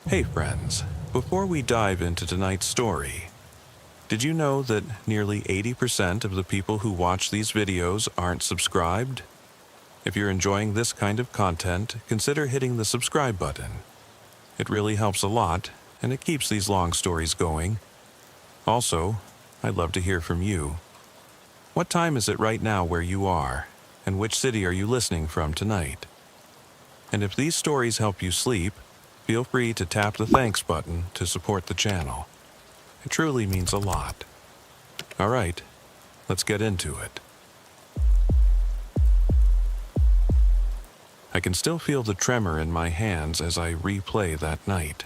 Hey friends, before we dive into tonight's story, did you know that nearly 80% of the people who watch these videos aren't subscribed? If you're enjoying this kind of content, consider hitting the subscribe button. It really helps a lot, and it keeps these long stories going. Also, I'd love to hear from you. What time is it right now where you are, and which city are you listening from tonight? And if these stories help you sleep, feel free to tap the thanks button to support the channel. It truly means a lot. All right, let's get into it. I can still feel the tremor in my hands as I replay that night.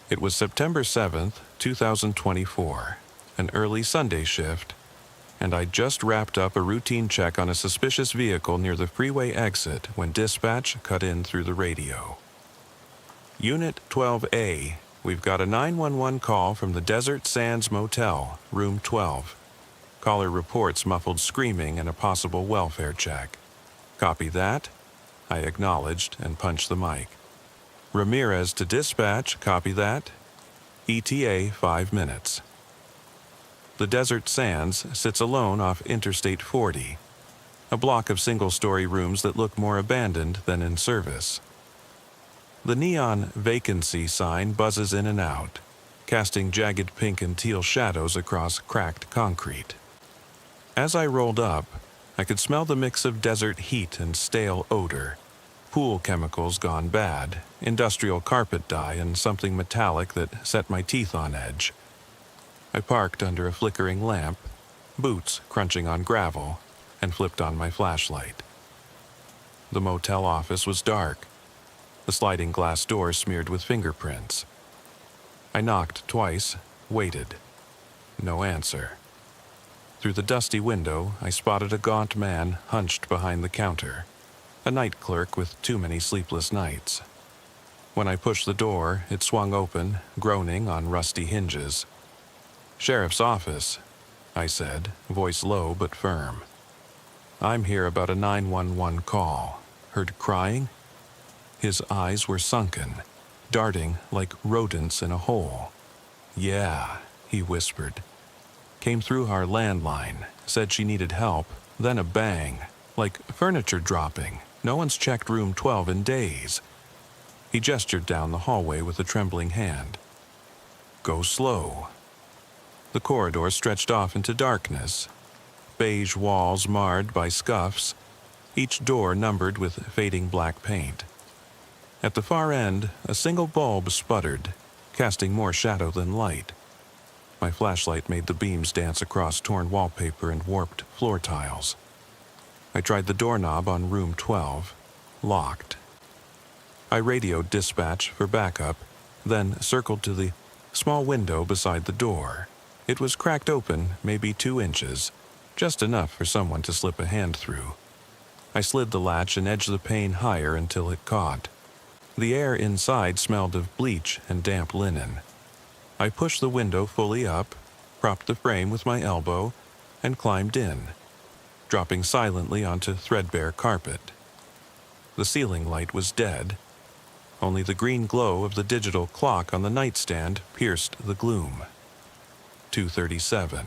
It was September 7th, 2024, an early Sunday shift, and I just wrapped up a routine check on a suspicious vehicle near the freeway exit when dispatch cut in through the radio. Unit 12A, we've got a 911 call from the Desert Sands Motel, room 12. Caller reports muffled screaming and a possible welfare check. Copy that? I acknowledged and punched the mic. Ramirez to dispatch, copy that? ETA 5 minutes. The Desert Sands sits alone off Interstate 40, a block of single-story rooms that look more abandoned than in service. The neon vacancy sign buzzes in and out, casting jagged pink and teal shadows across cracked concrete. As I rolled up, I could smell the mix of desert heat and stale odor, pool chemicals gone bad, industrial carpet dye, and something metallic that set my teeth on edge. I parked under a flickering lamp, boots crunching on gravel, and flipped on my flashlight. The motel office was dark, the sliding glass door smeared with fingerprints. I knocked twice, waited. No answer. Through the dusty window, I spotted a gaunt man hunched behind the counter, a night clerk with too many sleepless nights. When I pushed the door, it swung open, groaning on rusty hinges. "Sheriff's office," I said, voice low but firm. "I'm here about a 911 call. Heard crying?" His eyes were sunken, darting like rodents in a hole. "Yeah," he whispered. "Came through our landline, said she needed help, then a bang, like furniture dropping. No one's checked room 12 in days." He gestured down the hallway with a trembling hand. "Go slow." The corridor stretched off into darkness, beige walls marred by scuffs, each door numbered with fading black paint. At the far end, a single bulb sputtered, casting more shadow than light. My flashlight made the beams dance across torn wallpaper and warped floor tiles. I tried the doorknob on room 12, locked. I radioed dispatch for backup, then circled to the small window beside the door. It was cracked open, maybe 2 inches, just enough for someone to slip a hand through. I slid the latch and edged the pane higher until it caught. The air inside smelled of bleach and damp linen. I pushed the window fully up, propped the frame with my elbow, and climbed in, dropping silently onto threadbare carpet. The ceiling light was dead. Only the green glow of the digital clock on the nightstand pierced the gloom. 2:37.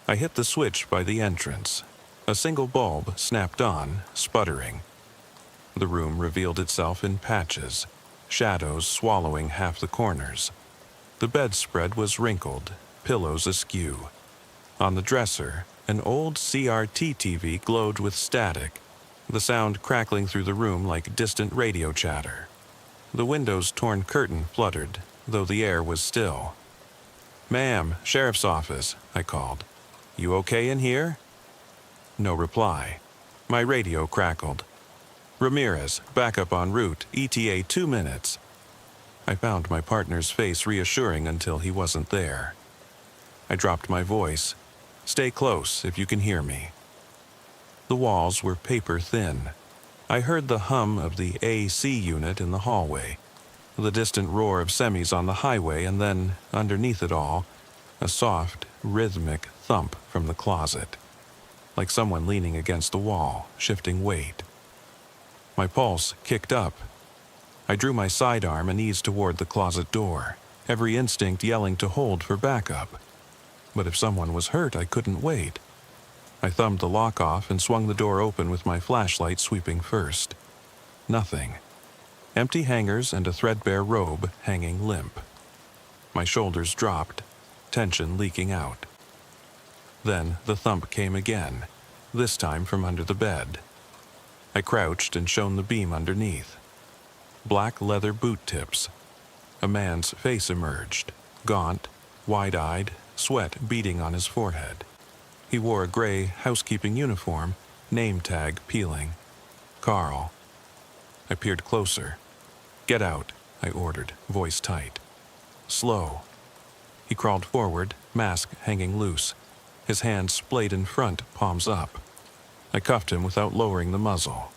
I hit the switch by the entrance. A single bulb snapped on, sputtering. The room revealed itself in patches, shadows swallowing half the corners. The bedspread was wrinkled, pillows askew. On the dresser, an old CRT TV glowed with static, the sound crackling through the room like distant radio chatter. The window's torn curtain fluttered, though the air was still. "Ma'am, sheriff's office," I called. "You okay in here?" No reply. My radio crackled. "Ramirez, backup en route, ETA 2 minutes. I found my partner's face reassuring until he wasn't there. I dropped my voice. "Stay close if you can hear me." The walls were paper thin. I heard the hum of the AC unit in the hallway, the distant roar of semis on the highway, and then, underneath it all, a soft, rhythmic thump from the closet, like someone leaning against the wall, shifting weight. My pulse kicked up. I drew my sidearm and eased toward the closet door, every instinct yelling to hold for backup. But if someone was hurt, I couldn't wait. I thumbed the lock off and swung the door open with my flashlight sweeping first. Nothing. Empty hangers and a threadbare robe hanging limp. My shoulders dropped, tension leaking out. Then the thump came again, this time from under the bed. I crouched and shone the beam underneath. Black leather boot tips. A man's face emerged, gaunt, wide-eyed, sweat beading on his forehead. He wore a gray housekeeping uniform, name tag peeling. Carl. I peered closer. "Get out," I ordered, voice tight. "Slow." He crawled forward, mask hanging loose, his hands splayed in front, palms up. I cuffed him without lowering the muzzle.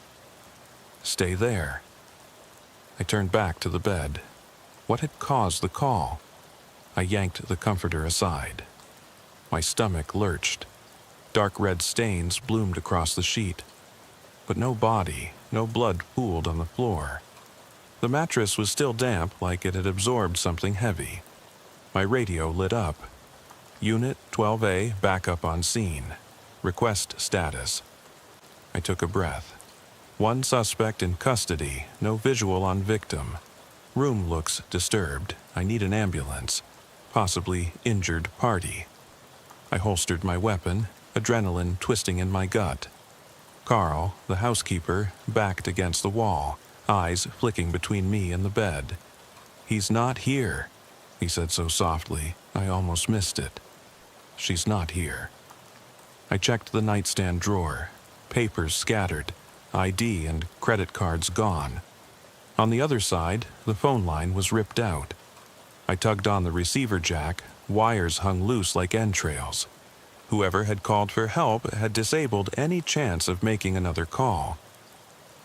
"Stay there." I turned back to the bed. What had caused the call? I yanked the comforter aside. My stomach lurched. Dark red stains bloomed across the sheet. But no body, no blood pooled on the floor. The mattress was still damp, like it had absorbed something heavy. My radio lit up. Unit 12A backup on scene. Request status. I took a breath. One suspect in custody, no visual on victim. Room looks disturbed. I need an ambulance. Possibly injured party. I holstered my weapon, adrenaline twisting in my gut. Carl, the housekeeper, backed against the wall, eyes flicking between me and the bed. "He's not here," he said so softly, I almost missed it. "She's not here." I checked the nightstand drawer. Papers scattered, ID and credit cards gone. On the other side, the phone line was ripped out. I tugged on the receiver jack, wires hung loose like entrails. Whoever had called for help had disabled any chance of making another call.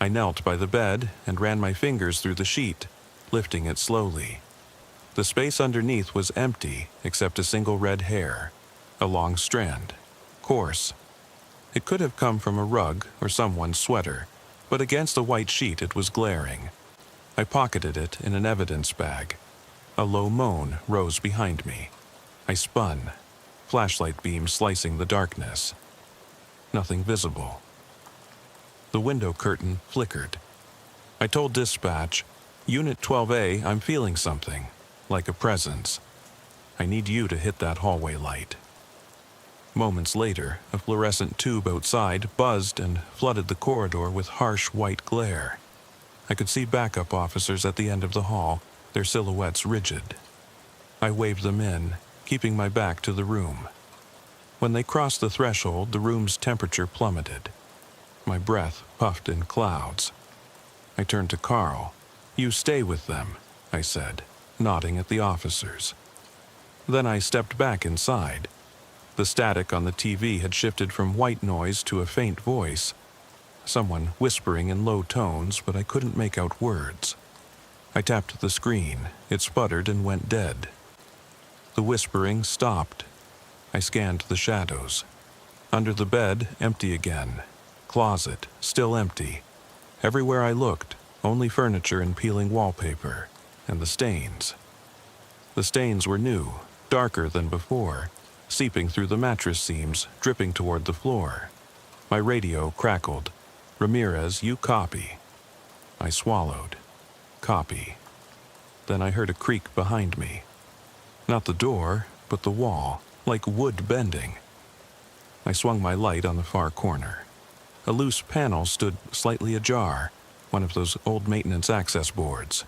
I knelt by the bed and ran my fingers through the sheet, lifting it slowly. The space underneath was empty except a single red hair, a long strand, coarse. It could have come from a rug or someone's sweater, but against the white sheet it was glaring. I pocketed it in an evidence bag. A low moan rose behind me. I spun, flashlight beam slicing the darkness. Nothing visible. The window curtain flickered. I told dispatch, "Unit 12A, I'm feeling something, like a presence. I need you to hit that hallway light." Moments later, a fluorescent tube outside buzzed and flooded the corridor with harsh white glare. I could see backup officers at the end of the hall, their silhouettes rigid. I waved them in, keeping my back to the room. When they crossed the threshold, the room's temperature plummeted. My breath puffed in clouds. I turned to Carl. "You stay with them," I said, nodding at the officers. Then I stepped back inside. The static on the TV had shifted from white noise to a faint voice. Someone whispering in low tones, but I couldn't make out words. I tapped the screen. It sputtered and went dead. The whispering stopped. I scanned the shadows. Under the bed, empty again. Closet, still empty. Everywhere I looked, only furniture and peeling wallpaper. And the stains. The stains were new, darker than before, seeping through the mattress seams, dripping toward the floor. My radio crackled. "Ramirez, you copy." I swallowed. Copy. Then I heard a creak behind me. Not the door, but the wall, like wood bending. I swung my light on the far corner. A loose panel stood slightly ajar, one of those old maintenance access boards.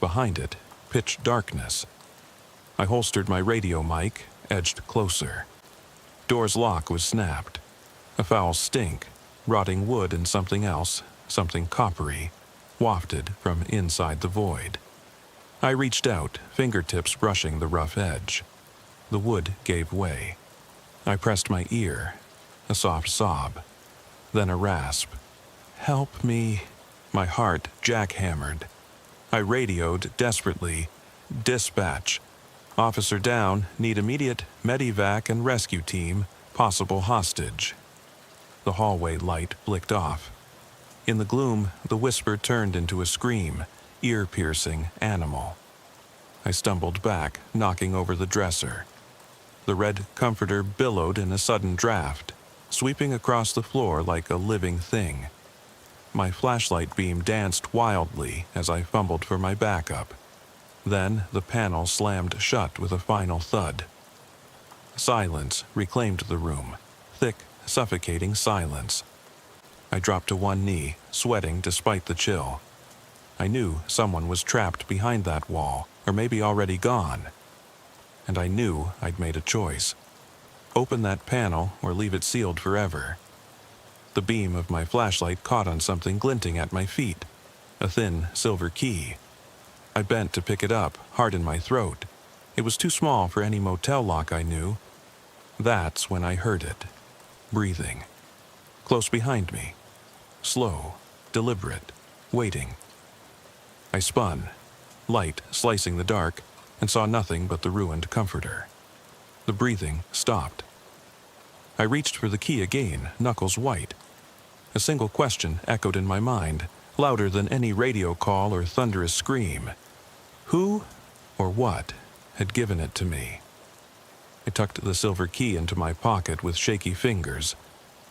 Behind it, pitch darkness. I holstered my radio mic, edged closer. Door's lock was snapped. A foul stink, rotting wood and something else, something coppery, wafted from inside the void. I reached out, fingertips brushing the rough edge. The wood gave way. I pressed my ear. A soft sob. Then a rasp. "Help me." My heart jackhammered. I radioed desperately. "Dispatch. Officer down, need immediate medivac and rescue team, possible hostage." The hallway light blinked off. In the gloom, the whisper turned into a scream, ear-piercing animal. I stumbled back, knocking over the dresser. The red comforter billowed in a sudden draft, sweeping across the floor like a living thing. My flashlight beam danced wildly as I fumbled for my backup. Then the panel slammed shut with a final thud. Silence reclaimed the room, thick, suffocating silence. I dropped to one knee, sweating despite the chill. I knew someone was trapped behind that wall, or maybe already gone. And I knew I'd made a choice. Open that panel or leave it sealed forever. The beam of my flashlight caught on something glinting at my feet, a thin silver key. I bent to pick it up, hard in my throat. It was too small for any motel lock I knew. That's when I heard it, breathing. Close behind me. Slow, deliberate, waiting. I spun, light slicing the dark, and saw nothing but the ruined comforter. The breathing stopped. I reached for the key again, knuckles white. A single question echoed in my mind, louder than any radio call or thunderous scream. Who, or what, had given it to me? I tucked the silver key into my pocket with shaky fingers,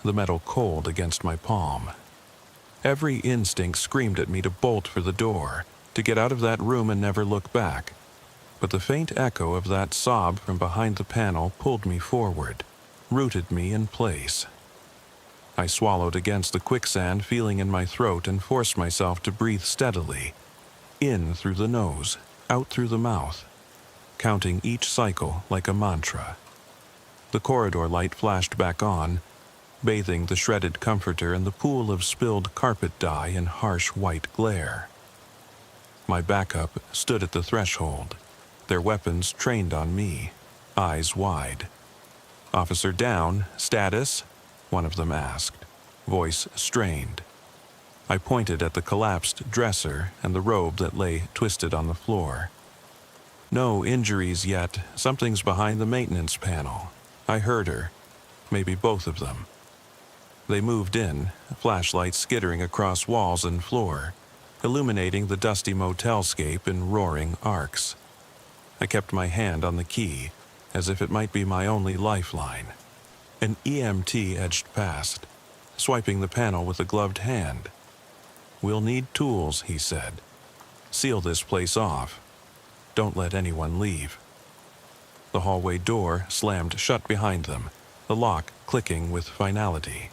the metal cold against my palm. Every instinct screamed at me to bolt for the door, to get out of that room and never look back. But the faint echo of that sob from behind the panel pulled me forward, rooted me in place. I swallowed against the quicksand feeling in my throat and forced myself to breathe steadily, in through the nose, out through the mouth, counting each cycle like a mantra. The corridor light flashed back on, bathing the shredded comforter in the pool of spilled carpet dye in harsh white glare. My backup stood at the threshold, their weapons trained on me, eyes wide. "Officer down, status?" one of them asked, voice strained. I pointed at the collapsed dresser and the robe that lay twisted on the floor. "No injuries yet. Something's behind the maintenance panel." I heard her. Maybe both of them. They moved in, flashlights skittering across walls and floor, illuminating the dusty motelscape in roaring arcs. I kept my hand on the key, as if it might be my only lifeline. An EMT edged past, swiping the panel with a gloved hand. "We'll need tools," he said. "Seal this place off. Don't let anyone leave." The hallway door slammed shut behind them, the lock clicking with finality.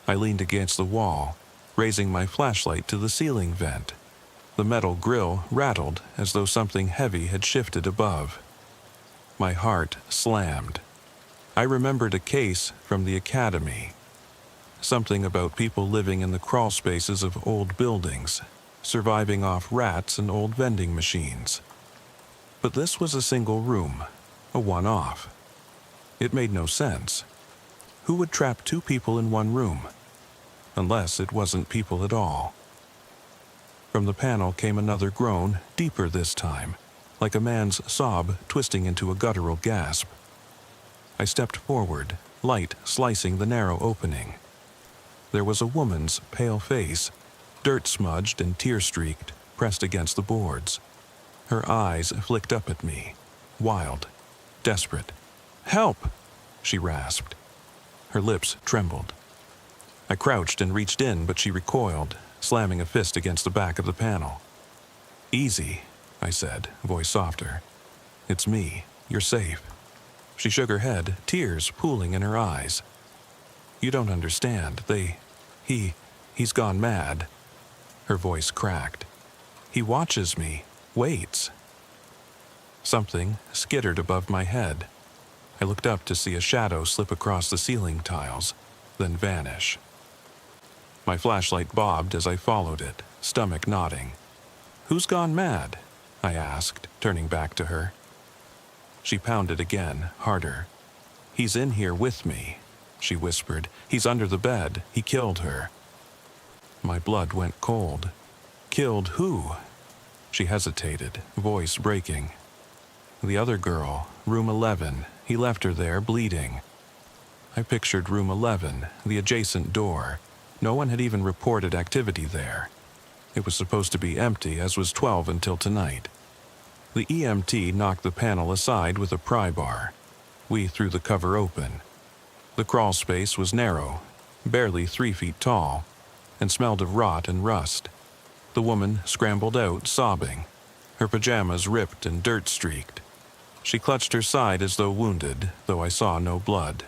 I leaned against the wall, raising my flashlight to the ceiling vent. The metal grill rattled as though something heavy had shifted above. My heart slammed. I remembered a case from the academy. Something about people living in the crawl spaces of old buildings, surviving off rats and old vending machines. But this was a single room, a one-off. It made no sense. Who would trap two people in one room? Unless it wasn't people at all. From the panel came another groan, deeper this time, like a man's sob twisting into a guttural gasp. I stepped forward, light slicing the narrow opening. There was a woman's pale face, dirt-smudged and tear-streaked, pressed against the boards. Her eyes flicked up at me, wild, desperate. "Help!" she rasped. Her lips trembled. I crouched and reached in, but she recoiled, slamming a fist against the back of the panel. "Easy," I said, voice softer. "It's me. You're safe." She shook her head, tears pooling in her eyes. "You don't understand. He's gone mad." Her voice cracked. "He watches me, waits." Something skittered above my head. I looked up to see a shadow slip across the ceiling tiles, then vanish. My flashlight bobbed as I followed it, stomach knotting. "Who's gone mad?" I asked, turning back to her. She pounded again, harder. "He's in here with me," she whispered. "He's under the bed. He killed her." My blood went cold. "Killed who?" She hesitated, voice breaking. "The other girl, room 11. He left her there, bleeding." I pictured room 11, the adjacent door. No one had even reported activity there. It was supposed to be empty, as was 12 until tonight. The EMT knocked the panel aside with a pry bar. We threw the cover open. The crawl space was narrow, barely 3 feet tall, and smelled of rot and rust. The woman scrambled out, sobbing, her pajamas ripped and dirt-streaked. She clutched her side as though wounded, though I saw no blood.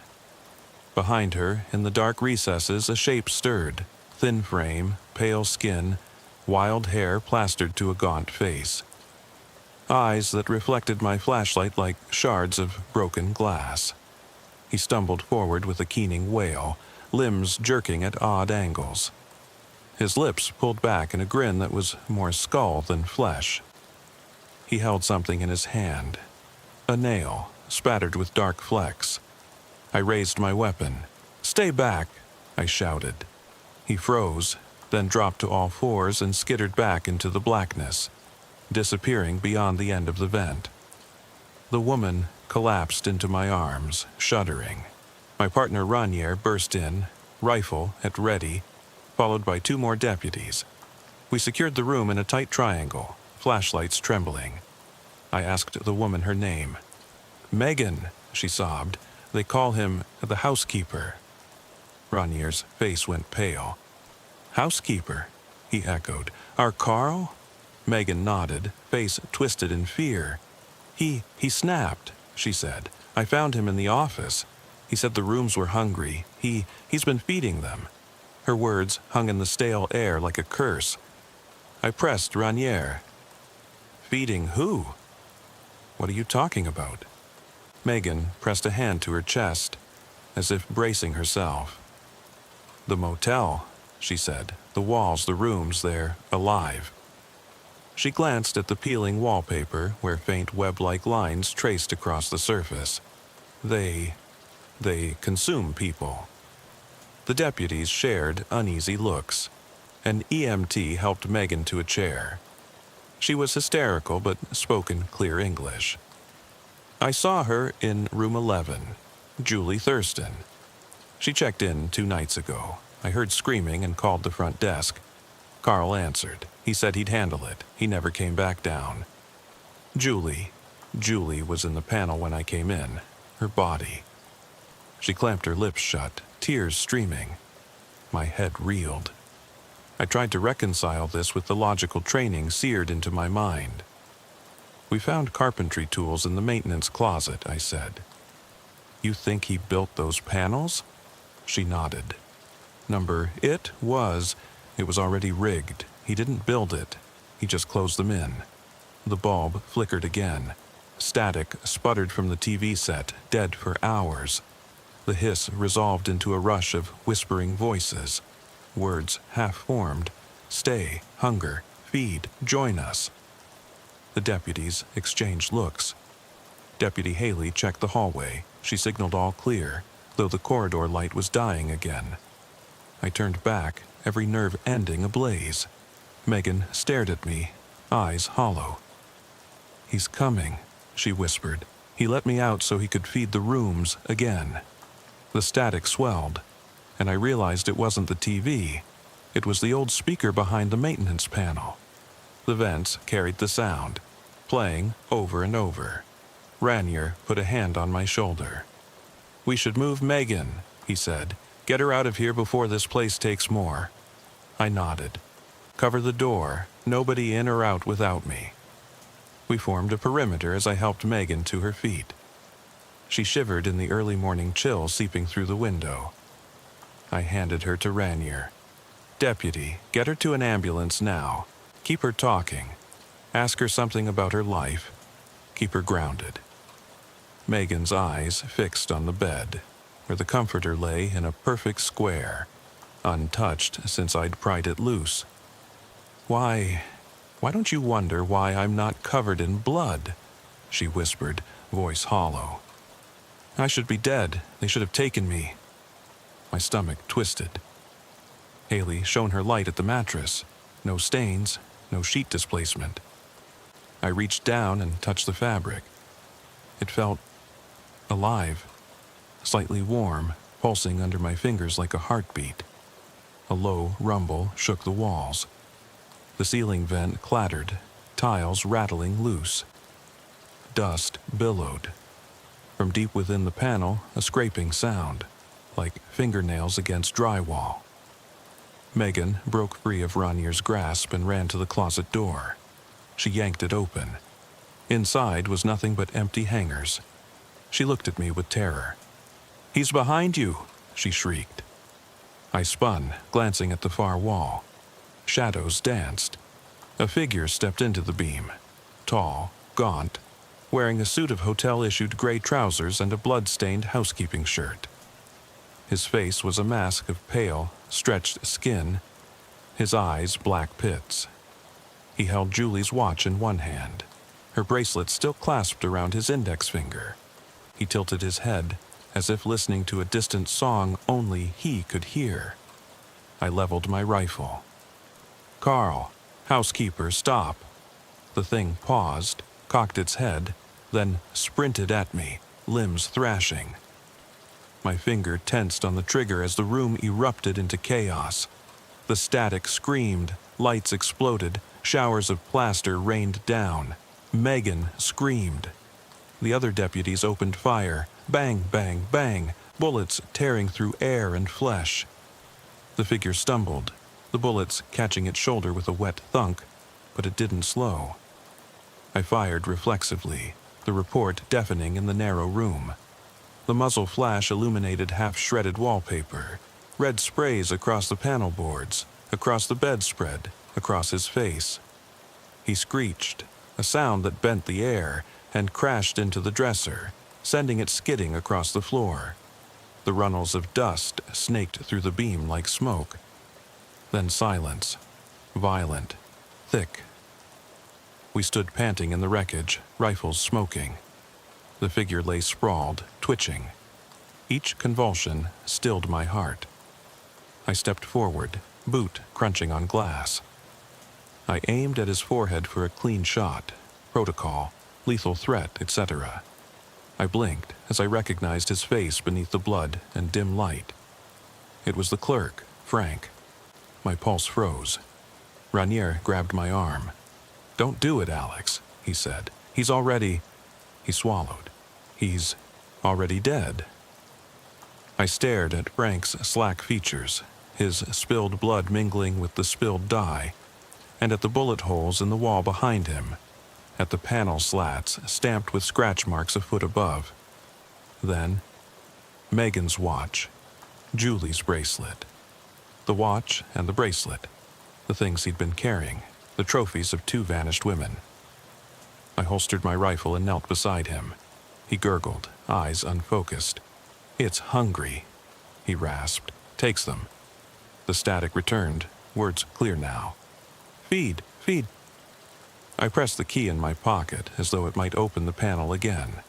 Behind her, in the dark recesses, a shape stirred, thin frame, pale skin, wild hair plastered to a gaunt face. Eyes that reflected my flashlight like shards of broken glass. He stumbled forward with a keening wail, limbs jerking at odd angles. His lips pulled back in a grin that was more skull than flesh. He held something in his hand, a nail, spattered with dark flecks. I raised my weapon. "Stay back," I shouted. He froze, then dropped to all fours and skittered back into the blackness, disappearing beyond the end of the vent. The woman collapsed into my arms, shuddering. My partner Ranier burst in, rifle at ready, followed by 2 more deputies. We secured the room in a tight triangle, flashlights trembling. I asked the woman her name. "Megan," she sobbed. "They call him the housekeeper." Ranier's face went pale. "Housekeeper?" he echoed. "Our Carl?" Megan nodded, face twisted in fear. He snapped," she said. "I found him in the office. He said the rooms were hungry. He's been feeding them." Her words hung in the stale air like a curse. I pressed Ranier. "Feeding who?" "What are you talking about?" Megan pressed a hand to her chest, as if bracing herself. "The motel," she said. "The walls, the rooms, they're alive." She glanced at the peeling wallpaper where faint web-like lines traced across the surface. They consume people. The deputies shared uneasy looks. An EMT helped Megan to a chair. She was hysterical but spoke in clear English. "I saw her in room 11, Julie Thurston. She checked in 2 nights ago. I heard screaming and called the front desk. Carl answered. He said he'd handle it. He never came back down. Julie was in the panel when I came in. Her body." She clamped her lips shut, tears streaming. My head reeled. I tried to reconcile this with the logical training seared into my mind. "We found carpentry tools in the maintenance closet," I said. "You think he built those panels?" She nodded. It was already rigged. He didn't build it. He just closed them in." The bulb flickered again. Static sputtered from the TV set, dead for hours. The hiss resolved into a rush of whispering voices. Words half-formed. "Stay, hunger, feed, join us." The deputies exchanged looks. Deputy Haley checked the hallway. She signaled all clear, though the corridor light was dying again. I turned back, every nerve ending ablaze. Megan stared at me, eyes hollow. "He's coming," she whispered. "He let me out so he could feed the rooms again." The static swelled, and I realized it wasn't the TV. It was the old speaker behind the maintenance panel. The vents carried the sound, playing over and over. Ranier put a hand on my shoulder. "We should move Megan," he said. "Get her out of here before this place takes more." I nodded. "Cover the door, nobody in or out without me." We formed a perimeter as I helped Megan to her feet. She shivered in the early morning chill seeping through the window. I handed her to Ranier. "Deputy, get her to an ambulance now. Keep her talking. Ask her something about her life. Keep her grounded." Megan's eyes fixed on the bed, where the comforter lay in a perfect square, untouched since I'd pried it loose. Why don't you wonder why I'm not covered in blood?" she whispered, voice hollow. "I should be dead. They should have taken me." My stomach twisted. Haley shone her light at the mattress. No stains, no sheet displacement. I reached down and touched the fabric. It felt alive, slightly warm, pulsing under my fingers like a heartbeat. A low rumble shook the walls. The ceiling vent clattered, tiles rattling loose. Dust billowed. From deep within the panel, a scraping sound, like fingernails against drywall. Megan broke free of Ranier's grasp and ran to the closet door. She yanked it open. Inside was nothing but empty hangers. She looked at me with terror. "He's behind you!" she shrieked. I spun, glancing at the far wall. Shadows danced. A figure stepped into the beam. Tall, gaunt, wearing a suit of hotel-issued gray trousers and a blood-stained housekeeping shirt. His face was a mask of pale, stretched skin, his eyes black pits. He held Julie's watch in one hand, her bracelet still clasped around his index finger. He tilted his head, as if listening to a distant song only he could hear. I leveled my rifle. "Carl, housekeeper, stop." The thing paused, cocked its head, then sprinted at me, limbs thrashing. My finger tensed on the trigger as the room erupted into chaos. The static screamed, lights exploded, showers of plaster rained down. Megan screamed. The other deputies opened fire. Bang, bang, bang, bullets tearing through air and flesh. The figure stumbled, the bullets catching its shoulder with a wet thunk, but it didn't slow. I fired reflexively, the report deafening in the narrow room. The muzzle flash illuminated half-shredded wallpaper, red sprays across the panel boards, across the bedspread, across his face. He screeched, a sound that bent the air, and crashed into the dresser, sending it skidding across the floor. The runnels of dust snaked through the beam like smoke. Then silence, violent, thick. We stood panting in the wreckage, rifles smoking. The figure lay sprawled, twitching. Each convulsion stilled my heart. I stepped forward, boot crunching on glass. I aimed at his forehead for a clean shot, protocol, lethal threat, etc. I blinked as I recognized his face beneath the blood and dim light. It was the clerk, Frank. My pulse froze. Ranier grabbed my arm. "Don't do it, Alex," he said. "He's already—" He swallowed. "He's already dead." I stared at Frank's slack features, his spilled blood mingling with the spilled dye, and at the bullet holes in the wall behind him, at the panel slats stamped with scratch marks a foot above. Then, Megan's watch, Julie's bracelet. The watch and the bracelet, the things he'd been carrying, the trophies of 2 vanished women. I holstered my rifle and knelt beside him. He gurgled, eyes unfocused. "It's hungry," he rasped. "Takes them." The static returned, words clear now. "Feed, feed." I pressed the key in my pocket as though it might open the panel again.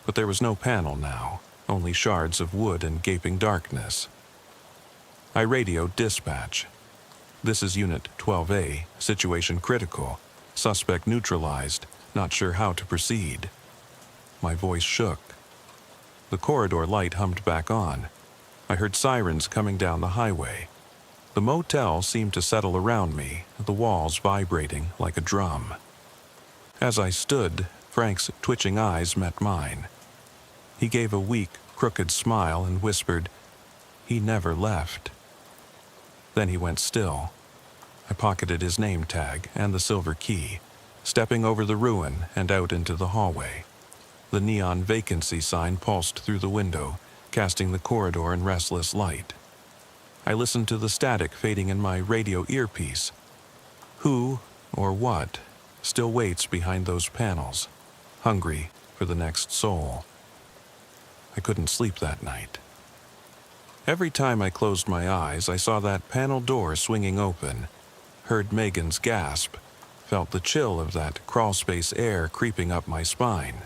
But there was no panel now, only shards of wood and gaping darkness. I radioed dispatch. "This is Unit 12A, situation critical. Suspect neutralized, not sure how to proceed." My voice shook. The corridor light hummed back on. I heard sirens coming down the highway. The motel seemed to settle around me, the walls vibrating like a drum. As I stood, Frank's twitching eyes met mine. He gave a weak, crooked smile and whispered, "He never left." Then he went still. I pocketed his name tag and the silver key, stepping over the ruin and out into the hallway. The neon vacancy sign pulsed through the window, casting the corridor in restless light. I listened to the static fading in my radio earpiece. Who, or what, still waits behind those panels, hungry for the next soul? I couldn't sleep that night. Every time I closed my eyes, I saw that panel door swinging open, heard Megan's gasp, felt the chill of that crawlspace air creeping up my spine.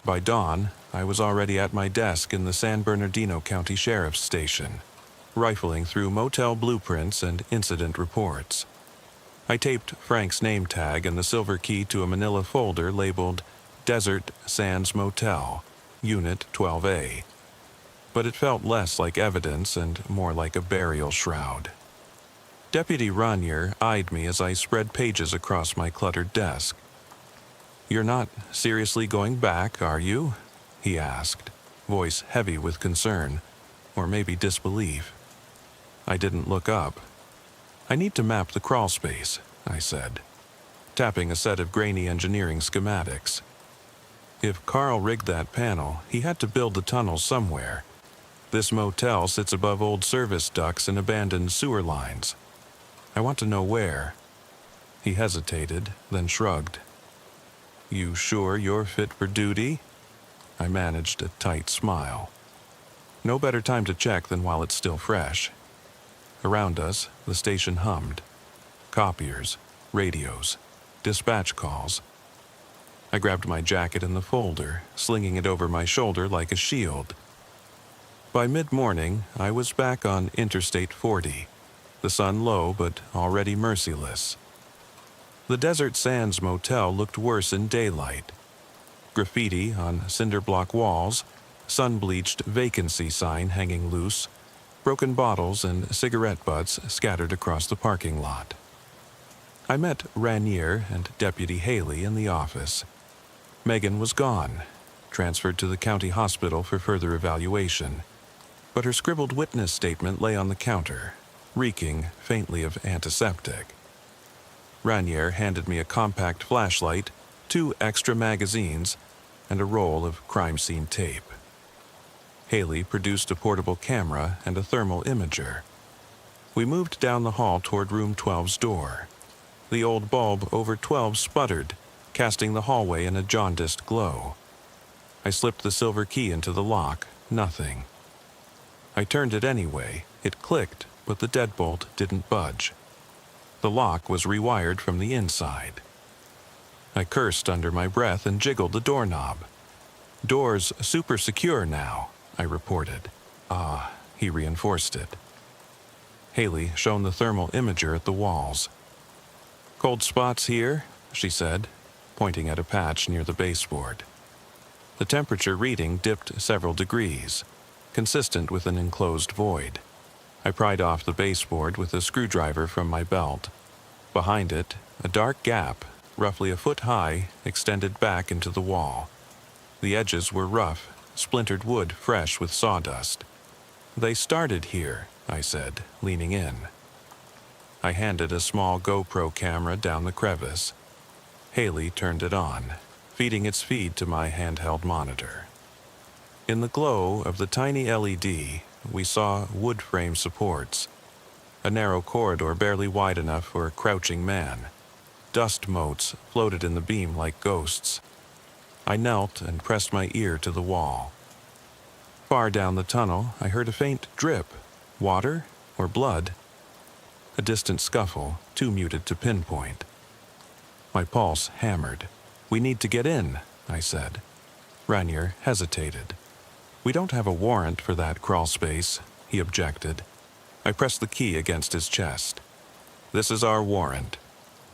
By dawn, I was already at my desk in the San Bernardino County Sheriff's Station, rifling through motel blueprints and incident reports. I taped Frank's name tag and the silver key to a manila folder labeled Desert Sands Motel, Unit 12A. But it felt less like evidence and more like a burial shroud. Deputy Ranier eyed me as I spread pages across my cluttered desk. "You're not seriously going back, are you?" he asked, voice heavy with concern, or maybe disbelief. I didn't look up. "I need to map the crawl space," I said, tapping a set of grainy engineering schematics. If Carl rigged that panel, he had to build the tunnel somewhere. This motel sits above old service ducts and abandoned sewer lines. I want to know where. He hesitated, then shrugged. "You sure you're fit for duty?" I managed a tight smile. No better time to check than while it's still fresh. Around us, the station hummed. Copiers, radios, dispatch calls. I grabbed my jacket and the folder, slinging it over my shoulder like a shield. By mid-morning, I was back on Interstate 40, the sun low but already merciless. The Desert Sands Motel looked worse in daylight. Graffiti on cinder block walls, sun-bleached vacancy sign hanging loose, broken bottles and cigarette butts scattered across the parking lot. I met Ranier and Deputy Haley in the office. Megan was gone, transferred to the county hospital for further evaluation, but her scribbled witness statement lay on the counter, reeking faintly of antiseptic. Ranier handed me a compact flashlight, 2 extra magazines, and a roll of crime scene tape. Haley produced a portable camera and a thermal imager. We moved down the hall toward room 12's door. The old bulb over 12 sputtered, casting the hallway in a jaundiced glow. I slipped the silver key into the lock. Nothing. I turned it anyway. It clicked, but the deadbolt didn't budge. The lock was rewired from the inside. I cursed under my breath and jiggled the doorknob. "Door's super secure now," I reported. "Ah," he reinforced it. Haley shone the thermal imager at the walls. "Cold spots here," she said, pointing at a patch near the baseboard. The temperature reading dipped several degrees, consistent with an enclosed void. I pried off the baseboard with a screwdriver from my belt. Behind it, a dark gap, roughly a foot high, extended back into the wall. The edges were rough, splintered wood fresh with sawdust. "They started here," I said, leaning in. I handed a small GoPro camera down the crevice. Haley turned it on, feeding its feed to my handheld monitor. In the glow of the tiny LED, we saw wood frame supports, a narrow corridor barely wide enough for a crouching man. Dust motes floated in the beam like ghosts. I knelt and pressed my ear to the wall. Far down the tunnel, I heard a faint drip. Water or blood? A distant scuffle, too muted to pinpoint. My pulse hammered. "We need to get in," I said. Ranier hesitated. "We don't have a warrant for that crawl space," he objected. I pressed the key against his chest. "This is our warrant.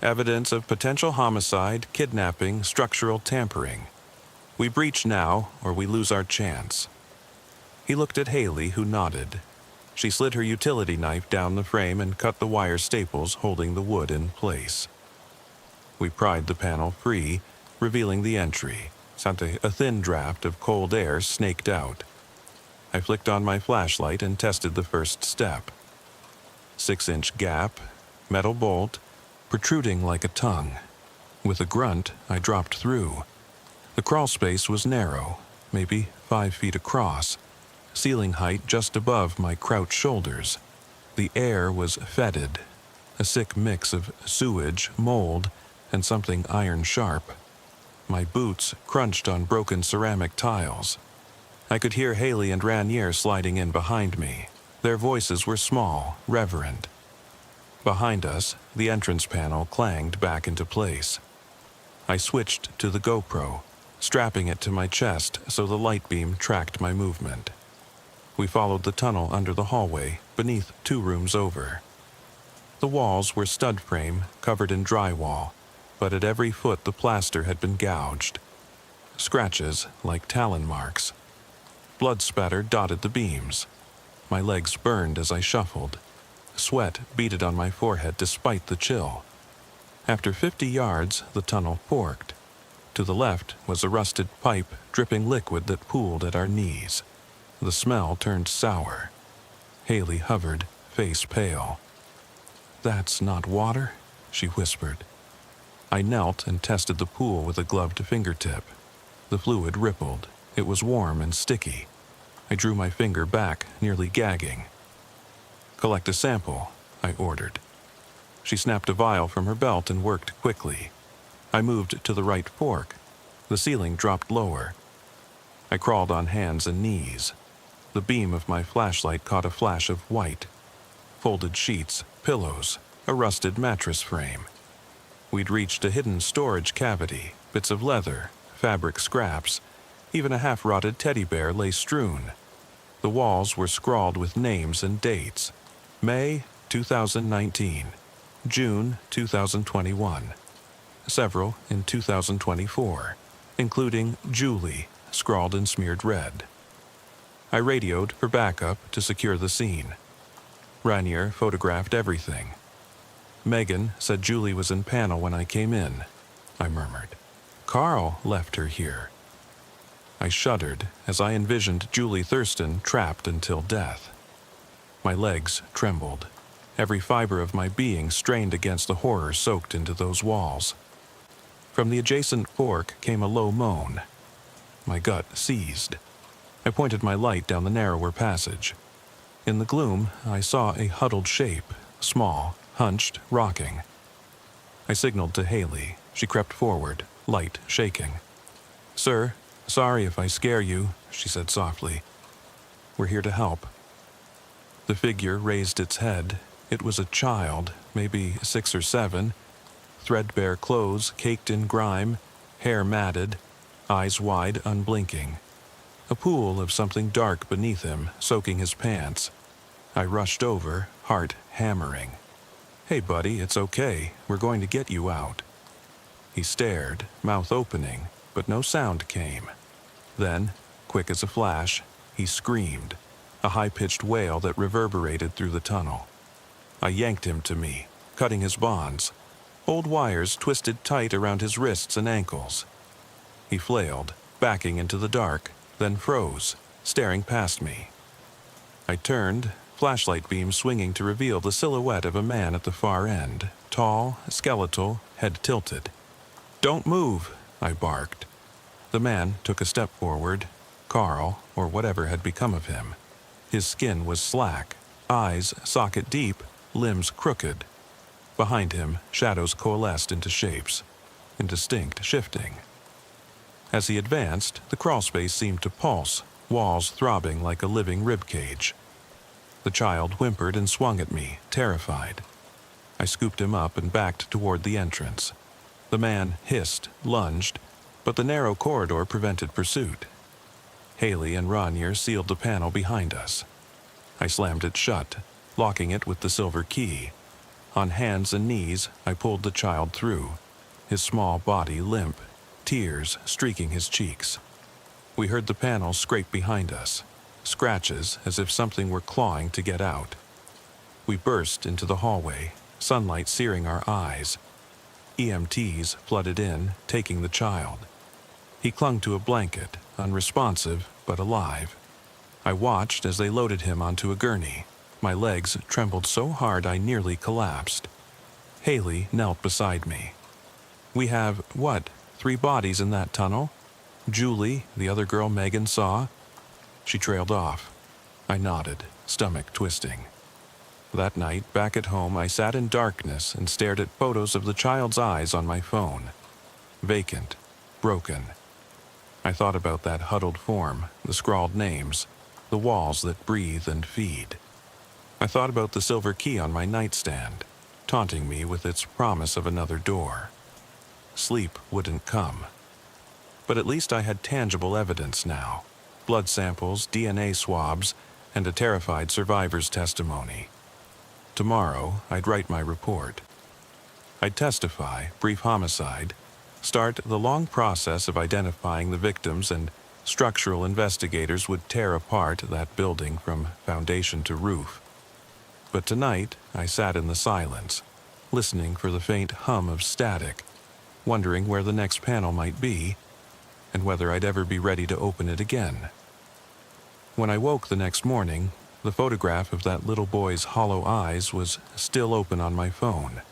Evidence of potential homicide, kidnapping, structural tampering. We breach now, or we lose our chance." He looked at Haley, who nodded. She slid her utility knife down the frame and cut the wire staples holding the wood in place. We pried the panel free, revealing the entry. A thin draft of cold air snaked out. I flicked on my flashlight and tested the first step. 6-inch gap, metal bolt, protruding like a tongue. With a grunt, I dropped through. The crawl space was narrow, maybe 5 feet across, ceiling height just above my crouched shoulders. The air was fetid, a sick mix of sewage, mold, and something iron-sharp. My boots crunched on broken ceramic tiles. I could hear Haley and Ranier sliding in behind me. Their voices were small, reverent. Behind us, the entrance panel clanged back into place. I switched to the GoPro, strapping it to my chest so the light beam tracked my movement. We followed the tunnel under the hallway, beneath 2 rooms over. The walls were stud frame, covered in drywall, but at every foot the plaster had been gouged. Scratches like talon marks. Blood spatter dotted the beams. My legs burned as I shuffled. Sweat beaded on my forehead despite the chill. After 50 yards, the tunnel forked. To the left was a rusted pipe dripping liquid that pooled at our knees. The smell turned sour. Haley hovered, face pale. "That's not water," she whispered. I knelt and tested the pool with a gloved fingertip. The fluid rippled. It was warm and sticky. I drew my finger back, nearly gagging. "Collect a sample," I ordered. She snapped a vial from her belt and worked quickly. I moved to the right fork. The ceiling dropped lower. I crawled on hands and knees. The beam of my flashlight caught a flash of white. Folded sheets, pillows, a rusted mattress frame. We'd reached a hidden storage cavity, bits of leather, fabric scraps, even a half-rotted teddy bear lay strewn. The walls were scrawled with names and dates. May 2019, June 2021. Several in 2024, including Julie, scrawled in smeared red. I radioed for backup to secure the scene. Ranier photographed everything. "Megan said Julie was in panel when I came in," I murmured. "Carl left her here." I shuddered as I envisioned Julie Thurston trapped until death. My legs trembled. Every fiber of my being strained against the horror soaked into those walls. From the adjacent fork came a low moan. My gut seized. I pointed my light down the narrower passage. In the gloom, I saw a huddled shape, small, hunched, rocking. I signaled to Haley. She crept forward, light shaking. "Sir, sorry if I scare you," she said softly. "We're here to help." The figure raised its head. It was a child, maybe 6 or 7, threadbare clothes caked in grime, hair matted, eyes wide, unblinking. A pool of something dark beneath him, soaking his pants. I rushed over, heart hammering. "Hey, buddy, it's okay. We're going to get you out." He stared, mouth opening, but no sound came. Then, quick as a flash, he screamed, a high-pitched wail that reverberated through the tunnel. I yanked him to me, cutting his bonds. Old wires twisted tight around his wrists and ankles. He flailed, backing into the dark, then froze, staring past me. I turned, flashlight beam swinging to reveal the silhouette of a man at the far end, tall, skeletal, head tilted. "Don't move," I barked. The man took a step forward. Carl, or whatever had become of him. His skin was slack, eyes socket deep, limbs crooked. Behind him, shadows coalesced into shapes, indistinct, shifting. As he advanced, the crawlspace seemed to pulse, walls throbbing like a living ribcage. The child whimpered and swung at me, terrified. I scooped him up and backed toward the entrance. The man hissed, lunged, but the narrow corridor prevented pursuit. Haley and Ranier sealed the panel behind us. I slammed it shut, locking it with the silver key. On hands and knees, I pulled the child through, his small body limp, tears streaking his cheeks. We heard the panel scrape behind us, scratches as if something were clawing to get out. We burst into the hallway, sunlight searing our eyes. EMTs flooded in, taking the child. He clung to a blanket, unresponsive but alive. I watched as they loaded him onto a gurney. My legs trembled so hard I nearly collapsed. Haley knelt beside me. "We have, 3 bodies in that tunnel? Julie, the other girl Megan saw?" She trailed off. I nodded, stomach twisting. That night, back at home, I sat in darkness and stared at photos of the child's eyes on my phone. Vacant, broken. I thought about that huddled form, the scrawled names, the walls that breathe and feed. I thought about the silver key on my nightstand, taunting me with its promise of another door. Sleep wouldn't come. But at least I had tangible evidence now. Blood samples, DNA swabs, and a terrified survivor's testimony. Tomorrow, I'd write my report. I'd testify, brief homicide, start the long process of identifying the victims, and structural investigators would tear apart that building from foundation to roof. But tonight, I sat in the silence, listening for the faint hum of static, wondering where the next panel might be, and whether I'd ever be ready to open it again. When I woke the next morning, the photograph of that little boy's hollow eyes was still open on my phone.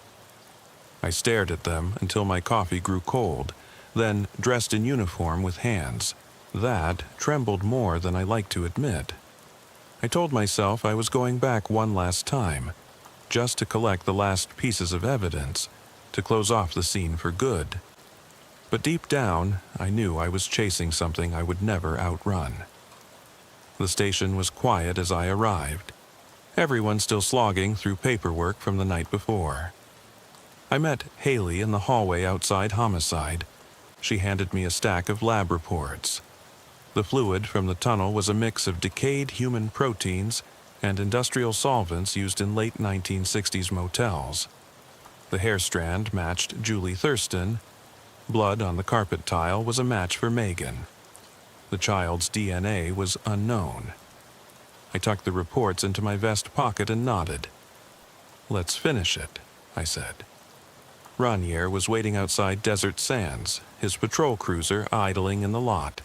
I stared at them until my coffee grew cold, then, dressed in uniform with hands that trembled more than I liked to admit, I told myself I was going back one last time, just to collect the last pieces of evidence, to close off the scene for good. But deep down, I knew I was chasing something I would never outrun. The station was quiet as I arrived, everyone still slogging through paperwork from the night before. I met Haley in the hallway outside homicide. She handed me a stack of lab reports. The fluid from the tunnel was a mix of decayed human proteins and industrial solvents used in late 1960s motels. The hair strand matched Julie Thurston. Blood on the carpet tile was a match for Megan. The child's DNA was unknown. I tucked the reports into my vest pocket and nodded. "Let's finish it," I said. Ranier was waiting outside Desert Sands, his patrol cruiser idling in the lot.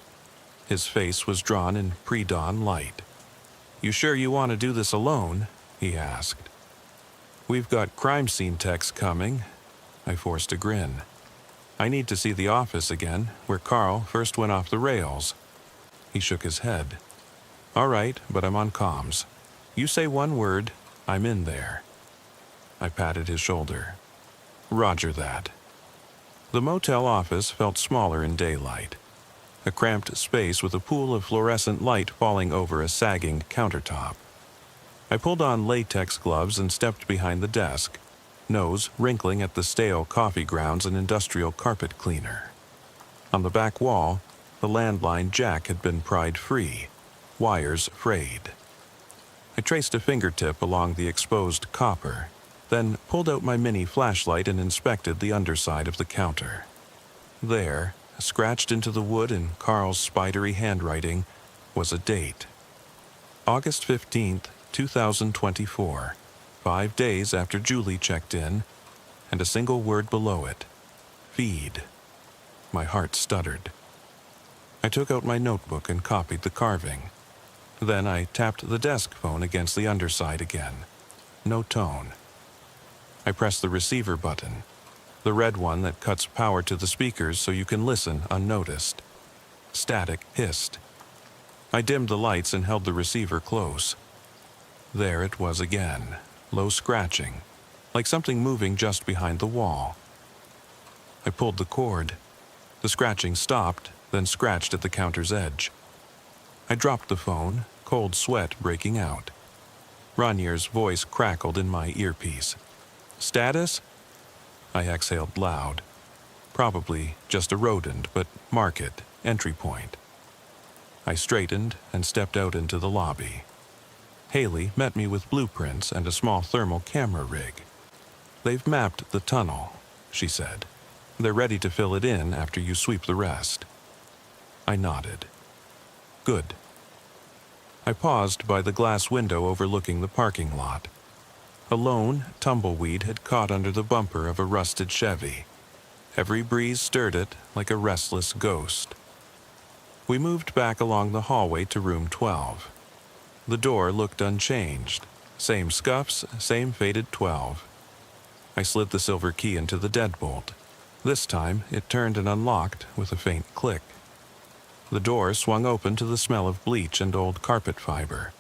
His face was drawn in pre-dawn light. "You sure you want to do this alone?" he asked. "We've got crime scene techs coming." I forced a grin. "I need to see the office again, where Carl first went off the rails." He shook his head. "All right, but I'm on comms. You say one word, I'm in there." I patted his shoulder. "Roger that." The motel office felt smaller in daylight. A cramped space with a pool of fluorescent light falling over a sagging countertop. I pulled on latex gloves and stepped behind the desk, nose wrinkling at the stale coffee grounds and industrial carpet cleaner. On the back wall, the landline jack had been pried free, wires frayed. I traced a fingertip along the exposed copper, then pulled out my mini flashlight and inspected the underside of the counter. There, scratched into the wood in Carl's spidery handwriting, was a date. August 15th, 2024, 5 days after Julie checked in, and a single word below it: feed. My heart stuttered. I took out my notebook and copied the carving. Then I tapped the desk phone against the underside again. No tone. I pressed the receiver button, the red one that cuts power to the speakers so you can listen unnoticed. Static hissed. I dimmed the lights and held the receiver close. There it was again, low scratching, like something moving just behind the wall. I pulled the cord. The scratching stopped, then scratched at the counter's edge. I dropped the phone, cold sweat breaking out. Ranier's voice crackled in my earpiece. "Status?" I exhaled loud. Probably just a rodent, but mark it, entry point. I straightened and stepped out into the lobby. Haley met me with blueprints and a small thermal camera rig. "They've mapped the tunnel," she said. "They're ready to fill it in after you sweep the rest." I nodded. "Good." I paused by the glass window overlooking the parking lot. A lone tumbleweed had caught under the bumper of a rusted Chevy. Every breeze stirred it like a restless ghost. We moved back along the hallway to room 12. The door looked unchanged. Same scuffs, same faded 12. I slid the silver key into the deadbolt. This time, it turned and unlocked with a faint click. The door swung open to the smell of bleach and old carpet fiber.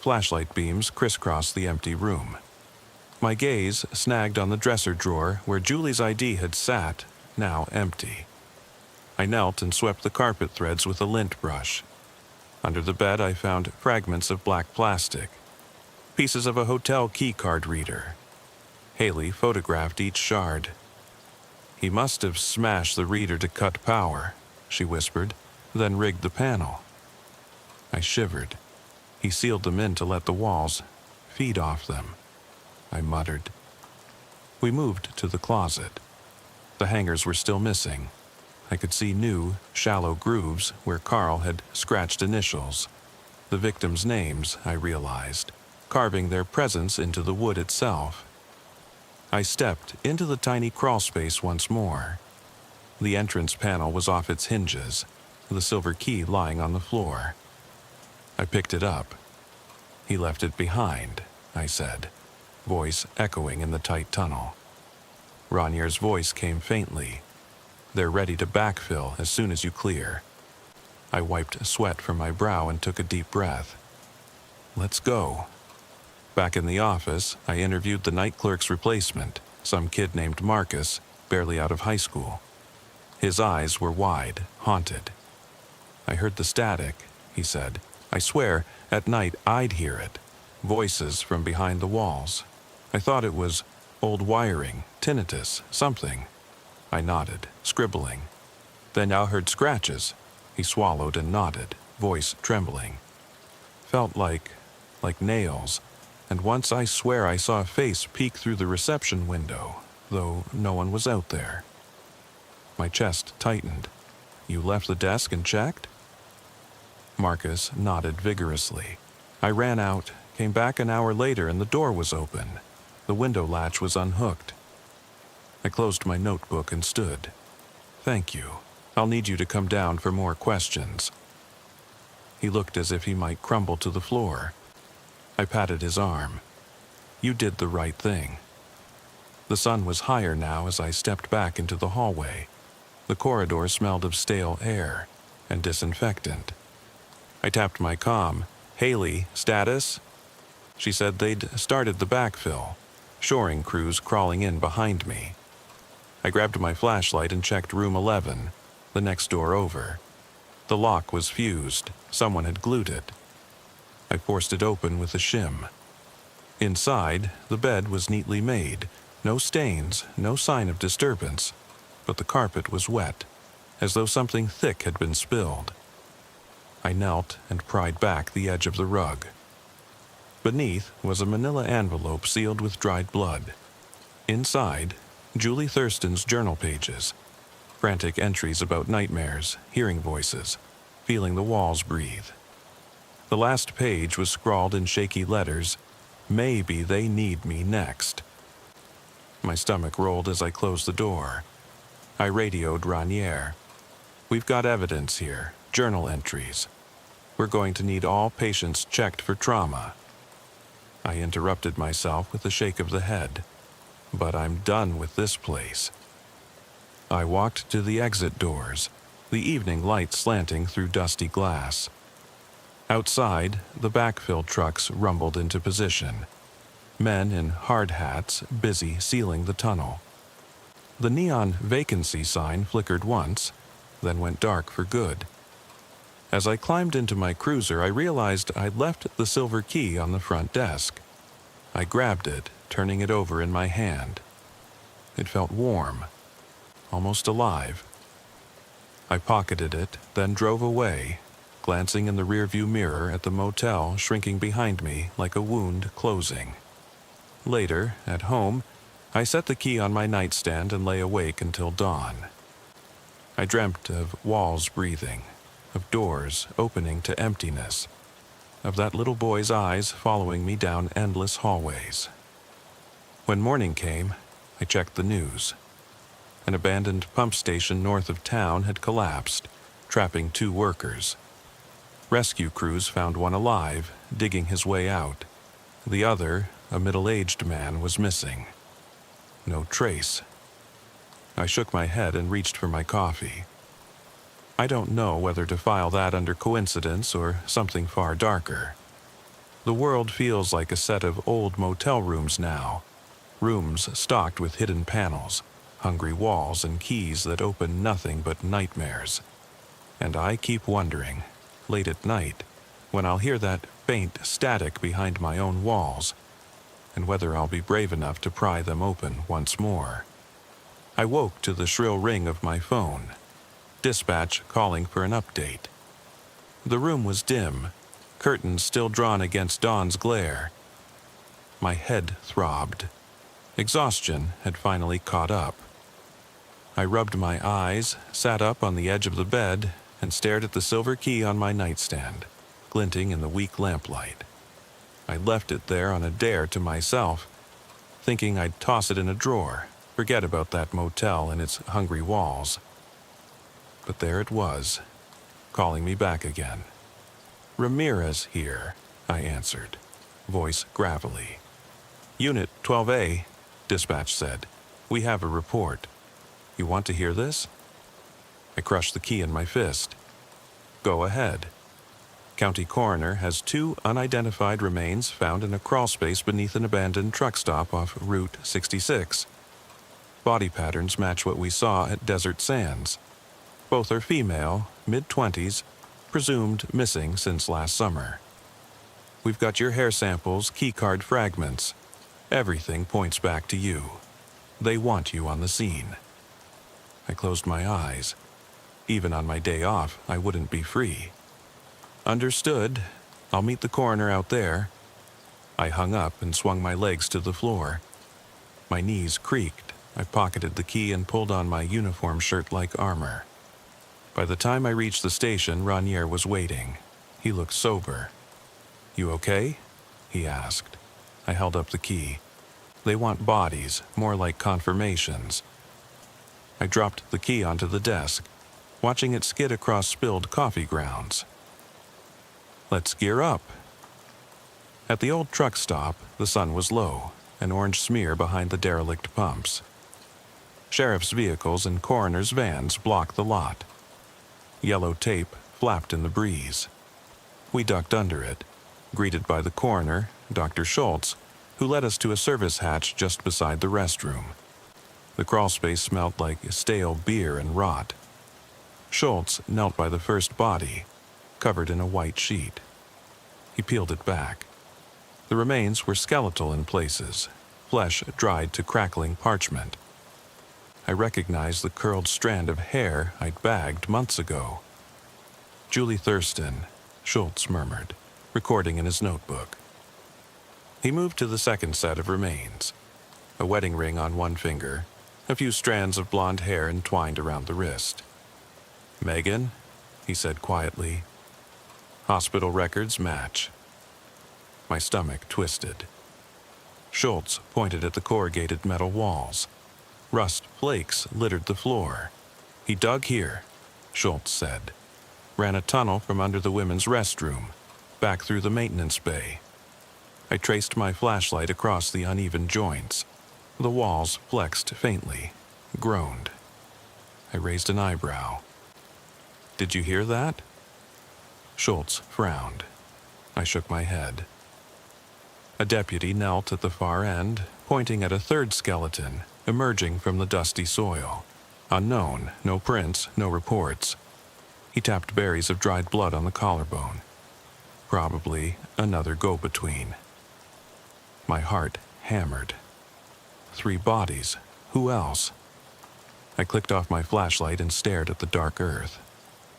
Flashlight beams crisscrossed the empty room. My gaze snagged on the dresser drawer where Julie's ID had sat, now empty. I knelt and swept the carpet threads with a lint brush. Under the bed I found fragments of black plastic, pieces of a hotel keycard reader. Haley photographed each shard. "He must have smashed the reader to cut power," she whispered, then rigged the panel. I shivered. He sealed them in to let the walls feed off them, I muttered. We moved to the closet. The hangers were still missing. I could see new, shallow grooves where Carl had scratched initials. The victims' names, I realized. carving their presence into the wood itself. I stepped into the tiny crawlspace once more. The entrance panel was off its hinges, the silver key lying on the floor. I picked it up. "He left it behind," I said, voice echoing in the tight tunnel. Ranier's voice came faintly. "They're ready to backfill as soon as you clear." I wiped sweat from my brow and took a deep breath. "Let's go." Back in the office, I interviewed the night clerk's replacement, some kid named Marcus, barely out of high school. His eyes were wide, haunted. "I heard the static," he said. "I swear, at night I'd hear it. Voices from behind the walls. I thought it was old wiring, tinnitus, something." I nodded, scribbling. "Then I heard scratches." He swallowed and nodded, voice trembling. "Felt like nails. And once I swear I saw a face peek through the reception window, though no one was out there." My chest tightened. "You left the desk and checked?" Marcus nodded vigorously. "I ran out, came back an hour later, and the door was open. The window latch was unhooked." I closed my notebook and stood. "Thank you. I'll need you to come down for more questions." He looked as if he might crumble to the floor. I patted his arm. "You did the right thing." The sun was higher now as I stepped back into the hallway. The corridor smelled of stale air and disinfectant. I tapped my comm. "Haley, status?" She said they'd started the backfill, shoring crews crawling in behind me. I grabbed my flashlight and checked room 11, the next door over. The lock was fused. Someone had glued it. I forced it open with a shim. Inside, the bed was neatly made. No stains, no sign of disturbance. But the carpet was wet, as though something thick had been spilled. I knelt and pried back the edge of the rug. Beneath was a manila envelope sealed with dried blood. Inside, Julie Thurston's journal pages. Frantic entries about nightmares, hearing voices, feeling the walls breathe. The last page was scrawled in shaky letters, "Maybe they need me next." My stomach rolled as I closed the door. I radioed Ranier. "We've got evidence here, journal entries. We're going to need all patients checked for trauma." I interrupted myself with a shake of the head. "But I'm done with this place." I walked to the exit doors, the evening light slanting through dusty glass. Outside, the backfill trucks rumbled into position. Men in hard hats busy sealing the tunnel. The neon vacancy sign flickered once, then went dark for good. As I climbed into my cruiser, I realized I'd left the silver key on the front desk. I grabbed it, turning it over in my hand. It felt warm, almost alive. I pocketed it, then drove away, glancing in the rearview mirror at the motel shrinking behind me like a wound closing. Later, at home, I set the key on my nightstand and lay awake until dawn. I dreamt of walls breathing, of doors opening to emptiness, of that little boy's eyes following me down endless hallways. When morning came, I checked the news. An abandoned pump station north of town had collapsed, trapping 2 workers. Rescue crews found one alive, digging his way out. The other, a middle-aged man, was missing. No trace. I shook my head and reached for my coffee. I don't know whether to file that under coincidence or something far darker. The world feels like a set of old motel rooms now. Rooms stocked with hidden panels, hungry walls, and keys that open nothing but nightmares. And I keep wondering, late at night, when I'll hear that faint static behind my own walls, and whether I'll be brave enough to pry them open once more. I woke to the shrill ring of my phone. Dispatch calling for an update. The room was dim, curtains still drawn against dawn's glare. My head throbbed. Exhaustion had finally caught up. I rubbed my eyes, sat up on the edge of the bed, and stared at the silver key on my nightstand, glinting in the weak lamplight. I left it there on a dare to myself, thinking I'd toss it in a drawer, forget about that motel and its hungry walls. But there it was, calling me back again. "Ramirez here," I answered, voice gravelly. "Unit 12A," dispatch said. "We have a report. You want to hear this?" I crushed the key in my fist. "Go ahead." County coroner has 2 unidentified remains found in a crawlspace beneath an abandoned truck stop off Route 66. Body patterns match what we saw at Desert Sands. Both are female, mid-20s, presumed missing since last summer. We've got your hair samples, keycard fragments. Everything points back to you. They want you on the scene. I closed my eyes. Even on my day off, I wouldn't be free. "Understood. I'll meet the coroner out there." I hung up and swung my legs to the floor. My knees creaked. I pocketed the key and pulled on my uniform shirt-like armor. By the time I reached the station, Ranier was waiting. He looked sober. "You okay?" he asked. I held up the key. "They want bodies, more like confirmations." I dropped the key onto the desk, watching it skid across spilled coffee grounds. "Let's gear up." At the old truck stop, the sun was low, an orange smear behind the derelict pumps. Sheriff's vehicles and coroner's vans blocked the lot. Yellow tape flapped in the breeze. We ducked under it, greeted by the coroner, Dr. Schultz, who led us to a service hatch just beside the restroom. The crawlspace smelled like stale beer and rot. Schultz knelt by the first body, covered in a white sheet. He peeled it back. The remains were skeletal in places, flesh dried to crackling parchment. I recognized the curled strand of hair I'd bagged months ago. "Julie Thurston," Schultz murmured, recording in his notebook. He moved to the second set of remains. A wedding ring on one finger, a few strands of blonde hair entwined around the wrist. "Megan," he said quietly. "Hospital records match." My stomach twisted. Schultz pointed at the corrugated metal walls. Rust flakes littered the floor. "He dug here," Schultz said. "Ran a tunnel from under the women's restroom, back through the maintenance bay." I traced my flashlight across the uneven joints. The walls flexed faintly, groaned. I raised an eyebrow. "Did you hear that?" Schultz frowned. I shook my head. A deputy knelt at the far end, pointing at a third skeleton emerging from the dusty soil. Unknown, no prints, no reports. He tapped berries of dried blood on the collarbone. Probably another go-between. My heart hammered. 3 bodies. Who else? I clicked off my flashlight and stared at the dark earth.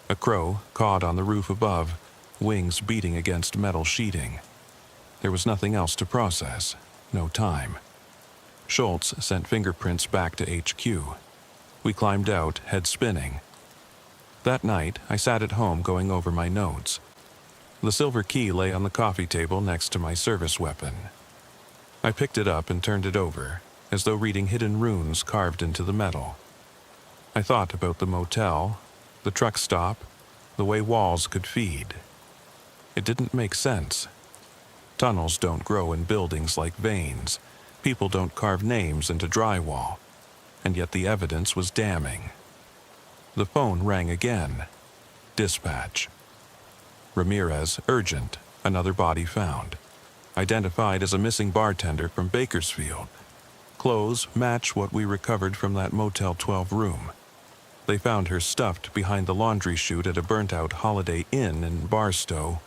A crow cawed on the roof above, wings beating against metal sheeting. There was nothing else to process, no time. Schultz sent fingerprints back to HQ. We climbed out, head spinning. That night, I sat at home going over my notes. The silver key lay on the coffee table next to my service weapon. I picked it up and turned it over, as though reading hidden runes carved into the metal. I thought about the motel, the truck stop, the way walls could feed. It didn't make sense. Tunnels don't grow in buildings like veins. People don't carve names into drywall. And yet the evidence was damning. The phone rang again. Dispatch. "Ramirez, urgent. Another body found. Identified as a missing bartender from Bakersfield. Clothes match what we recovered from that Motel 12 room. They found her stuffed behind the laundry chute at a burnt-out Holiday Inn in Barstow."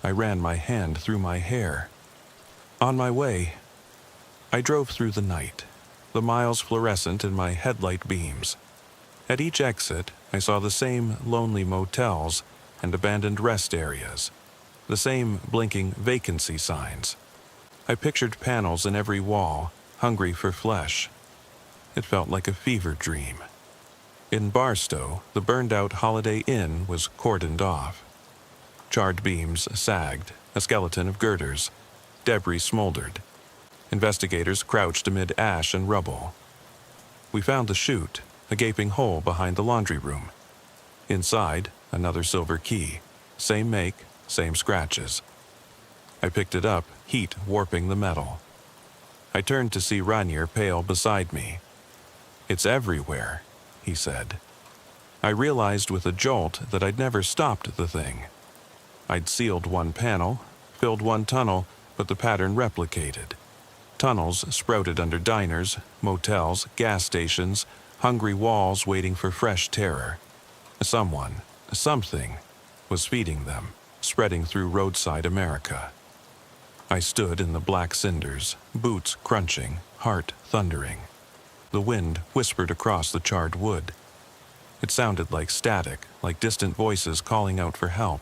I ran my hand through my hair. "On my way." I drove through the night, the miles fluorescent in my headlight beams. At each exit, I saw the same lonely motels and abandoned rest areas, the same blinking vacancy signs. I pictured panels in every wall, hungry for flesh. It felt like a fever dream. In Barstow, the burned-out Holiday Inn was cordoned off. Charred beams sagged, a skeleton of girders, debris smoldered. Investigators crouched amid ash and rubble. We found the chute, a gaping hole behind the laundry room. Inside, another silver key. Same make, same scratches. I picked it up, heat warping the metal. I turned to see Rainier pale beside me. "It's everywhere," he said. I realized with a jolt that I'd never stopped the thing. I'd sealed one panel, filled one tunnel, but the pattern replicated. Tunnels sprouted under diners, motels, gas stations, hungry walls waiting for fresh terror. Someone, something, was feeding them, spreading through roadside America. I stood in the black cinders, boots crunching, heart thundering. The wind whispered across the charred wood. It sounded like static, like distant voices calling out for help.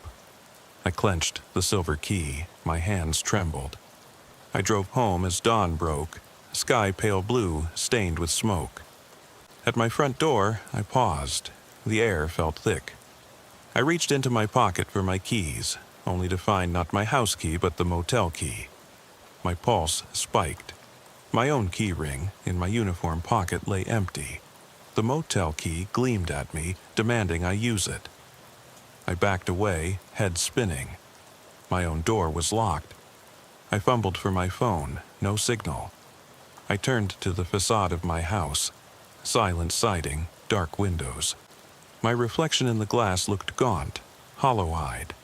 I clenched the silver key, my hands trembled. I drove home as dawn broke, sky pale blue, stained with smoke. At my front door, I paused. The air felt thick. I reached into my pocket for my keys, only to find not my house key but the motel key. My pulse spiked. My own key ring, in my uniform pocket, lay empty. The motel key gleamed at me, demanding I use it. I backed away, head spinning. My own door was locked. I fumbled for my phone, no signal. I turned to the facade of my house. Silent siding, dark windows. My reflection in the glass looked gaunt, hollow-eyed.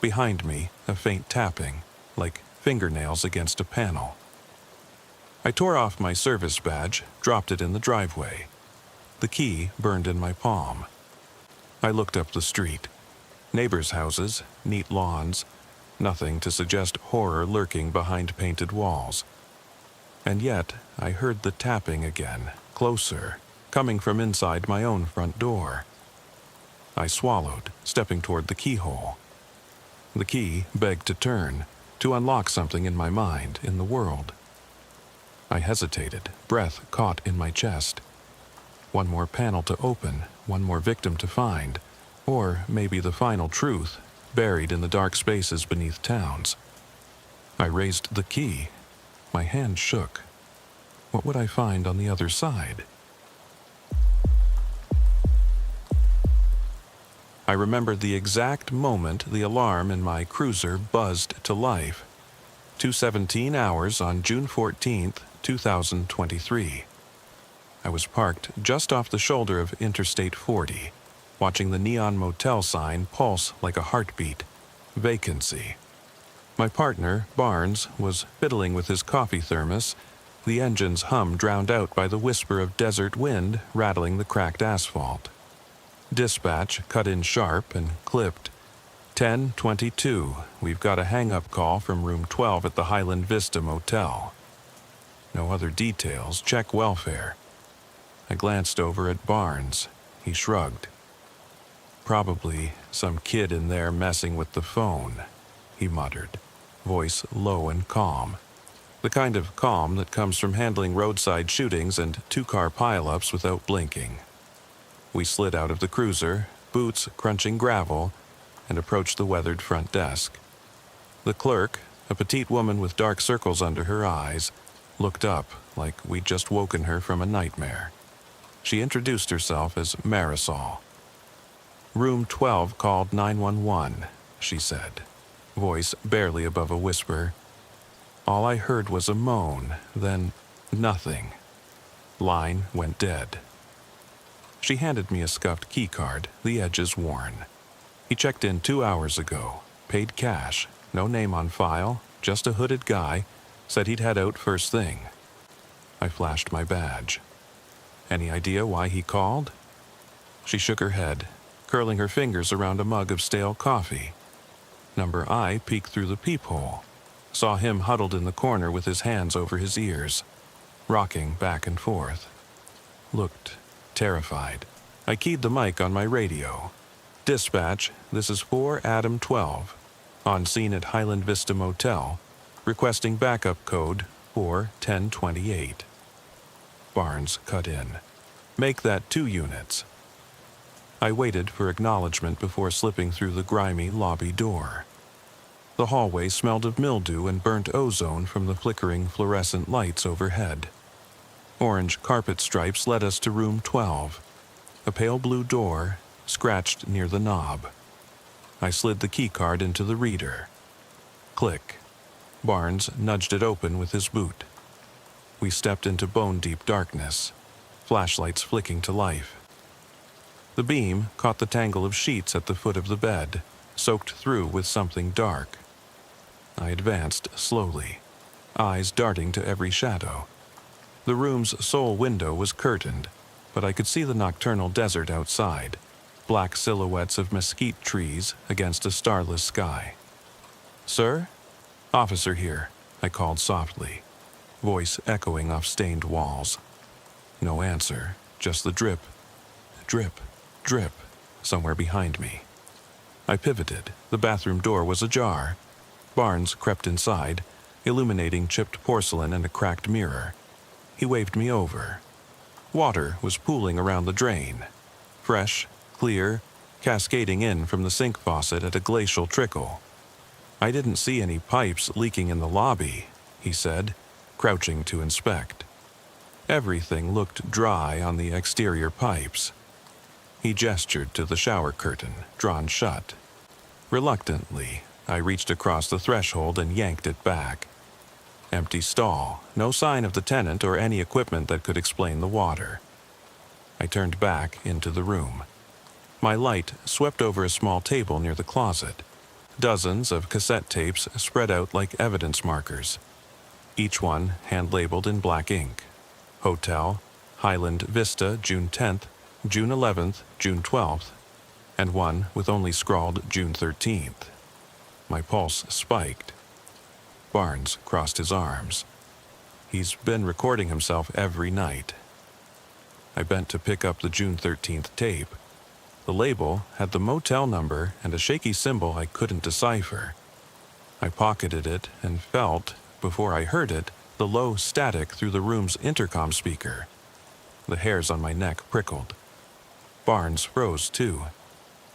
Behind me, a faint tapping, like fingernails against a panel. I tore off my service badge, dropped it in the driveway. The key burned in my palm. I looked up the street. Neighbors' houses, neat lawns, nothing to suggest horror lurking behind painted walls. And yet, I heard the tapping again, closer, coming from inside my own front door. I swallowed, stepping toward the keyhole. The key begged to turn, to unlock something in my mind, in the world. I hesitated, breath caught in my chest. One more panel to open, one more victim to find, or maybe the final truth, buried in the dark spaces beneath towns. I raised the key. My hand shook. What would I find on the other side? I remembered the exact moment the alarm in my cruiser buzzed to life. 2:17 hours on June 14th, 2023. I was parked just off the shoulder of Interstate 40, watching the neon motel sign pulse like a heartbeat. Vacancy. My partner, Barnes, was fiddling with his coffee thermos, the engine's hum drowned out by the whisper of desert wind rattling the cracked asphalt. Dispatch cut in sharp and clipped. 10:22, we've got a hang-up call from room 12 at the Highland Vista Motel. No other details, check welfare. I glanced over at Barnes. He shrugged. "Probably some kid in there messing with the phone," he muttered, voice low and calm. The kind of calm that comes from handling roadside shootings and two-car pileups without blinking. We slid out of the cruiser, boots crunching gravel, and approached the weathered front desk. The clerk, a petite woman with dark circles under her eyes, looked up like we'd just woken her from a nightmare. She introduced herself as Marisol. "Room 12 called 911, she said, voice barely above a whisper. All I heard was a moan, then nothing. Line went dead. She handed me a scuffed keycard, the edges worn. He checked in 2 hours ago, paid cash, no name on file, just a hooded guy, said he'd head out first thing. I flashed my badge. Any idea why he called? She shook her head, curling her fingers around a mug of stale coffee. Number I peeked through the peephole, saw him huddled in the corner with his hands over his ears, rocking back and forth. Looked terrified. I keyed the mic on my radio. Dispatch, this is 4 Adam 12, on scene at Highland Vista Motel, requesting backup code 41028. Barnes cut in. Make that 2 units. I waited for acknowledgement before slipping through the grimy lobby door. The hallway smelled of mildew and burnt ozone from the flickering fluorescent lights overhead. Orange carpet stripes led us to room 12, a pale blue door scratched near the knob. I slid the keycard into the reader. Click. Barnes nudged it open with his boot. We stepped into bone-deep darkness, flashlights flicking to life. The beam caught the tangle of sheets at the foot of the bed, soaked through with something dark. I advanced slowly, eyes darting to every shadow. The room's sole window was curtained, but I could see the nocturnal desert outside, black silhouettes of mesquite trees against a starless sky. "Sir? Officer here," I called softly, voice echoing off stained walls. No answer, just the drip, drip, drip, somewhere behind me. I pivoted. The bathroom door was ajar. Barnes crept inside, illuminating chipped porcelain and a cracked mirror. He waved me over. Water was pooling around the drain, fresh, clear, cascading in from the sink faucet at a glacial trickle. "I didn't see any pipes leaking in the lobby," he said, crouching to inspect. Everything looked dry on the exterior pipes. He gestured to the shower curtain, drawn shut. Reluctantly, I reached across the threshold and yanked it back. Empty stall, no sign of the tenant or any equipment that could explain the water. I turned back into the room. My light swept over a small table near the closet. Dozens of cassette tapes spread out like evidence markers, each one hand-labeled in black ink. Hotel, Highland Vista, June 10th, June 11th, June 12th, and one with only scrawled June 13th. My pulse spiked. Barnes crossed his arms. He's been recording himself every night. I bent to pick up the June 13th tape. The label had the motel number and a shaky symbol I couldn't decipher. I pocketed it and felt, before I heard it, the low static through the room's intercom speaker. The hairs on my neck prickled. Barnes froze too.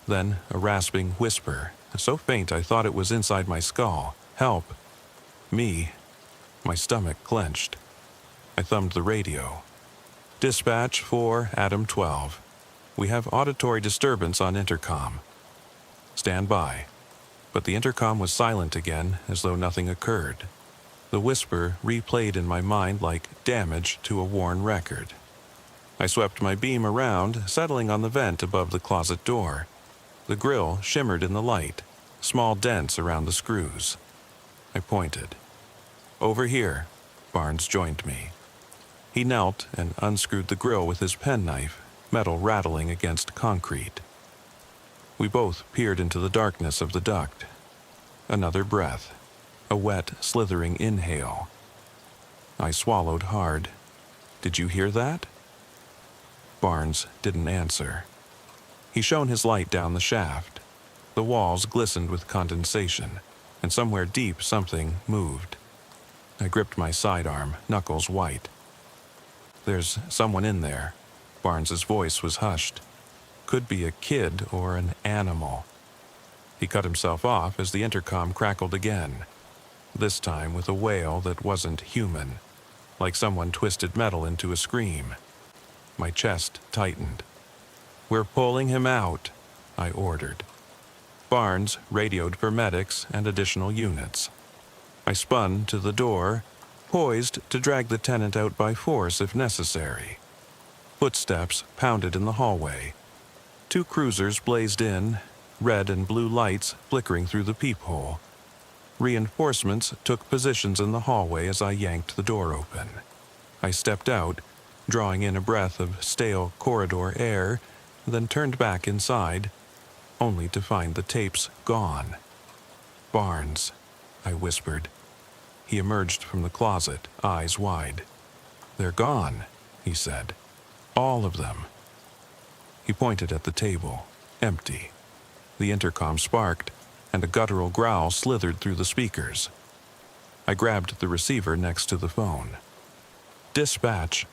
Then a rasping whisper, so faint I thought it was inside my skull. "Help." Me. My stomach clenched. I thumbed the radio. "Dispatch for Adam 12. We have auditory disturbance on intercom. Stand by." But the intercom was silent again, as though nothing occurred. The whisper replayed in my mind like damage to a worn record. I swept my beam around, settling on the vent above the closet door. The grill shimmered in the light, small dents around the screws. I pointed. "Over here." Barnes joined me. He knelt and unscrewed the grill with his penknife, metal rattling against concrete. We both peered into the darkness of the duct. Another breath, a wet, slithering inhale. I swallowed hard. "Did you hear that?" Barnes didn't answer. He shone his light down the shaft. The walls glistened with condensation, and somewhere deep something moved. I gripped my sidearm, knuckles white. "There's someone in there." Barnes's voice was hushed. Could be a kid or an animal. He cut himself off as the intercom crackled again, this time with a wail that wasn't human, like someone twisted metal into a scream. My chest tightened. "We're pulling him out," I ordered. Barnes radioed for medics and additional units. I spun to the door, poised to drag the tenant out by force if necessary. Footsteps pounded in the hallway. 2 cruisers blazed in, red and blue lights flickering through the peephole. Reinforcements took positions in the hallway as I yanked the door open. I stepped out, drawing in a breath of stale corridor air, then turned back inside, only to find the tapes gone. "Barnes," I whispered. He emerged from the closet, eyes wide. "They're gone," he said. "All of them." He pointed at the table, empty. The intercom sparked, and a guttural growl slithered through the speakers. I grabbed the receiver next to the phone. "Dispatch."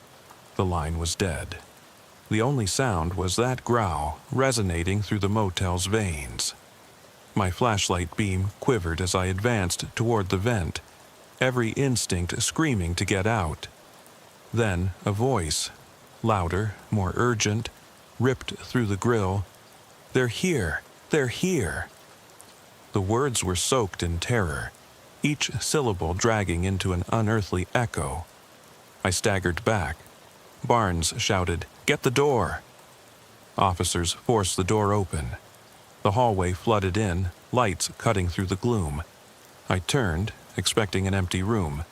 The line was dead. The only sound was that growl resonating through the motel's veins. My flashlight beam quivered as I advanced toward the vent, every instinct screaming to get out. Then a voice, louder, more urgent, ripped through the grill. "They're here! They're here!" The words were soaked in terror, each syllable dragging into an unearthly echo. I staggered back. Barnes shouted, "Get the door!" Officers forced the door open. The hallway flooded in, lights cutting through the gloom. I turned, expecting an empty room,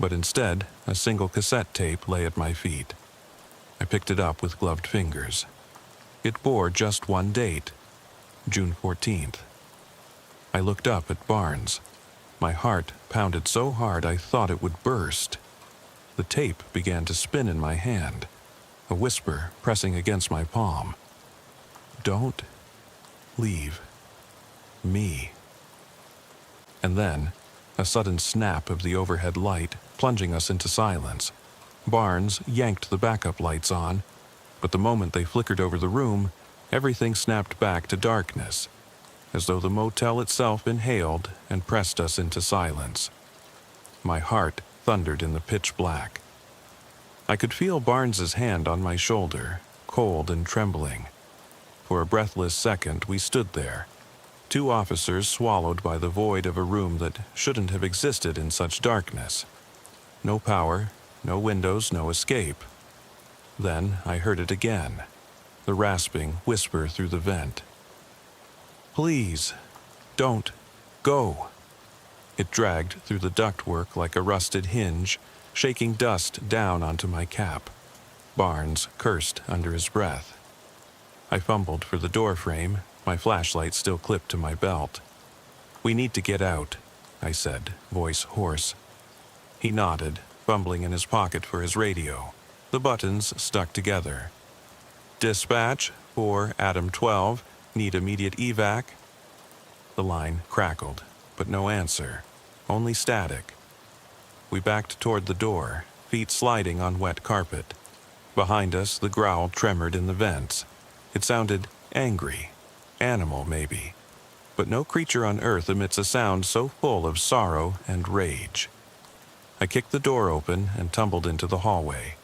but instead, a single cassette tape lay at my feet. I picked it up with gloved fingers. It bore just one date, June 14th. I looked up at Barnes. My heart pounded so hard I thought it would burst. The tape began to spin in my hand, a whisper pressing against my palm. "Don't leave me." And then, a sudden snap of the overhead light, plunging us into silence. Barnes yanked the backup lights on, but the moment they flickered over the room, everything snapped back to darkness, as though the motel itself inhaled and pressed us into silence. My heart thundered in the pitch black. I could feel Barnes's hand on my shoulder, cold and trembling. For a breathless second, we stood there, two officers swallowed by the void of a room that shouldn't have existed in such darkness. No power, no windows, no escape. Then I heard it again, the rasping whisper through the vent. "Please, don't go." It dragged through the ductwork like a rusted hinge, shaking dust down onto my cap. Barnes cursed under his breath. I fumbled for the door frame, my flashlight still clipped to my belt. "We need to get out," I said, voice hoarse. He nodded, fumbling in his pocket for his radio. The buttons stuck together. "Dispatch for Adam 12, need immediate evac." The line crackled, but no answer, only static. We backed toward the door, feet sliding on wet carpet. Behind us, the growl tremored in the vents. It sounded angry, animal maybe, but no creature on earth emits a sound so full of sorrow and rage. I kicked the door open and tumbled into the hallway.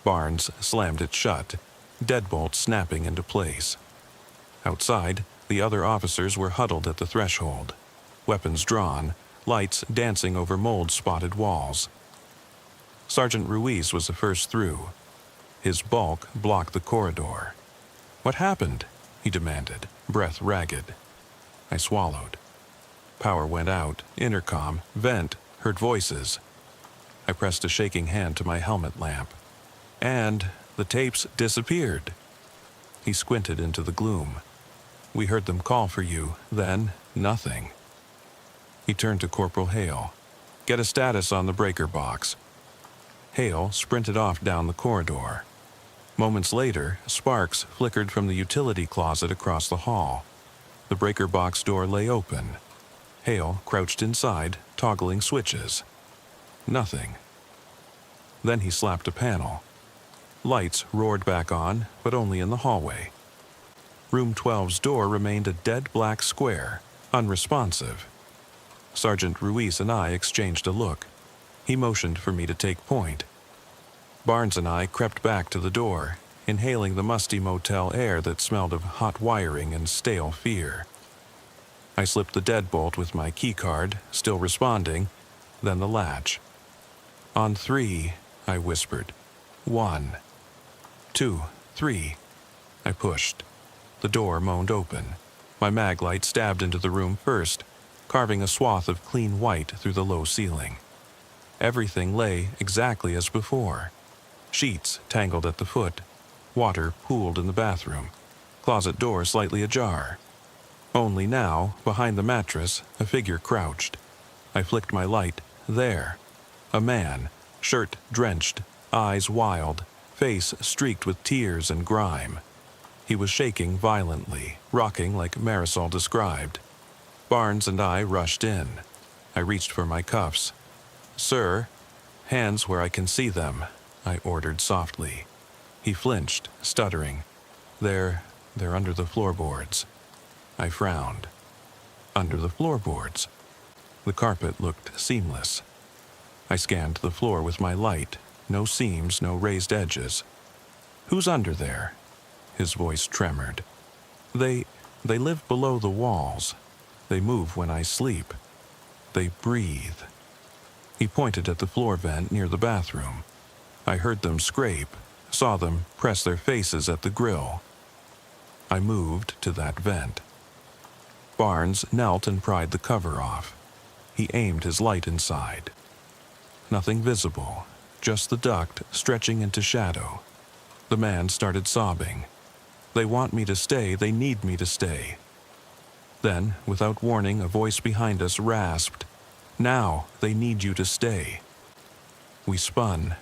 Barnes slammed it shut, deadbolt snapping into place. Outside, the other officers were huddled at the threshold, weapons drawn, lights dancing over mold-spotted walls. Sergeant Ruiz was the first through. His bulk blocked the corridor. "What happened?" he demanded, breath ragged. I swallowed. Power went out, intercom, vent, heard voices. I pressed a shaking hand to my helmet lamp. And the tapes disappeared. He squinted into the gloom. "We heard them call for you, then nothing." He turned to Corporal Hale. "Get a status on the breaker box." Hale sprinted off down the corridor. Moments later, sparks flickered from the utility closet across the hall. The breaker box door lay open. Hale crouched inside, toggling switches. Nothing. Then he slapped a panel. Lights roared back on, but only in the hallway. Room 12's door remained a dead black square, unresponsive. Sergeant Ruiz and I exchanged a look. He motioned for me to take point. Barnes and I crept back to the door, inhaling the musty motel air that smelled of hot wiring and stale fear. I slipped the deadbolt with my keycard, still responding, then the latch. "On 3, I whispered. 1, 2, 3. I pushed. The door moaned open. My mag light stabbed into the room first, carving a swath of clean white through the low ceiling. Everything lay exactly as before. Sheets tangled at the foot. Water pooled in the bathroom. Closet door slightly ajar. Only now, behind the mattress, a figure crouched. I flicked my light. There. A man, shirt drenched, eyes wild, face streaked with tears and grime. He was shaking violently, rocking like Marisol described. Barnes and I rushed in. I reached for my cuffs. "Sir, hands where I can see them," I ordered softly. He flinched, stuttering. They're under the floorboards." I frowned. under the floorboards. The carpet looked seamless. I scanned the floor with my light. No seams, no raised edges. "Who's under there?" His voice tremored. They live below the walls. They move when I sleep. They breathe." He pointed at the floor vent near the bathroom. I heard them scrape, saw them press their faces at the grill. I moved to that vent. Barnes knelt and pried the cover off. He aimed his light inside. Nothing visible, just the duct stretching into shadow. The man started sobbing. "They want me to stay, they need me to stay." Then, without warning, a voice behind us rasped, "Now, they need you to stay." We spun.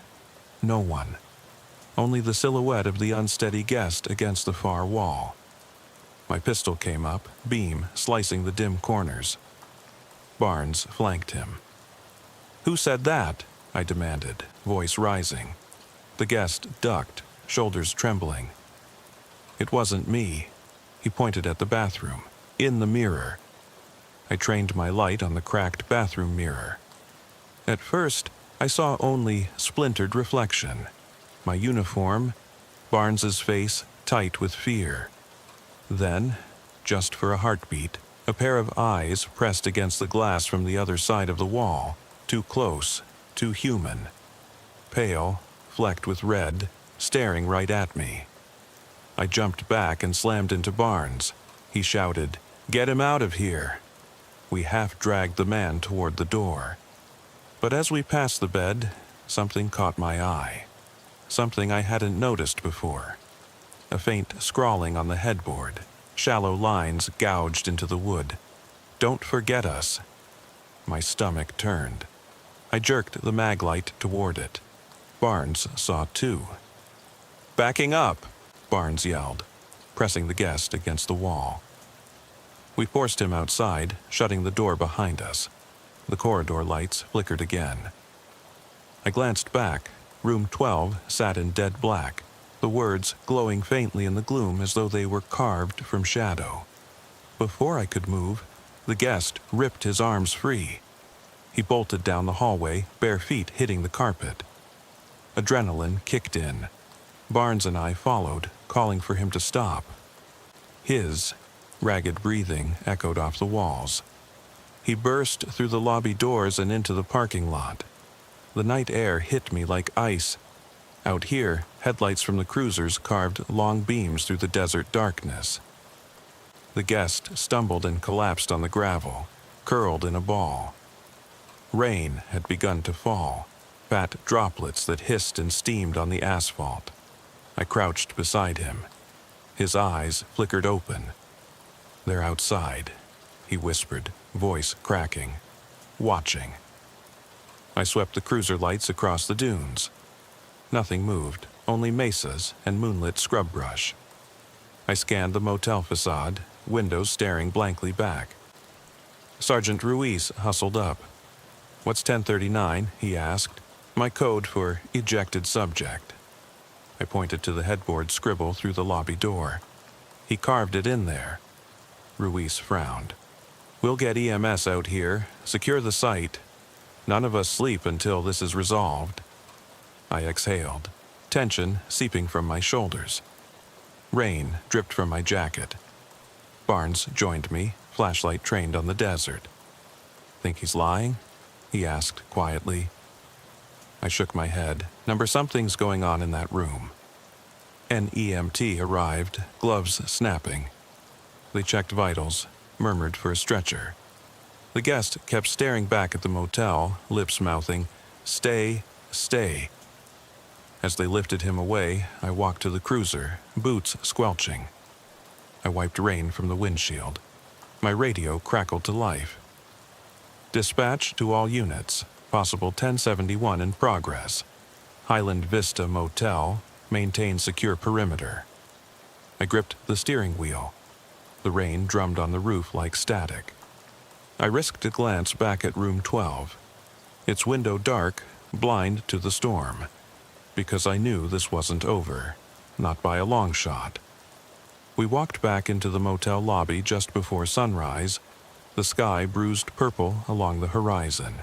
No one. Only the silhouette of the unsteady guest against the far wall. My pistol came up, beam slicing the dim corners. Barnes flanked him. "Who said that?" I demanded, voice rising. The guest ducked, shoulders trembling. "It wasn't me." He pointed at the bathroom. "In the mirror." I trained my light on the cracked bathroom mirror. At first, I saw only splintered reflection. My uniform, Barnes's face tight with fear. Then, just for a heartbeat, a pair of eyes pressed against the glass from the other side of the wall, too close, too human. Pale, flecked with red, staring right at me. I jumped back and slammed into Barnes. He shouted, "Get him out of here!" We half-dragged the man toward the door. But as we passed the bed, something caught my eye. Something I hadn't noticed before. A faint scrawling on the headboard, shallow lines gouged into the wood. "Don't forget us." My stomach turned. I jerked the mag light toward it. Barnes saw too. "Backing up!" Barnes yelled, pressing the guest against the wall. We forced him outside, shutting the door behind us. The corridor lights flickered again. I glanced back. Room 12 sat in dead black, the words glowing faintly in the gloom as though they were carved from shadow. Before I could move, the guest ripped his arms free. He bolted down the hallway, bare feet hitting the carpet. Adrenaline kicked in. Barnes and I followed, calling for him to stop. His ragged breathing echoed off the walls. He burst through the lobby doors and into the parking lot. The night air hit me like ice. Out here, headlights from the cruisers carved long beams through the desert darkness. The guest stumbled and collapsed on the gravel, curled in a ball. Rain had begun to fall, fat droplets that hissed and steamed on the asphalt. I crouched beside him. His eyes flickered open. "They're outside," he whispered, voice cracking. "Watching." I swept the cruiser lights across the dunes. Nothing moved, only mesas and moonlit scrub brush. I scanned the motel facade, windows staring blankly back. Sergeant Ruiz hustled up. "What's 1039?" he asked. "My code for ejected subject." I pointed to the headboard scribble through the lobby door. "He carved it in there." Ruiz frowned. "We'll get EMS out here, secure the site. None of us sleep until this is resolved." I exhaled, tension seeping from my shoulders. Rain dripped from my jacket. Barnes joined me, flashlight trained on the desert. "Think he's lying?" he asked quietly. I shook my head. "Number something's going on in that room." An EMT arrived, gloves snapping. They checked vitals, murmured for a stretcher. The guest kept staring back at the motel, lips mouthing, "Stay, stay." As they lifted him away, I walked to the cruiser, boots squelching. I wiped rain from the windshield. My radio crackled to life. "Dispatch to all units. Possible 1071 in progress. Highland Vista Motel. Maintain secure perimeter." I gripped the steering wheel. The rain drummed on the roof like static. I risked a glance back at room 12. Its window dark, blind to the storm. Because I knew this wasn't over. Not by a long shot. We walked back into the motel lobby just before sunrise. the sky bruised purple along the horizon.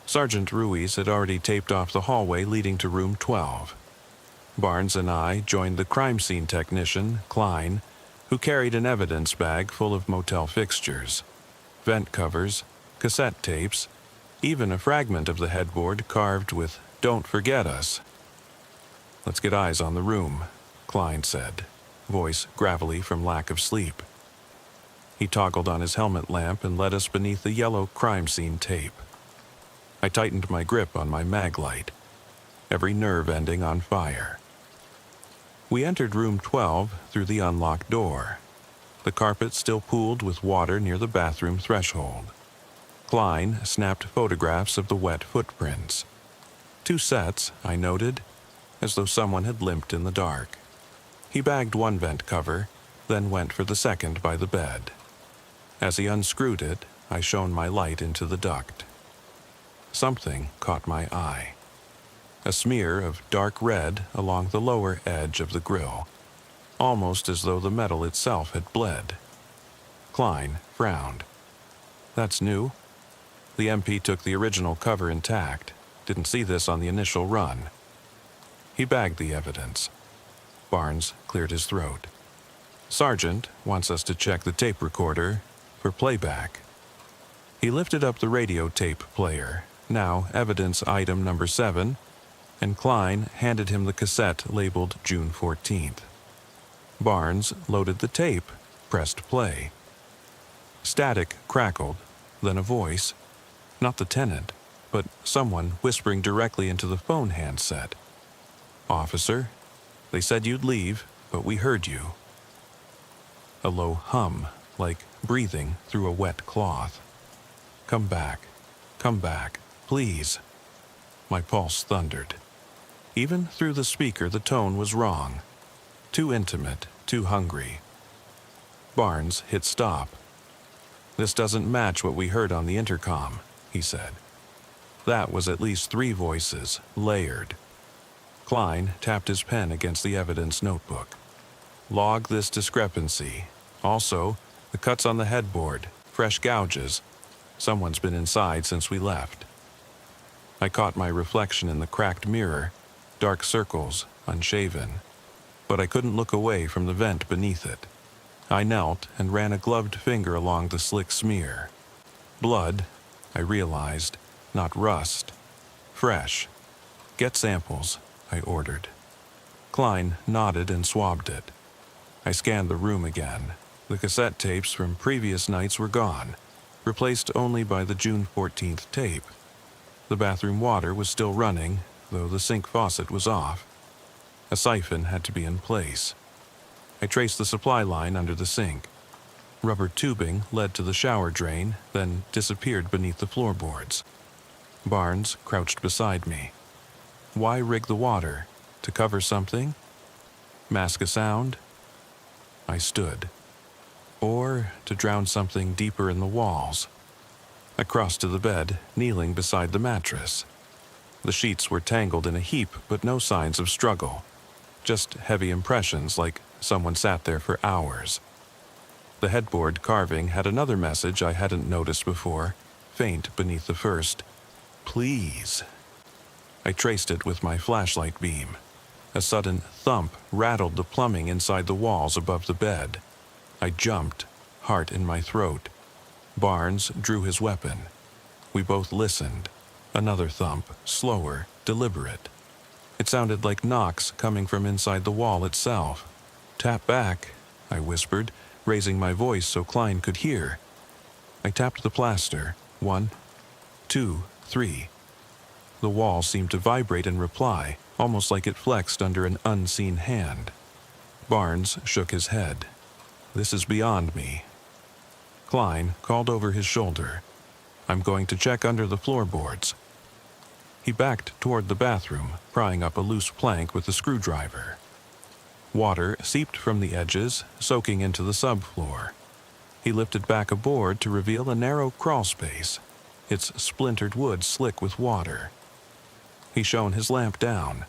Sergeant Ruiz had already taped off the hallway leading to room 12. Barnes and I joined the crime scene technician, Klein, who carried an evidence bag full of motel fixtures, vent covers, cassette tapes, even a fragment of the headboard carved with "Don't Forget Us." "Let's get eyes on the room," Klein said, voice gravelly from lack of sleep. He toggled on his helmet lamp and led us beneath the yellow crime scene tape. I tightened my grip on my mag light, every nerve ending on fire. We entered room 12 through the unlocked door. The carpet still pooled with water near the bathroom threshold. Klein snapped photographs of the wet footprints. 2 sets, I noted, as though someone had limped in the dark. He bagged one vent cover, then went for the second by the bed. As he unscrewed it, I shone my light into the duct. Something caught my eye. A smear of dark red along the lower edge of the grill, almost as though the metal itself had bled. Klein frowned. "That's new. The MP took the original cover intact. Didn't see this on the initial run." He bagged the evidence. Barnes cleared his throat. "Sergeant wants us to check the tape recorder for playback." He lifted up the radio tape player, now evidence item number 7, and Klein handed him the cassette labeled June 14th. Barnes loaded the tape, pressed play. Static crackled, then a voice, not the tenant, but someone whispering directly into the phone handset. "Officer, they said you'd leave, but we heard you." A low hum, like breathing through a wet cloth. Come back, please." My pulse thundered. Even through the speaker, the tone was wrong. Too intimate, too hungry. Barnes hit stop. "This doesn't match what we heard on the intercom," he said. That was at least 3 voices, layered. Klein tapped his pen against the evidence notebook. "Log this discrepancy. Also, the cuts on the headboard, fresh gouges. Someone's been inside since we left." I caught my reflection in the cracked mirror, dark circles, unshaven. But I couldn't look away from the vent beneath it. I knelt and ran a gloved finger along the slick smear. Blood, I realized, not rust. Fresh. "Get samples," I ordered. Klein nodded and swabbed it. I scanned the room again. The cassette tapes from previous nights were gone, replaced only by the June 14th tape. The bathroom water was still running, though the sink faucet was off. A siphon had to be in place. I traced the supply line under the sink. Rubber tubing led to the shower drain, then disappeared beneath the floorboards. Barnes crouched beside me. Why rig the water? To cover something? Mask a sound? I stood. Or to drown something deeper in the walls. I crossed to the bed, kneeling beside the mattress. The sheets were tangled in a heap, but no signs of struggle. Just heavy impressions like someone sat there for hours. The headboard carving had another message I hadn't noticed before, faint beneath the first. "Please." I traced it with my flashlight beam. A sudden thump rattled the plumbing inside the walls above the bed. I jumped, heart in my throat. Barnes drew his weapon. We both listened. Another thump, slower, deliberate. It sounded like knocks coming from inside the wall itself. "Tap back," I whispered, raising my voice so Klein could hear. I tapped the plaster. 1, 2, 3. The wall seemed to vibrate in reply, almost like it flexed under an unseen hand. Barnes shook his head. "This is beyond me." Klein called over his shoulder. "I'm going to check under the floorboards." He backed toward the bathroom, prying up a loose plank with a screwdriver. Water seeped from the edges, soaking into the subfloor. He lifted back a board to reveal a narrow crawl space, its splintered wood slick with water. He shone his lamp down.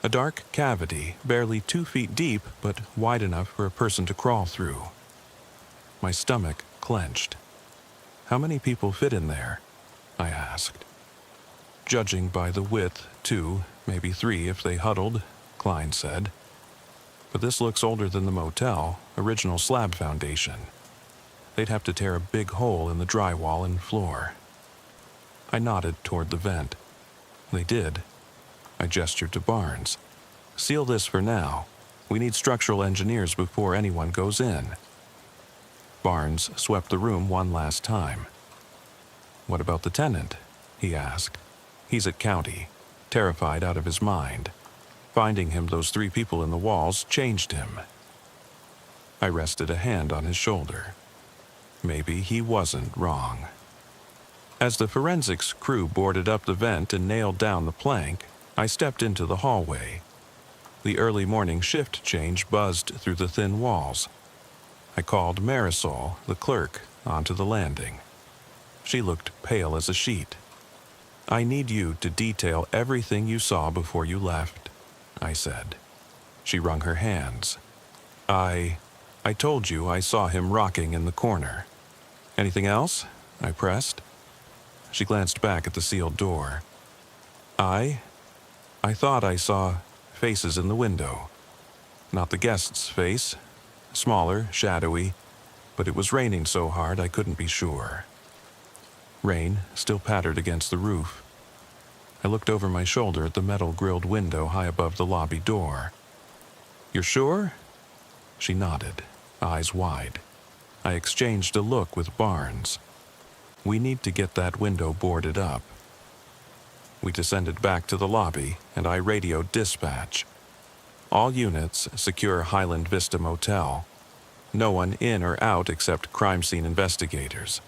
A dark cavity, barely 2 feet deep, but wide enough for a person to crawl through. My stomach clenched. How many people fit in there? I asked. Judging by the width, 2, maybe 3 if they huddled, Klein said. But this looks older than the motel, original slab foundation. They'd have to tear a big hole in the drywall and floor. I nodded toward the vent. They did. I gestured to Barnes. Seal this for now. We need structural engineers before anyone goes in. Barnes swept the room one last time. What about the tenant? He asked. He's at county, terrified out of his mind. Finding him those 3 people in the walls changed him. I rested a hand on his shoulder. Maybe he wasn't wrong. As the forensics crew boarded up the vent and nailed down the plank, I stepped into the hallway. The early morning shift change buzzed through the thin walls. I called Marisol, the clerk, onto the landing. She looked pale as a sheet. I need you to detail everything you saw before you left, I said. She wrung her hands. I told you I saw him rocking in the corner. Anything else? I pressed. She glanced back at the sealed door. I thought I saw faces in the window. Not the guest's face. Smaller, shadowy, but it was raining so hard I couldn't be sure. Rain still pattered against the roof. I looked over my shoulder at the metal-grilled window high above the lobby door. You're sure? She nodded, eyes wide. I exchanged a look with Barnes. We need to get that window boarded up. We descended back to the lobby, and I radioed dispatch. All units secure Highland Vista Motel. No one in or out except crime scene investigators.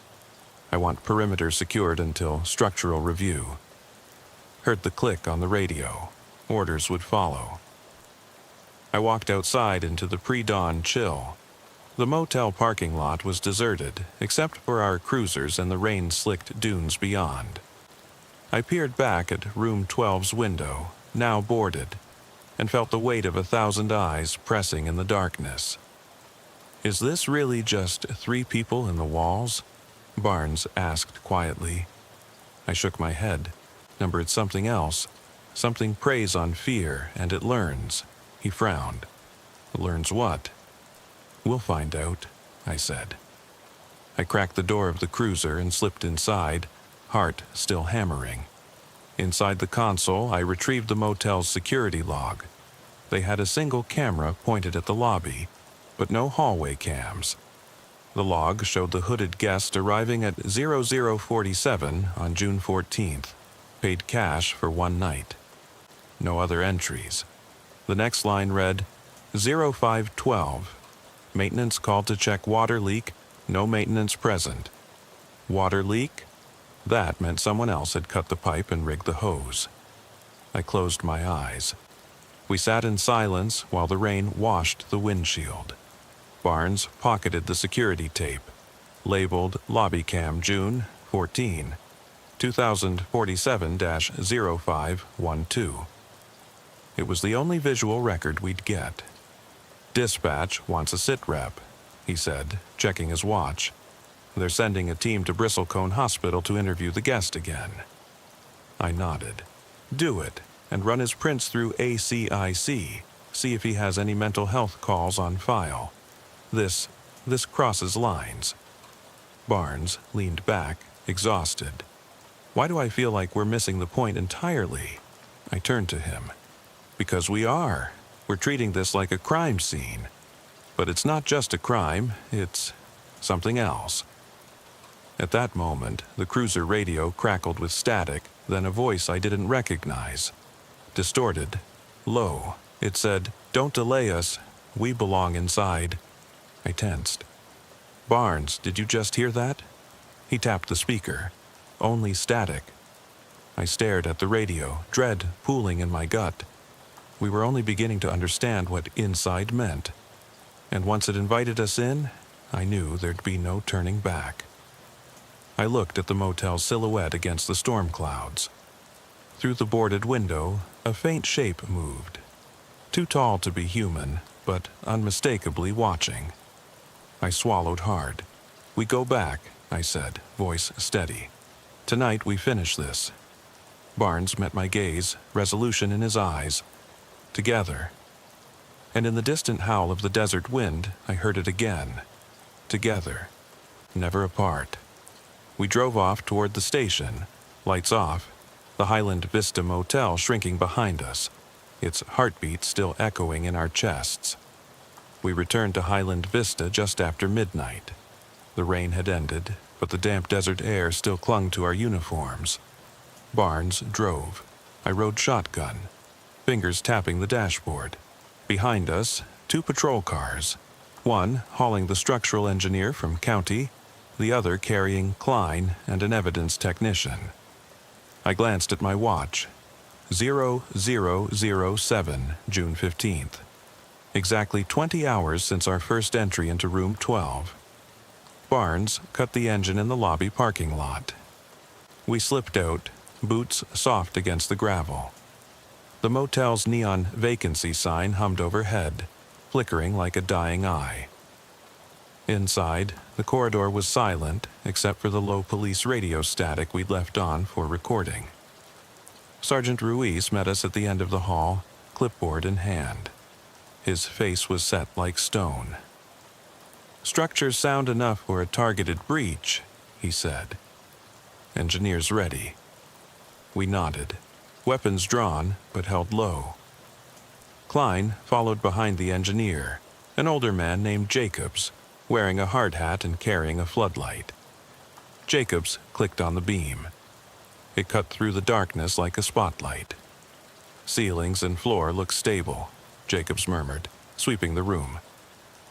I want perimeter secured until structural review. Heard the click on the radio. Orders would follow. I walked outside into the pre-dawn chill. The motel parking lot was deserted, except for our cruisers and the rain-slicked dunes beyond. I peered back at room 12's window, now boarded, and felt the weight of 1,000 eyes pressing in the darkness. Is this really just 3 people in the walls? Barnes asked quietly. I shook my head, numbered something else. Something preys on fear, and it learns. He frowned. Learns what? We'll find out, I said. I cracked the door of the cruiser and slipped inside, heart still hammering. Inside the console, I retrieved the motel's security log. They had a single camera pointed at the lobby, but no hallway cams. The log showed the hooded guest arriving at 0047 on June 14th, paid cash for 1 night. No other entries. The next line read, 0512. Maintenance called to check water leak, no maintenance present. Water leak? That meant someone else had cut the pipe and rigged the hose. I closed my eyes. We sat in silence while the rain washed the windshield. Barnes pocketed the security tape, labeled Lobby Cam June 14, 2047-0512. It was the only visual record we'd get. Dispatch wants a sit rep, he said, checking his watch. They're sending a team to Bristlecone Hospital to interview the guest again. I nodded. Do it, and run his prints through ACIC, see if he has any mental health calls on file. This crosses lines. Barnes leaned back, exhausted. Why do I feel like we're missing the point entirely? I turned to him. Because we are. We're treating this like a crime scene. But it's not just a crime, it's something else. At that moment, the cruiser radio crackled with static, then a voice I didn't recognize. Distorted, low. It said, "Don't delay us. We belong inside." I tensed. Barnes, did you just hear that? He tapped the speaker. Only static. I stared at the radio, dread pooling in my gut. We were only beginning to understand what inside meant. And once it invited us in, I knew there'd be no turning back. I looked at the motel's silhouette against the storm clouds. Through the boarded window, a faint shape moved. Too tall to be human, but unmistakably watching. I swallowed hard. We go back, I said, voice steady. "Tonight we finish this." Barnes met my gaze, resolution in his eyes. Together. And in the distant howl of the desert wind, I heard it again. Together. Never apart. We drove off toward the station, lights off, the Highland Vista Motel shrinking behind us, its heartbeat still echoing in our chests. We returned to Highland Vista just after midnight. The rain had ended, but the damp desert air still clung to our uniforms. Barnes drove. I rode shotgun, fingers tapping the dashboard. Behind us, 2 patrol cars, one hauling the structural engineer from county, the other carrying Klein and an evidence technician. I glanced at my watch. 0007, June 15th. Exactly 20 hours since our first entry into room 12. Barnes cut the engine in the lobby parking lot. We slipped out, boots soft against the gravel. The motel's neon vacancy sign hummed overhead, flickering like a dying eye. Inside, the corridor was silent except for the low police radio static we'd left on for recording. Sergeant Ruiz met us at the end of the hall, clipboard in hand. His face was set like stone. "Structure's sound enough for a targeted breach," he said. "Engineers ready." We nodded, weapons drawn but held low. Klein followed behind the engineer, an older man named Jacobs, wearing a hard hat and carrying a floodlight. Jacobs clicked on the beam. It cut through the darkness like a spotlight. "Ceilings and floor look stable," Jacobs murmured, sweeping the room.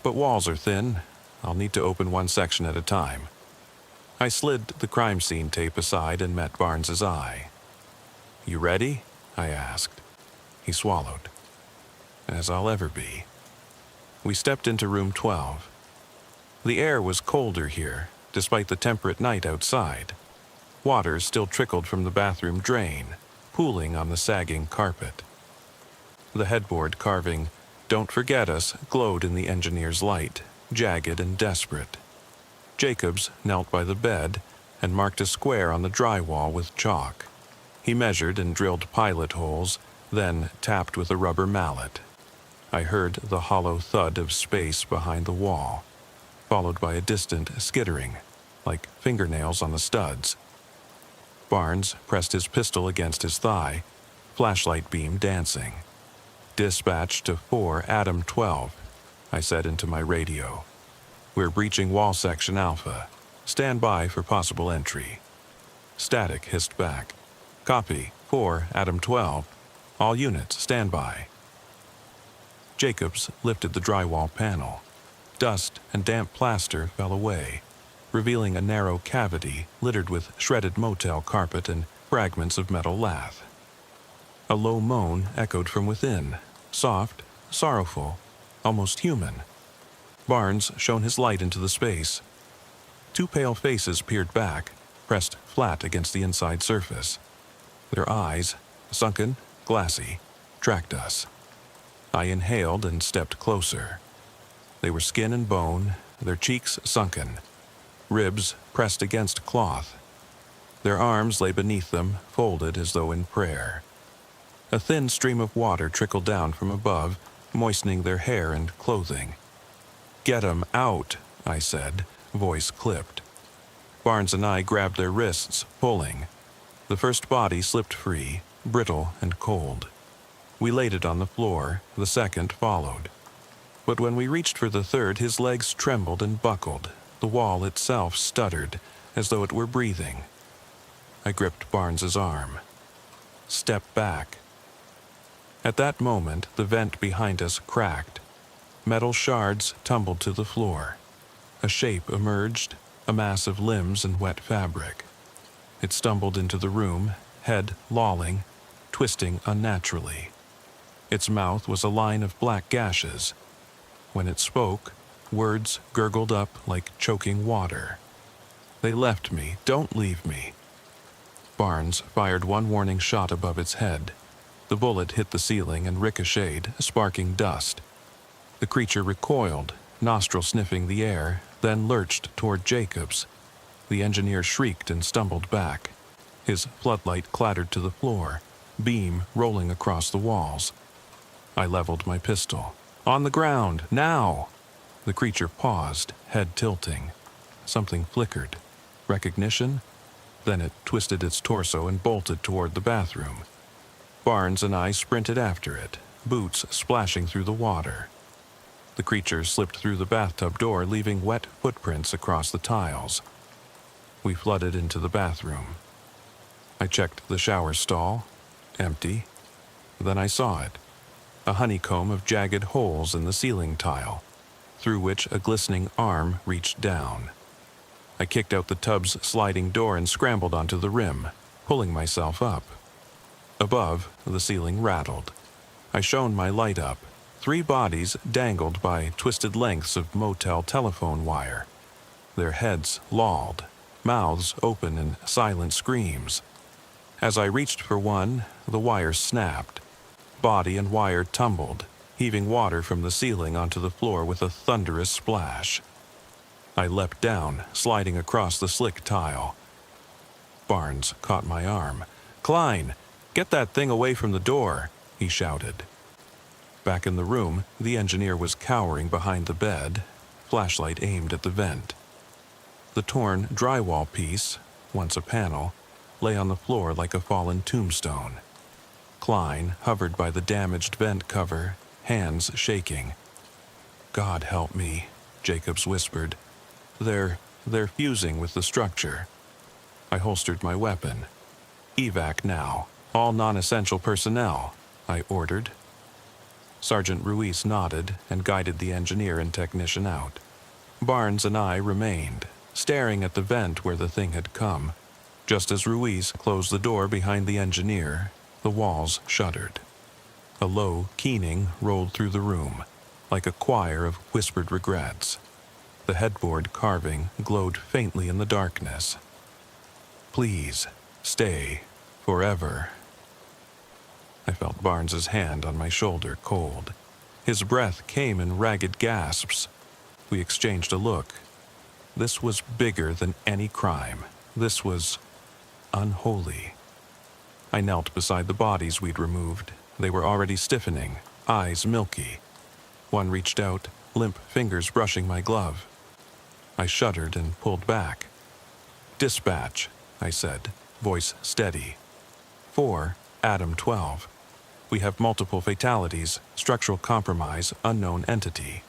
"But walls are thin. I'll need to open one section at a time." I slid the crime scene tape aside and met Barnes's eye. "You ready?" I asked. He swallowed. "As I'll ever be." We stepped into room 12. The air was colder here, despite the temperate night outside. Water still trickled from the bathroom drain, pooling on the sagging carpet. The headboard carving, "Don't Forget Us," glowed in the engineer's light, jagged and desperate. Jacobs knelt by the bed and marked a square on the drywall with chalk. He measured and drilled pilot holes, then tapped with a rubber mallet. I heard the hollow thud of space behind the wall, followed by a distant skittering, like fingernails on the studs. Barnes pressed his pistol against his thigh, flashlight beam dancing. "Dispatch to 4 Adam 12, I said into my radio. "We're breaching wall section Alpha. Stand by for possible entry." Static hissed back. "Copy, 4 Adam 12. All units, stand by." Jacobs lifted the drywall panel. Dust and damp plaster fell away, revealing a narrow cavity littered with shredded motel carpet and fragments of metal lath. A low moan echoed from within, soft, sorrowful, almost human. Barnes shone his light into the space. 2 pale faces peered back, pressed flat against the inside surface. Their eyes, sunken, glassy, tracked us. I inhaled and stepped closer. They were skin and bone, their cheeks sunken, ribs pressed against cloth. Their arms lay beneath them, folded as though in prayer. A thin stream of water trickled down from above, moistening their hair and clothing. "Get 'em out," I said, voice clipped. Barnes and I grabbed their wrists, pulling. The first body slipped free, brittle and cold. We laid it on the floor, the second followed. But when we reached for the third, his legs trembled and buckled. The wall itself stuttered, as though it were breathing. I gripped Barnes's arm. "Step back." At that moment, the vent behind us cracked. Metal shards tumbled to the floor. A shape emerged, a mass of limbs and wet fabric. It stumbled into the room, head lolling, twisting unnaturally. Its mouth was a line of black gashes. When it spoke, words gurgled up like choking water. "They left me. Don't leave me." Barnes fired one warning shot above its head. The bullet hit the ceiling and ricocheted, sparking dust. The creature recoiled, nostril sniffing the air, then lurched toward Jacobs. The engineer shrieked and stumbled back. His floodlight clattered to the floor, beam rolling across the walls. I leveled my pistol. On the ground, now! The creature paused, head tilting. Something flickered. Recognition? Then it twisted its torso and bolted toward the bathroom. Barnes and I sprinted after it, boots splashing through the water. The creature slipped through the bathtub door, leaving wet footprints across the tiles. We flooded into the bathroom. I checked the shower stall. Empty. Then I saw it. A honeycomb of jagged holes in the ceiling tile, through which a glistening arm reached down. I kicked out the tub's sliding door and scrambled onto the rim, pulling myself up. Above, the ceiling rattled. I shone my light up. 3 bodies dangled by twisted lengths of motel telephone wire. Their heads lolled, mouths open in silent screams. As I reached for one, the wire snapped. Body and wire tumbled, heaving water from the ceiling onto the floor with a thunderous splash. I leapt down, sliding across the slick tile. Barnes caught my arm. "Klein, get that thing away from the door," he shouted. Back in the room, the engineer was cowering behind the bed, flashlight aimed at the vent. The torn drywall piece, once a panel, lay on the floor like a fallen tombstone. Klein hovered by the damaged vent cover, hands shaking. "God help me," Jacobs whispered. They're fusing with the structure." I holstered my weapon. "Evac now. All non-essential personnel," I ordered. Sergeant Ruiz nodded and guided the engineer and technician out. Barnes and I remained, staring at the vent where the thing had come. Just as Ruiz closed the door behind the engineer, the walls shuddered. A low keening rolled through the room, like a choir of whispered regrets. The headboard carving glowed faintly in the darkness. "Please, stay, forever." I felt Barnes's hand on my shoulder cold. His breath came in ragged gasps. We exchanged a look. This was bigger than any crime. This was unholy. I knelt beside the bodies we'd removed. They were already stiffening, eyes milky. One reached out, limp fingers brushing my glove. I shuddered and pulled back. "Dispatch," I said, voice steady. 4, Adam 12. We have multiple fatalities, structural compromise, unknown entity.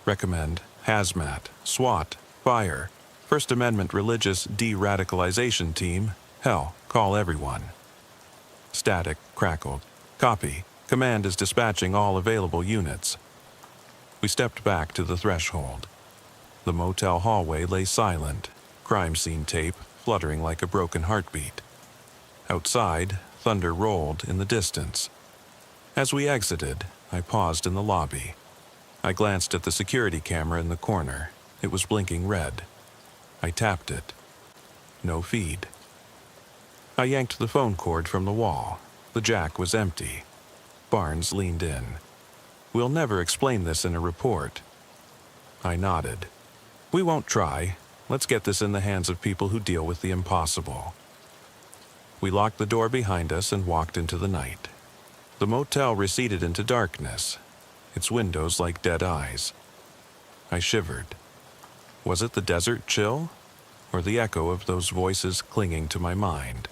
Recommend hazmat, SWAT, fire, First Amendment religious de-radicalization team. Hell, call everyone. Static crackled. "Copy. Command is dispatching all available units." We stepped back to the threshold. The motel hallway lay silent, crime scene tape fluttering like a broken heartbeat. Outside, thunder rolled in the distance. As we exited, I paused in the lobby. I glanced at the security camera in the corner. It was blinking red. I tapped it. No feed. I yanked the phone cord from the wall. The jack was empty. Barnes leaned in. "We'll never explain this in a report." I nodded. "We won't try. Let's get this in the hands of people who deal with the impossible." We locked the door behind us and walked into the night. The motel receded into darkness, its windows like dead eyes. I shivered. Was it the desert chill, or the echo of those voices clinging to my mind?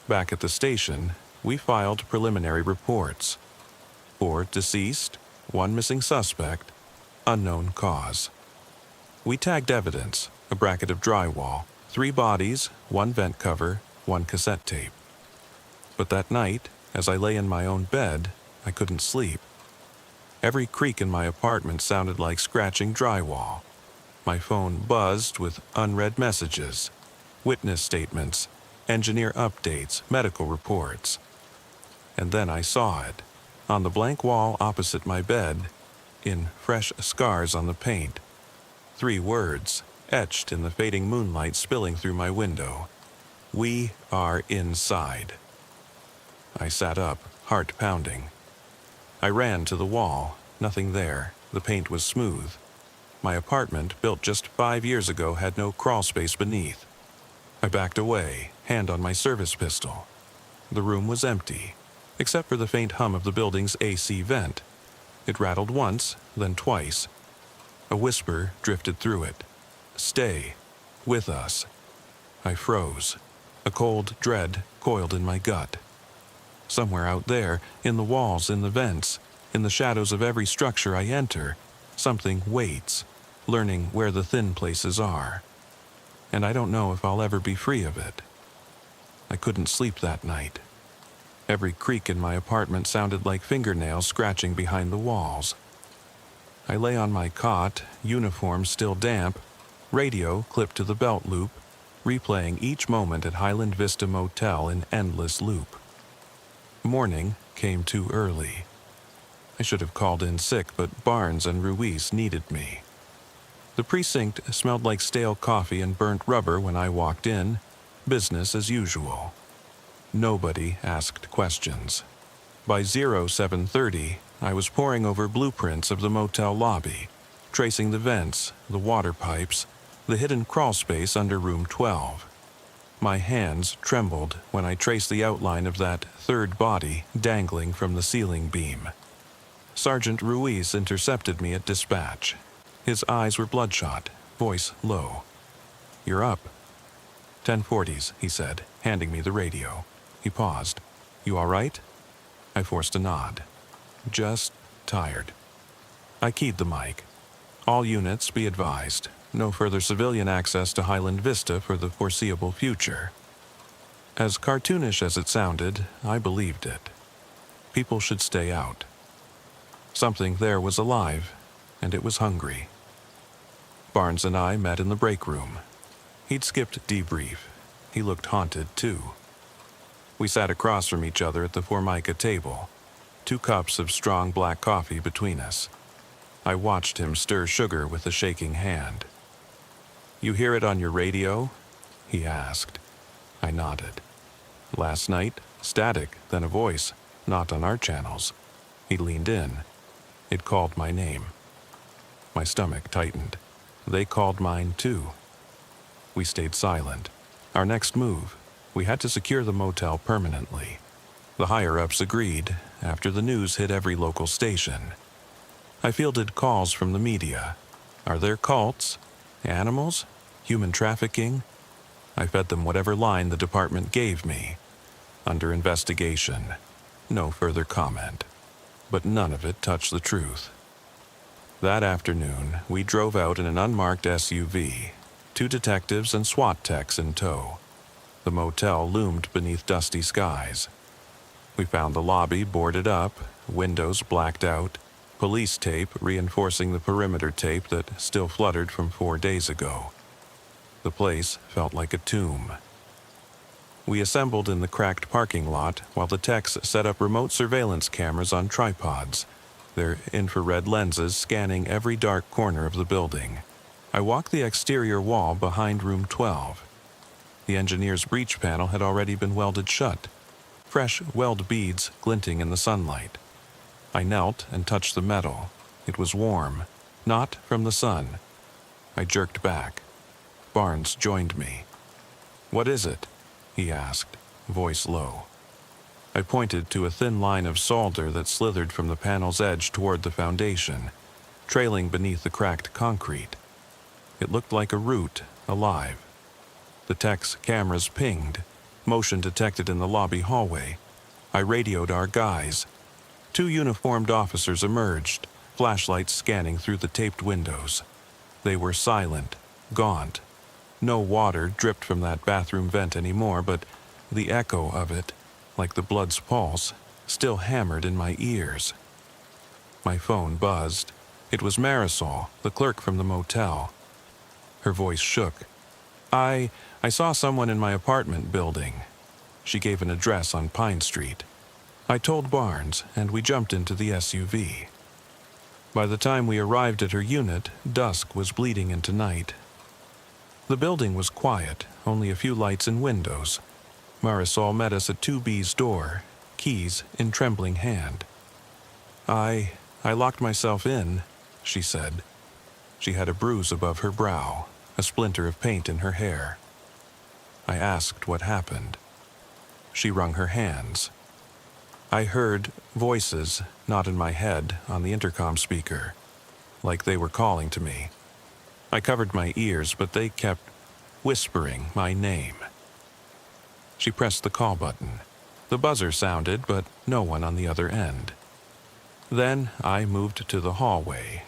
Back at the station, we filed preliminary reports. 4 deceased, 1 missing suspect, unknown cause. We tagged evidence, a bracket of drywall, 3 bodies, 1 vent cover, 1 cassette tape. But that night, as I lay in my own bed, I couldn't sleep. Every creak in my apartment sounded like scratching drywall. My phone buzzed with unread messages, witness statements, engineer updates, medical reports. And then I saw it, on the blank wall opposite my bed, in fresh scars on the paint. 3 words, etched in the fading moonlight spilling through my window. "We are inside." I sat up, heart pounding. I ran to the wall. Nothing there. The paint was smooth. My apartment, built just 5 years ago, had no crawl space beneath. I backed away, hand on my service pistol. The room was empty, except for the faint hum of the building's AC vent. It rattled once, then twice. A whisper drifted through it. "Stay. With us." I froze. A cold dread coiled in my gut. Somewhere out there, in the walls, in the vents, in the shadows of every structure I enter, something waits, learning where the thin places are. And I don't know if I'll ever be free of it. I couldn't sleep that night. Every creak in my apartment sounded like fingernails scratching behind the walls. I lay on my cot, uniform still damp, radio clipped to the belt loop, replaying each moment at Highland Vista Motel in endless loop. Morning came too early. I should have called in sick, but Barnes and Ruiz needed me. The precinct smelled like stale coffee and burnt rubber when I walked in, business as usual. Nobody asked questions. By 07:30, I was poring over blueprints of the motel lobby, tracing the vents, the water pipes, the hidden crawl space under room 12. My hands trembled when I traced the outline of that third body dangling from the ceiling beam. Sergeant Ruiz intercepted me at dispatch. His eyes were bloodshot, voice low. "You're up." 1040s, he said, handing me the radio. He paused. "You all right?" I forced a nod. "Just tired." I keyed the mic. "All units be advised. No further civilian access to Highland Vista for the foreseeable future." As cartoonish as it sounded, I believed it. People should stay out. Something there was alive, and it was hungry. Barnes and I met in the break room. He'd skipped debrief. He looked haunted, too. We sat across from each other at the Formica table, 2 cups of strong black coffee between us. I watched him stir sugar with a shaking hand. "You hear it on your radio?" he asked. I nodded. "Last night, static, then a voice, not on our channels." He leaned in. It called my name. My stomach tightened. They called mine, too. We stayed silent. Our next move, we had to secure the motel permanently. The higher-ups agreed, after the news hit every local station. I fielded calls from the media. Are there cults? Animals? Human trafficking? I fed them whatever line the department gave me. Under investigation. No further comment. But none of it touched the truth. That afternoon, we drove out in an unmarked SUV, 2 detectives and SWAT techs in tow. The motel loomed beneath dusty skies. We found the lobby boarded up, windows blacked out, police tape reinforcing the perimeter tape that still fluttered from 4 days ago. The place felt like a tomb. We assembled in the cracked parking lot while the techs set up remote surveillance cameras on tripods, their infrared lenses scanning every dark corner of the building. I walked the exterior wall behind room 12. The engineer's breach panel had already been welded shut, fresh weld beads glinting in the sunlight. I knelt and touched the metal. It was warm, not from the sun. I jerked back. Barnes joined me. "What is it?" he asked, voice low. I pointed to a thin line of solder that slithered from the panel's edge toward the foundation, trailing beneath the cracked concrete. It looked like a root, alive. The tech's cameras pinged, motion detected in the lobby hallway. I radioed our guys. 2 uniformed officers emerged, flashlights scanning through the taped windows. They were silent, gaunt. No water dripped from that bathroom vent anymore, but the echo of it, like the blood's pulse, still hammered in my ears. My phone buzzed. It was Marisol, the clerk from the motel. Her voice shook. I saw someone in my apartment building." She gave an address on Pine Street. I told Barnes, and we jumped into the SUV. By the time we arrived at her unit, dusk was bleeding into night. The building was quiet, only a few lights and windows. Marisol met us at 2B's door, keys in trembling hand. I locked myself in," she said. She had a bruise above her brow, a splinter of paint in her hair. I asked what happened. She wrung her hands. I heard voices, not in my head, on the intercom speaker, like they were calling to me. I covered my ears, but they kept whispering my name. She pressed the call button. The buzzer sounded, but no one on the other end. Then I moved to the hallway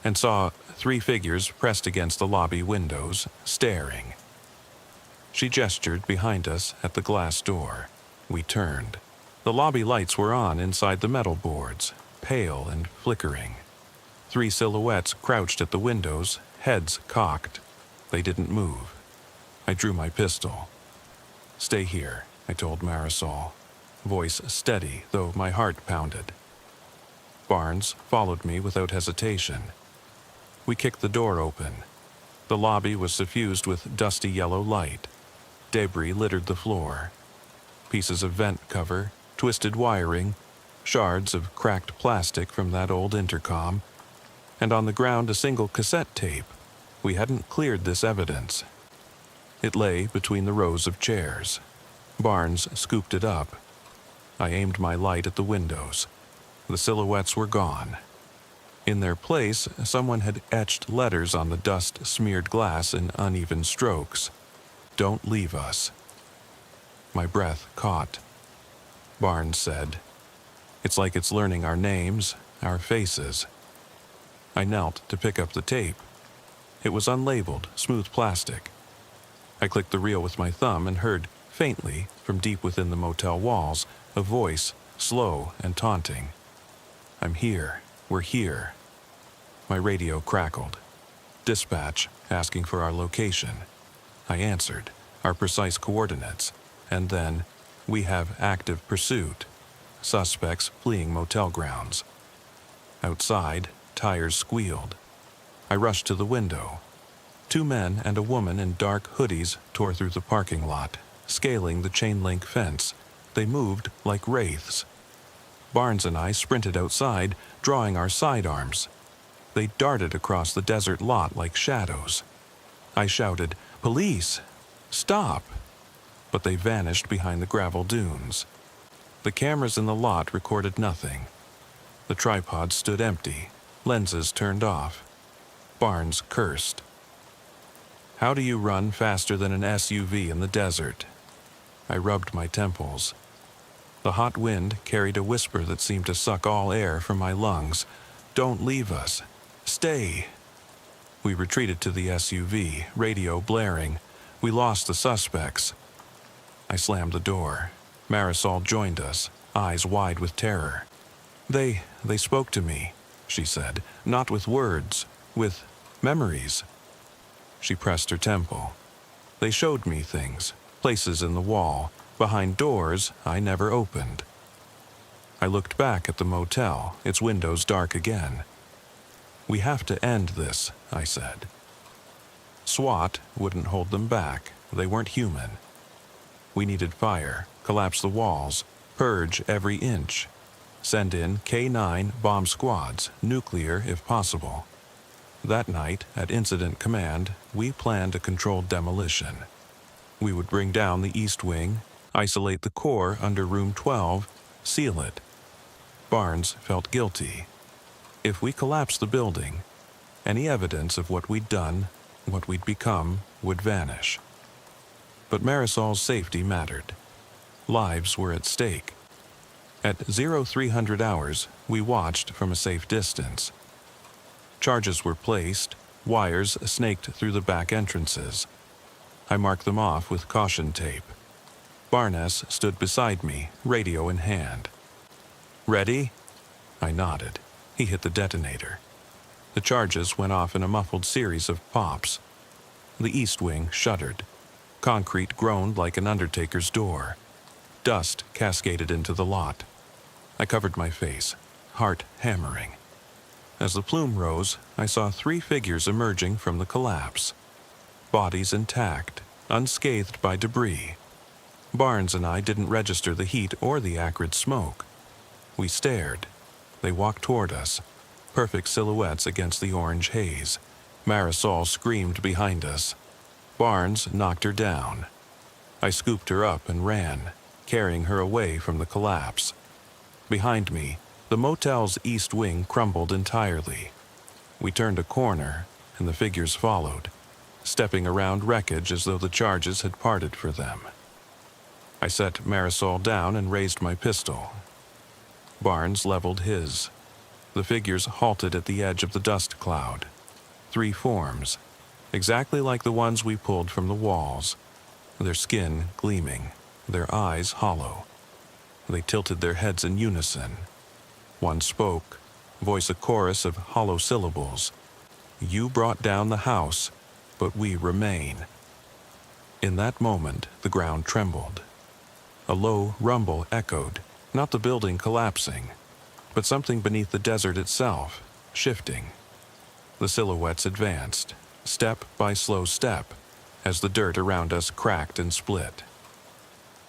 and saw 3 figures pressed against the lobby windows, staring. She gestured behind us at the glass door. We turned. The lobby lights were on inside the metal boards, pale and flickering. 3 silhouettes crouched at the windows, heads cocked. They didn't move. I drew my pistol. "Stay here," I told Marisol, voice steady, though my heart pounded. Barnes followed me without hesitation. We kicked the door open. The lobby was suffused with dusty yellow light. Debris littered the floor. Pieces of vent cover, twisted wiring, shards of cracked plastic from that old intercom, and on the ground a single cassette tape. We hadn't cleared this evidence. It lay between the rows of chairs. Barnes scooped it up. I aimed my light at the windows. The silhouettes were gone. In their place, someone had etched letters on the dust-smeared glass in uneven strokes. "Don't leave us." My breath caught. Barnes said, "It's like it's learning our names, our faces." I knelt to pick up the tape. It was unlabeled, smooth plastic. I clicked the reel with my thumb and heard, faintly, from deep within the motel walls, a voice, slow and taunting. "I'm here. We're here." My radio crackled. Dispatch, asking for our location. I answered, our precise coordinates, and then, "We have active pursuit. Suspects fleeing motel grounds." Outside, tires squealed. I rushed to the window. 2 men and a woman in dark hoodies tore through the parking lot, scaling the chain-link fence. They moved like wraiths. Barnes and I sprinted outside, drawing our sidearms. They darted across the desert lot like shadows. I shouted, "Police! Stop!" But they vanished behind the gravel dunes. The cameras in the lot recorded nothing. The tripod stood empty, lenses turned off. Barnes cursed. "How do you run faster than an SUV in the desert?" I rubbed my temples. The hot wind carried a whisper that seemed to suck all air from my lungs. "Don't leave us. Stay." We retreated to the SUV, radio blaring. We lost the suspects. I slammed the door. Marisol joined us, eyes wide with terror. They spoke to me," she said, "not with words, with memories." She pressed her temple. "They showed me things, places in the wall, behind doors I never opened." I looked back at the motel, its windows dark again. "We have to end this," I said. SWAT wouldn't hold them back. They weren't human. We needed fire, collapse the walls, purge every inch. Send in K-9 bomb squads, nuclear if possible. That night, at Incident Command, we planned a controlled demolition. We would bring down the east wing, isolate the core under room 12, seal it. Barnes felt guilty. If we collapsed the building, any evidence of what we'd done, what we'd become, would vanish. But Marisol's safety mattered. Lives were at stake. At 0300 hours, we watched from a safe distance. Charges were placed, wires snaked through the back entrances. I marked them off with caution tape. Barnes stood beside me, radio in hand. "Ready?" I nodded. He hit the detonator. The charges went off in a muffled series of pops. The east wing shuddered. Concrete groaned like an undertaker's door. Dust cascaded into the lot. I covered my face, heart hammering. As the plume rose, I saw 3 figures emerging from the collapse. Bodies intact, unscathed by debris. Barnes and I didn't register the heat or the acrid smoke. We stared. They walked toward us, perfect silhouettes against the orange haze, Marisol screamed behind us. Barnes knocked her down. I scooped her up and ran, carrying her away from the collapse. Behind me, the motel's east wing crumbled entirely. We turned a corner, and the figures followed, stepping around wreckage as though the charges had parted for them. I set Marisol down and raised my pistol. Barnes leveled his. The figures halted at the edge of the dust cloud. 3 forms, exactly like the ones we pulled from the walls, their skin gleaming, their eyes hollow. They tilted their heads in unison. One spoke, voice a chorus of hollow syllables. "You brought down the house, but we remain." In that moment, the ground trembled. A low rumble echoed, not the building collapsing, but something beneath the desert itself, shifting. The silhouettes advanced, step by slow step, as the dirt around us cracked and split.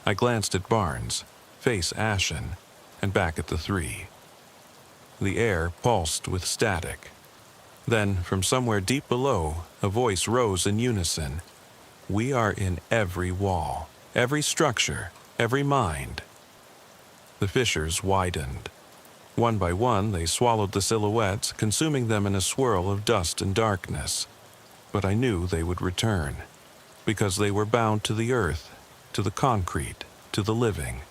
I glanced at Barnes, face ashen, and back at the 3. The air pulsed with static. Then, from somewhere deep below, a voice rose in unison. "We are in every wall, every structure, every mind." The fissures widened. One by one, they swallowed the silhouettes, consuming them in a swirl of dust and darkness. But I knew they would return, because they were bound to the earth, to the concrete, to the living.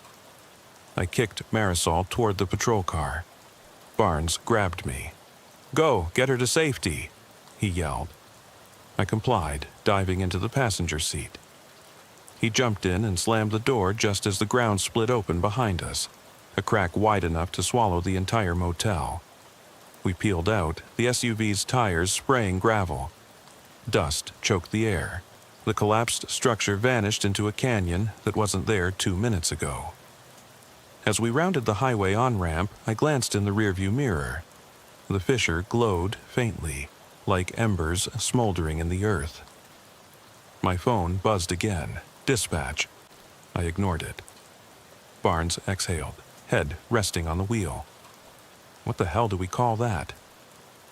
I kicked Marisol toward the patrol car. Barnes grabbed me. "Go, get her to safety," he yelled. I complied, diving into the passenger seat. He jumped in and slammed the door just as the ground split open behind us, a crack wide enough to swallow the entire motel. We peeled out, the SUV's tires spraying gravel. Dust choked the air. The collapsed structure vanished into a canyon that wasn't there 2 minutes ago. As we rounded the highway on-ramp, I glanced in the rearview mirror. The fissure glowed faintly, like embers smoldering in the earth. My phone buzzed again. Dispatch. I ignored it. Barnes exhaled, head resting on the wheel. What the hell do we call that?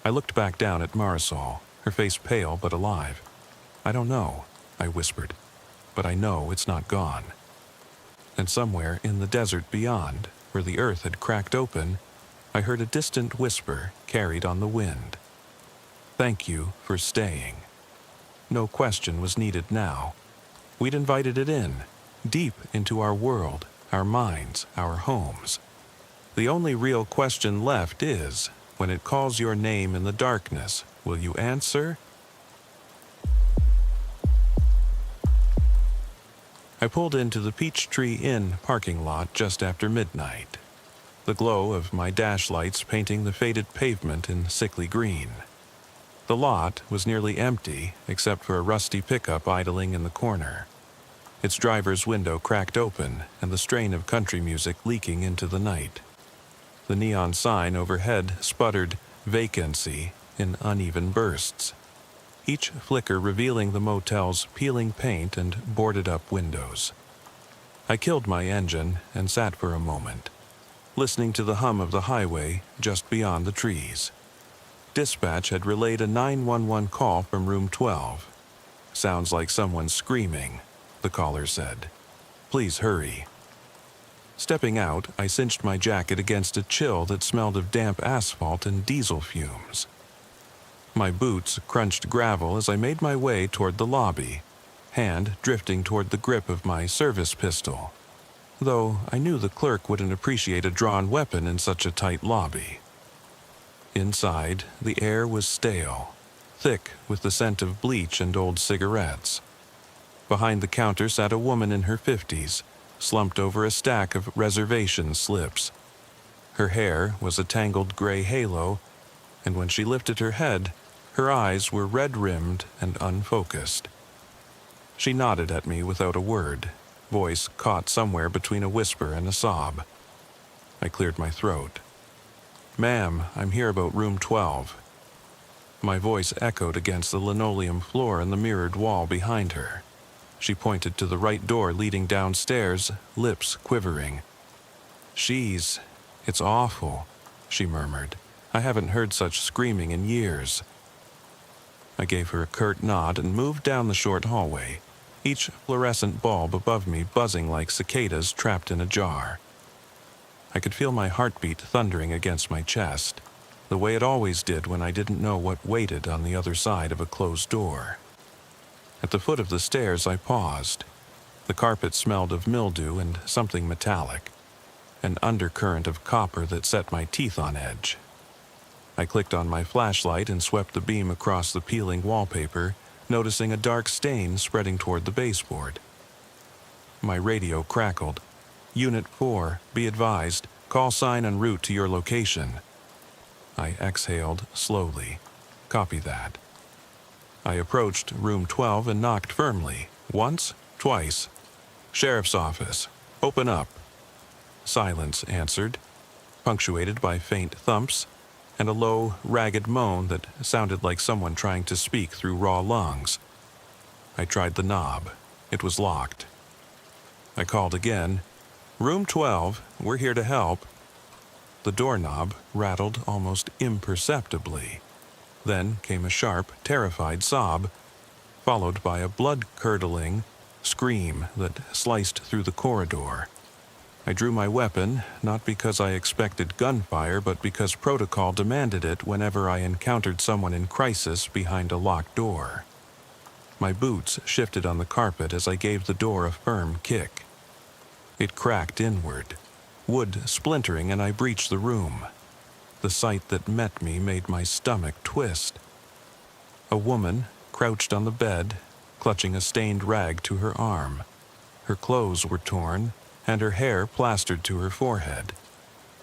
I looked back down at Marisol, her face pale but alive. "I don't know," I whispered, "but I know it's not gone." And somewhere in the desert beyond, where the earth had cracked open, I heard a distant whisper carried on the wind. "Thank you for staying." No question was needed now. We'd invited it in, deep into our world, our minds, our homes. The only real question left is, when it calls your name in the darkness, will you answer? I pulled into the Peachtree Inn parking lot just after midnight, the glow of my dash lights painting the faded pavement in sickly green. The lot was nearly empty except for a rusty pickup idling in the corner, its driver's window cracked open and the strain of country music leaking into the night. The neon sign overhead sputtered "vacancy" in uneven bursts, each flicker revealing the motel's peeling paint and boarded-up windows. I killed my engine and sat for a moment, listening to the hum of the highway just beyond the trees. Dispatch had relayed a 911 call from room 12. "Sounds like someone screaming," the caller said. "Please hurry." Stepping out, I cinched my jacket against a chill that smelled of damp asphalt and diesel fumes. My boots crunched gravel as I made my way toward the lobby, hand drifting toward the grip of my service pistol, though I knew the clerk wouldn't appreciate a drawn weapon in such a tight lobby. Inside, the air was stale, thick with the scent of bleach and old cigarettes. Behind the counter sat a woman in her 50s, slumped over a stack of reservation slips. Her hair was a tangled gray halo, and when she lifted her head, her eyes were red-rimmed and unfocused. She nodded at me without a word, voice caught somewhere between a whisper and a sob. I cleared my throat. "Ma'am, I'm here about room 12. My voice echoed against the linoleum floor and the mirrored wall behind her. She pointed to the right door leading downstairs, lips quivering. It's awful," she murmured. "I haven't heard such screaming in years." I gave her a curt nod and moved down the short hallway, each fluorescent bulb above me buzzing like cicadas trapped in a jar. I could feel my heartbeat thundering against my chest, the way it always did when I didn't know what waited on the other side of a closed door. At the foot of the stairs, I paused. The carpet smelled of mildew and something metallic, an undercurrent of copper that set my teeth on edge. I clicked on my flashlight and swept the beam across the peeling wallpaper, noticing a dark stain spreading toward the baseboard. My radio crackled. "Unit 4, be advised, call sign en route to your location." I exhaled slowly. "Copy that." I approached room 12 and knocked firmly. Once, twice. "Sheriff's office. Open up." Silence answered, punctuated by faint thumps and a low, ragged moan that sounded like someone trying to speak through raw lungs. I tried the knob. It was locked. I called again. "Room 12, we're here to help." The doorknob rattled almost imperceptibly. Then came a sharp, terrified sob, followed by a blood-curdling scream that sliced through the corridor. I drew my weapon, not because I expected gunfire, but because protocol demanded it whenever I encountered someone in crisis behind a locked door. My boots shifted on the carpet as I gave the door a firm kick. It cracked inward, wood splintering, and I breached the room. The sight that met me made my stomach twist. A woman crouched on the bed, clutching a stained rag to her arm. Her clothes were torn, and her hair plastered to her forehead.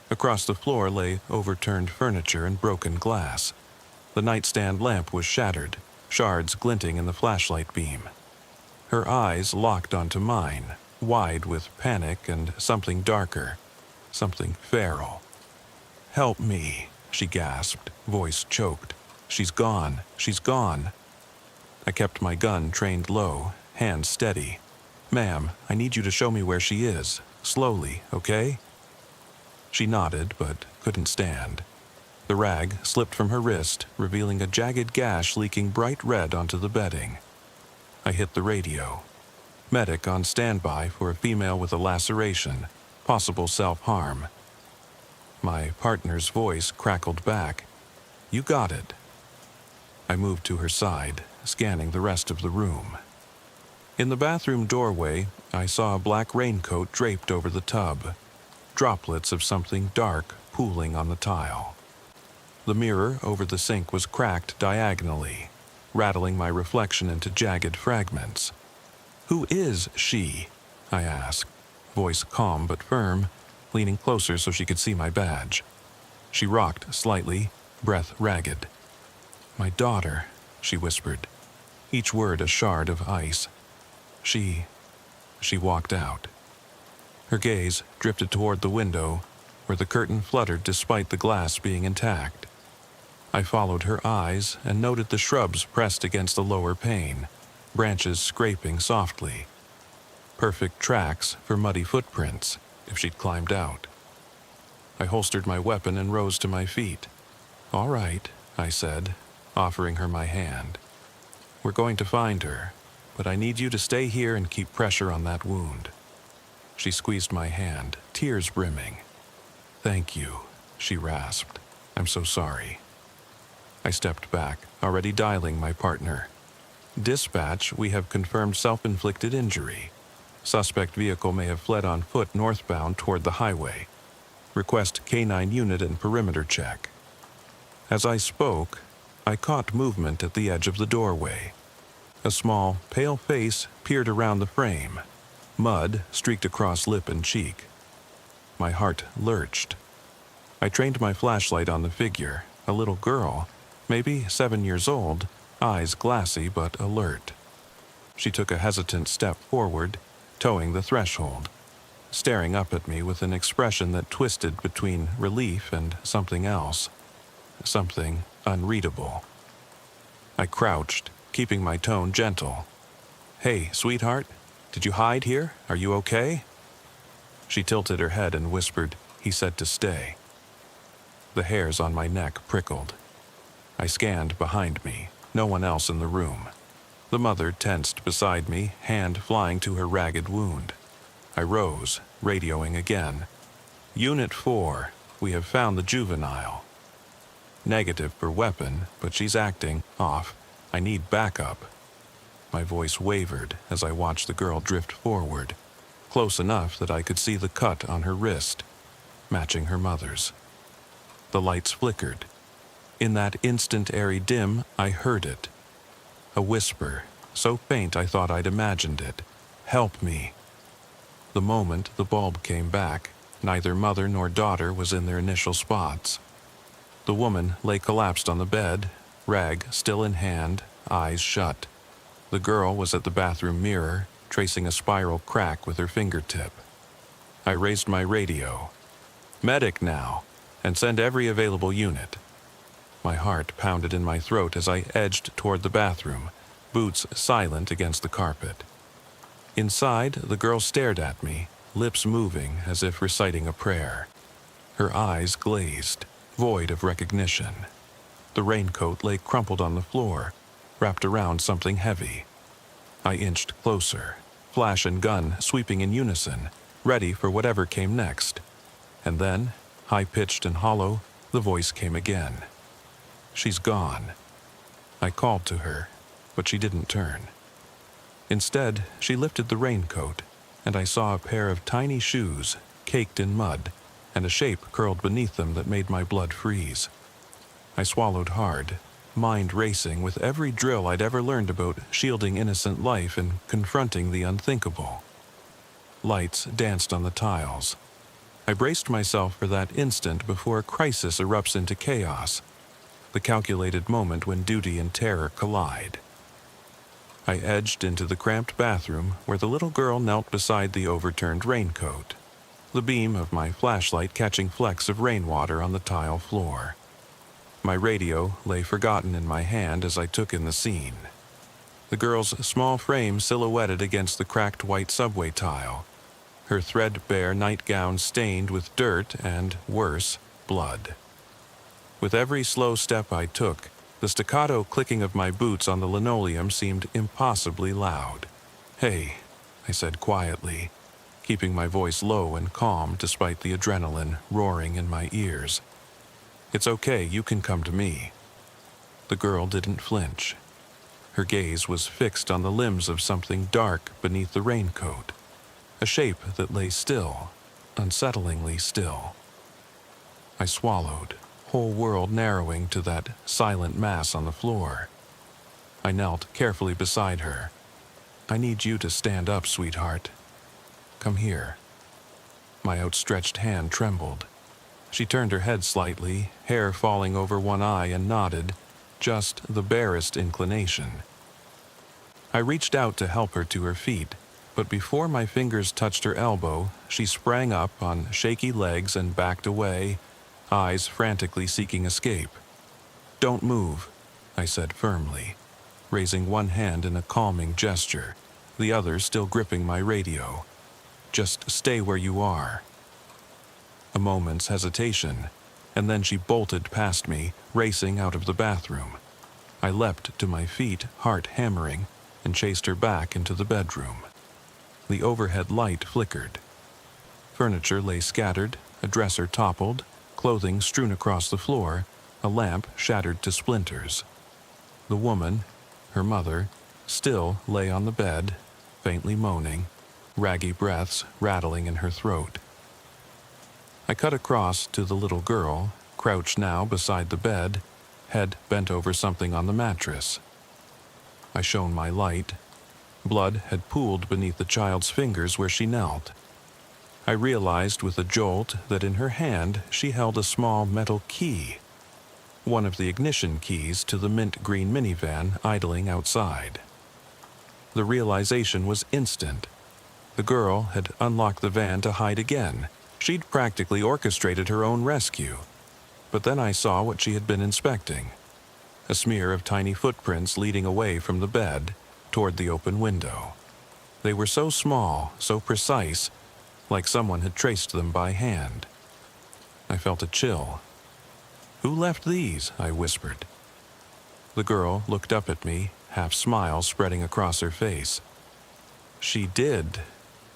Across the floor lay overturned furniture and broken glass. The nightstand lamp was shattered, shards glinting in the flashlight beam. Her eyes locked onto mine, wide with panic and something darker, something feral. "Help me," she gasped, voice choked. "She's gone, she's gone." I kept my gun trained low, hands steady. "Ma'am, I need you to show me where she is. Slowly, okay?" She nodded, but couldn't stand. The rag slipped from her wrist, revealing a jagged gash leaking bright red onto the bedding. I hit the radio. Medic on standby for a female with a laceration, possible self-harm. My partner's voice crackled back. "You got it." I moved to her side, scanning the rest of the room. In the bathroom doorway, I saw a black raincoat draped over the tub, droplets of something dark pooling on the tile. The mirror over the sink was cracked diagonally, rattling my reflection into jagged fragments. "Who is she?" I asked, voice calm but firm, leaning closer so she could see my badge. She rocked slightly, breath ragged. "My daughter," she whispered, each word a shard of ice. She walked out. Her gaze drifted toward the window, where the curtain fluttered despite the glass being intact. I followed her eyes and noted the shrubs pressed against the lower pane, branches scraping softly. Perfect tracks for muddy footprints, if she'd climbed out. I holstered my weapon and rose to my feet. "All right," I said, offering her my hand. "We're going to find her, but I need you to stay here and keep pressure on that wound." She squeezed my hand, tears brimming. "Thank you," she rasped. "I'm so sorry." I stepped back, already dialing my partner. "Dispatch, we have confirmed self-inflicted injury. Suspect vehicle may have fled on foot northbound toward the highway. Request K9 unit and perimeter check." As I spoke, I caught movement at the edge of the doorway. A small, pale face peered around the frame. Mud streaked across lip and cheek. My heart lurched. I trained my flashlight on the figure, a little girl, maybe 7 years old, eyes glassy but alert. She took a hesitant step forward, toeing the threshold, staring up at me with an expression that twisted between relief and something else, something unreadable. I crouched, keeping my tone gentle. "Hey, sweetheart, did you hide here? Are you okay?" She tilted her head and whispered, "He said to stay." The hairs on my neck prickled. I scanned behind me, no one else in the room. The mother tensed beside me, hand flying to her ragged wound. I rose, radioing again. Unit 4, we have found the juvenile. Negative for weapon, but she's acting off. I need backup. My voice wavered as I watched the girl drift forward, close enough that I could see the cut on her wrist, matching her mother's. The lights flickered. In that instant airy dim, I heard it. A whisper, so faint I thought I'd imagined it. Help me. The moment the bulb came back, neither mother nor daughter was in their initial spots. The woman lay collapsed on the bed, rag still in hand, eyes shut. The girl was at the bathroom mirror, tracing a spiral crack with her fingertip. I raised my radio. Medic now, and send every available unit. My heart pounded in my throat as I edged toward the bathroom, boots silent against the carpet. Inside, the girl stared at me, lips moving as if reciting a prayer. Her eyes glazed, void of recognition. The raincoat lay crumpled on the floor, wrapped around something heavy. I inched closer, flash and gun sweeping in unison, ready for whatever came next. And then, high-pitched and hollow, the voice came again. She's gone. I called to her, but she didn't turn. Instead, she lifted the raincoat, and I saw a pair of tiny shoes, caked in mud, and a shape curled beneath them that made my blood freeze. I swallowed hard, mind racing with every drill I'd ever learned about shielding innocent life and confronting the unthinkable. Lights danced on the tiles. I braced myself for that instant before a crisis erupts into chaos, the calculated moment when duty and terror collide. I edged into the cramped bathroom where the little girl knelt beside the overturned raincoat, the beam of my flashlight catching flecks of rainwater on the tile floor. My radio lay forgotten in my hand as I took in the scene. The girl's small frame silhouetted against the cracked white subway tile, her threadbare nightgown stained with dirt and, worse, blood. With every slow step I took, the staccato clicking of my boots on the linoleum seemed impossibly loud. "Hey," I said quietly, keeping my voice low and calm despite the adrenaline roaring in my ears. "It's okay, you can come to me." The girl didn't flinch. Her gaze was fixed on the limbs of something dark beneath the raincoat, a shape that lay still, unsettlingly still. I swallowed, whole world narrowing to that silent mass on the floor. I knelt carefully beside her. "I need you to stand up, sweetheart. Come here." My outstretched hand trembled. She turned her head slightly, hair falling over one eye, and nodded, just the barest inclination. I reached out to help her to her feet, but before my fingers touched her elbow, she sprang up on shaky legs and backed away, eyes frantically seeking escape. "Don't move," I said firmly, raising one hand in a calming gesture, the other still gripping my radio. "Just stay where you are." A moment's hesitation, and then she bolted past me, racing out of the bathroom. I leapt to my feet, heart hammering, and chased her back into the bedroom. The overhead light flickered. Furniture lay scattered, a dresser toppled, clothing strewn across the floor, a lamp shattered to splinters. The woman, her mother, still lay on the bed, faintly moaning, raggy breaths rattling in her throat. I cut across to the little girl, crouched now beside the bed, head bent over something on the mattress. I shone my light. Blood had pooled beneath the child's fingers where she knelt. I realized with a jolt that in her hand she held a small metal key, one of the ignition keys to the mint green minivan idling outside. The realization was instant. The girl had unlocked the van to hide again. She'd practically orchestrated her own rescue. But then I saw what she had been inspecting. A smear of tiny footprints leading away from the bed, toward the open window. They were so small, so precise, like someone had traced them by hand. I felt a chill. "Who left these?" I whispered. The girl looked up at me, half smile spreading across her face. "She did,"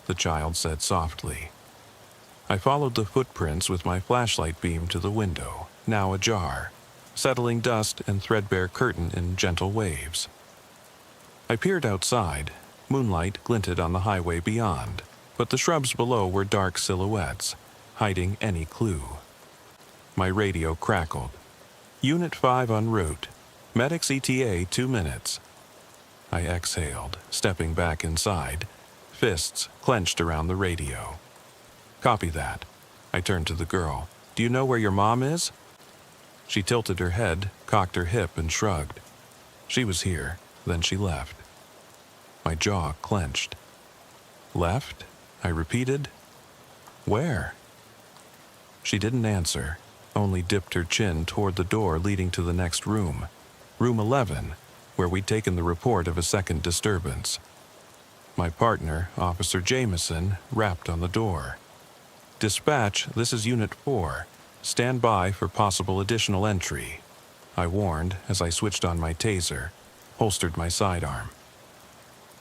the child said softly. I followed the footprints with my flashlight beam to the window, now ajar, settling dust and threadbare curtain in gentle waves. I peered outside. Moonlight glinted on the highway beyond, but the shrubs below were dark silhouettes, hiding any clue. My radio crackled. "Unit 5 en route. Medics ETA 2 minutes." I exhaled, stepping back inside, fists clenched around the radio. "Copy that." I turned to the girl. "Do you know where your mom is?" She tilted her head, cocked her hip, and shrugged. She was here, then she left. My jaw clenched. "Left?" I repeated. "Where?" She didn't answer, only dipped her chin toward the door leading to the next room, room 11, where we'd taken the report of a second disturbance. My partner, Officer Jameson, rapped on the door. "Dispatch, this is Unit 4. Stand by for possible additional entry," I warned as I switched on my taser, holstered my sidearm.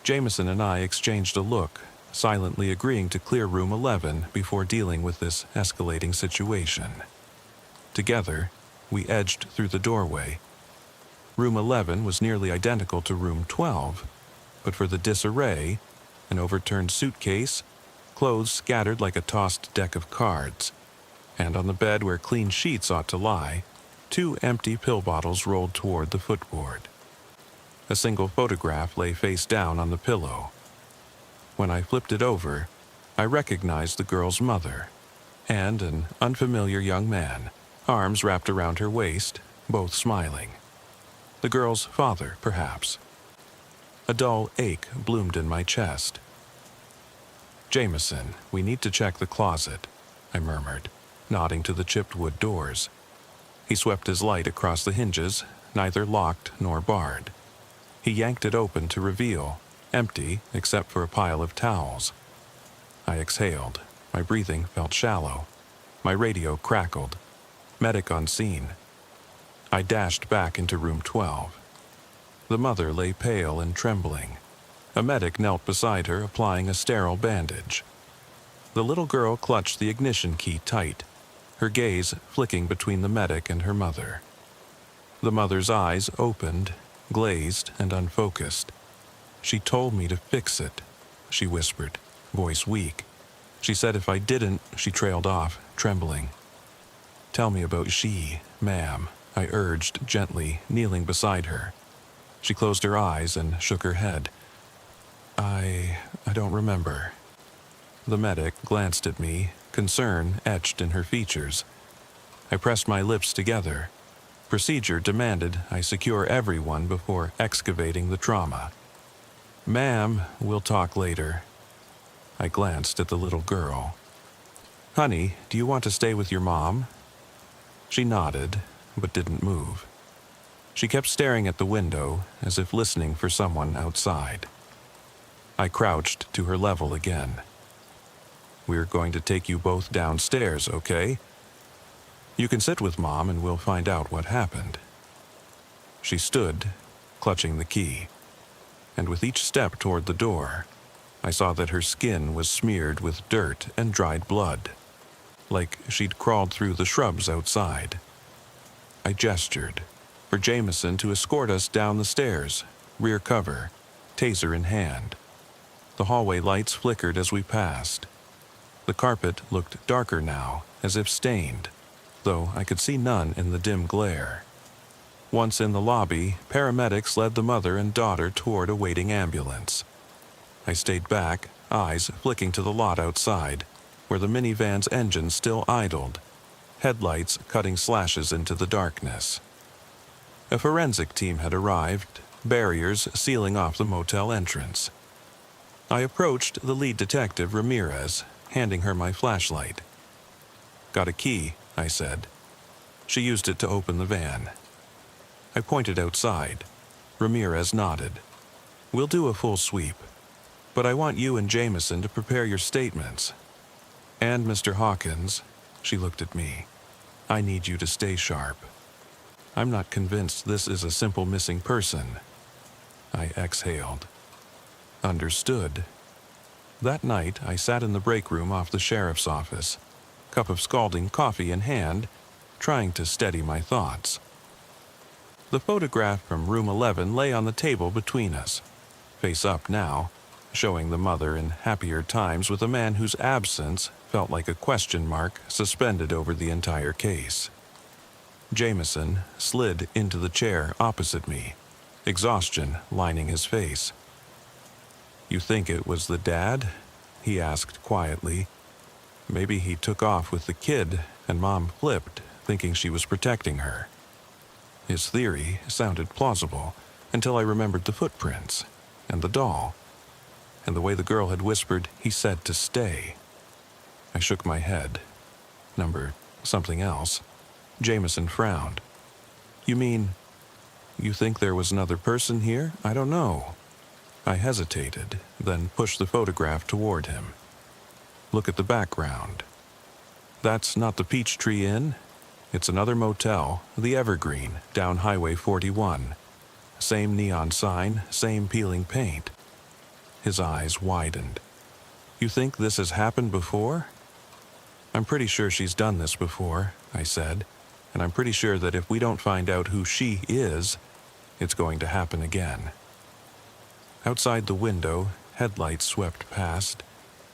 Jameson and I exchanged a look, silently agreeing to clear room 11 before dealing with this escalating situation. Together, we edged through the doorway. Room 11 was nearly identical to room 12, but for the disarray, an overturned suitcase, clothes scattered like a tossed deck of cards, and on the bed where clean sheets ought to lie, 2 empty pill bottles rolled toward the footboard. A single photograph lay face down on the pillow. When I flipped it over, I recognized the girl's mother and an unfamiliar young man, arms wrapped around her waist, both smiling. The girl's father, perhaps. A dull ache bloomed in my chest. "Jameson, we need to check the closet," I murmured, nodding to the chipped wood doors. He swept his light across the hinges, neither locked nor barred. He yanked it open to reveal, empty except for a pile of towels. I exhaled. My breathing felt shallow. My radio crackled. Medic on scene. I dashed back into room 12. The mother lay pale and trembling. A medic knelt beside her, applying a sterile bandage. The little girl clutched the ignition key tight, her gaze flicking between the medic and her mother. The mother's eyes opened, glazed and unfocused. "She told me to fix it," she whispered, voice weak. She said if I didn't, she trailed off, trembling. "Tell me about she, ma'am," I urged gently, kneeling beside her. She closed her eyes and shook her head. I don't remember." The medic glanced at me, concern etched in her features. I pressed my lips together. Procedure demanded I secure everyone before excavating the trauma. "Ma'am, we'll talk later." I glanced at the little girl. "Honey, do you want to stay with your mom?" She nodded, but didn't move. She kept staring at the window, as if listening for someone outside. I crouched to her level again. "We're going to take you both downstairs, okay? You can sit with Mom and we'll find out what happened." She stood, clutching the key, and with each step toward the door, I saw that her skin was smeared with dirt and dried blood, like she'd crawled through the shrubs outside. I gestured for Jameson to escort us down the stairs, rear cover, taser in hand. The hallway lights flickered as we passed. The carpet looked darker now, as if stained, though I could see none in the dim glare. Once in the lobby, paramedics led the mother and daughter toward a waiting ambulance. I stayed back, eyes flicking to the lot outside, where the minivan's engine still idled, headlights cutting slashes into the darkness. A forensic team had arrived, barriers sealing off the motel entrance. I approached the lead detective, Ramirez, handing her my flashlight. "Got a key," I said. She used it to open the van. I pointed outside. Ramirez nodded. "We'll do a full sweep, but I want you and Jameson to prepare your statements. And Mr. Hawkins," she looked at me, "I need you to stay sharp." I'm not convinced this is a simple missing person. I exhaled. Understood. That night, I sat in the break room off the sheriff's office, cup of scalding coffee in hand, trying to steady my thoughts. The photograph from room 11 lay on the table between us, face up now, showing the mother in happier times with a man whose absence felt like a question mark suspended over the entire case. Jameson slid into the chair opposite me, exhaustion lining his face. "You think it was the dad?" he asked quietly. "Maybe he took off with the kid and Mom flipped, thinking she was protecting her." His theory sounded plausible until I remembered the footprints and the doll, and the way the girl had whispered he said to stay. I shook my head. Number something else. Jameson frowned. "You mean, you think there was another person here? I don't know." I hesitated, then pushed the photograph toward him. "Look at the background. That's not the Peachtree Inn. It's another motel, the Evergreen, down Highway 41. Same neon sign, same peeling paint." His eyes widened. "You think this has happened before?" "I'm pretty sure she's done this before," I said, "and I'm pretty sure that if we don't find out who she is, it's going to happen again." Outside the window, headlights swept past,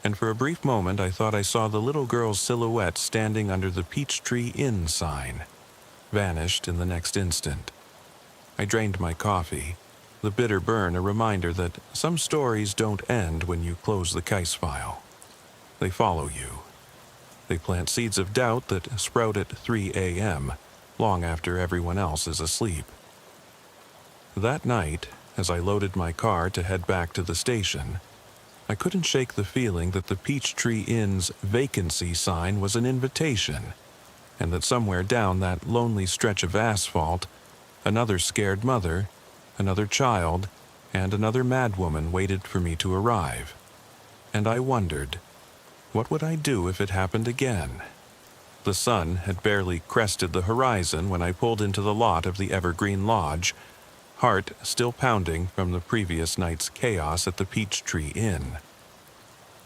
and for a brief moment I thought I saw the little girl's silhouette standing under the Peachtree Inn sign, vanished in the next instant. I drained my coffee, the bitter burn a reminder that some stories don't end when you close the case file. They follow you. They plant seeds of doubt that sprout at 3 a.m., long after everyone else is asleep. That night, as I loaded my car to head back to the station, I couldn't shake the feeling that the Peachtree Inn's vacancy sign was an invitation, and that somewhere down that lonely stretch of asphalt, another scared mother, another child, and another madwoman waited for me to arrive. And I wondered, what would I do if it happened again? The sun had barely crested the horizon when I pulled into the lot of the Evergreen Lodge, heart still pounding from the previous night's chaos at the Peachtree Inn.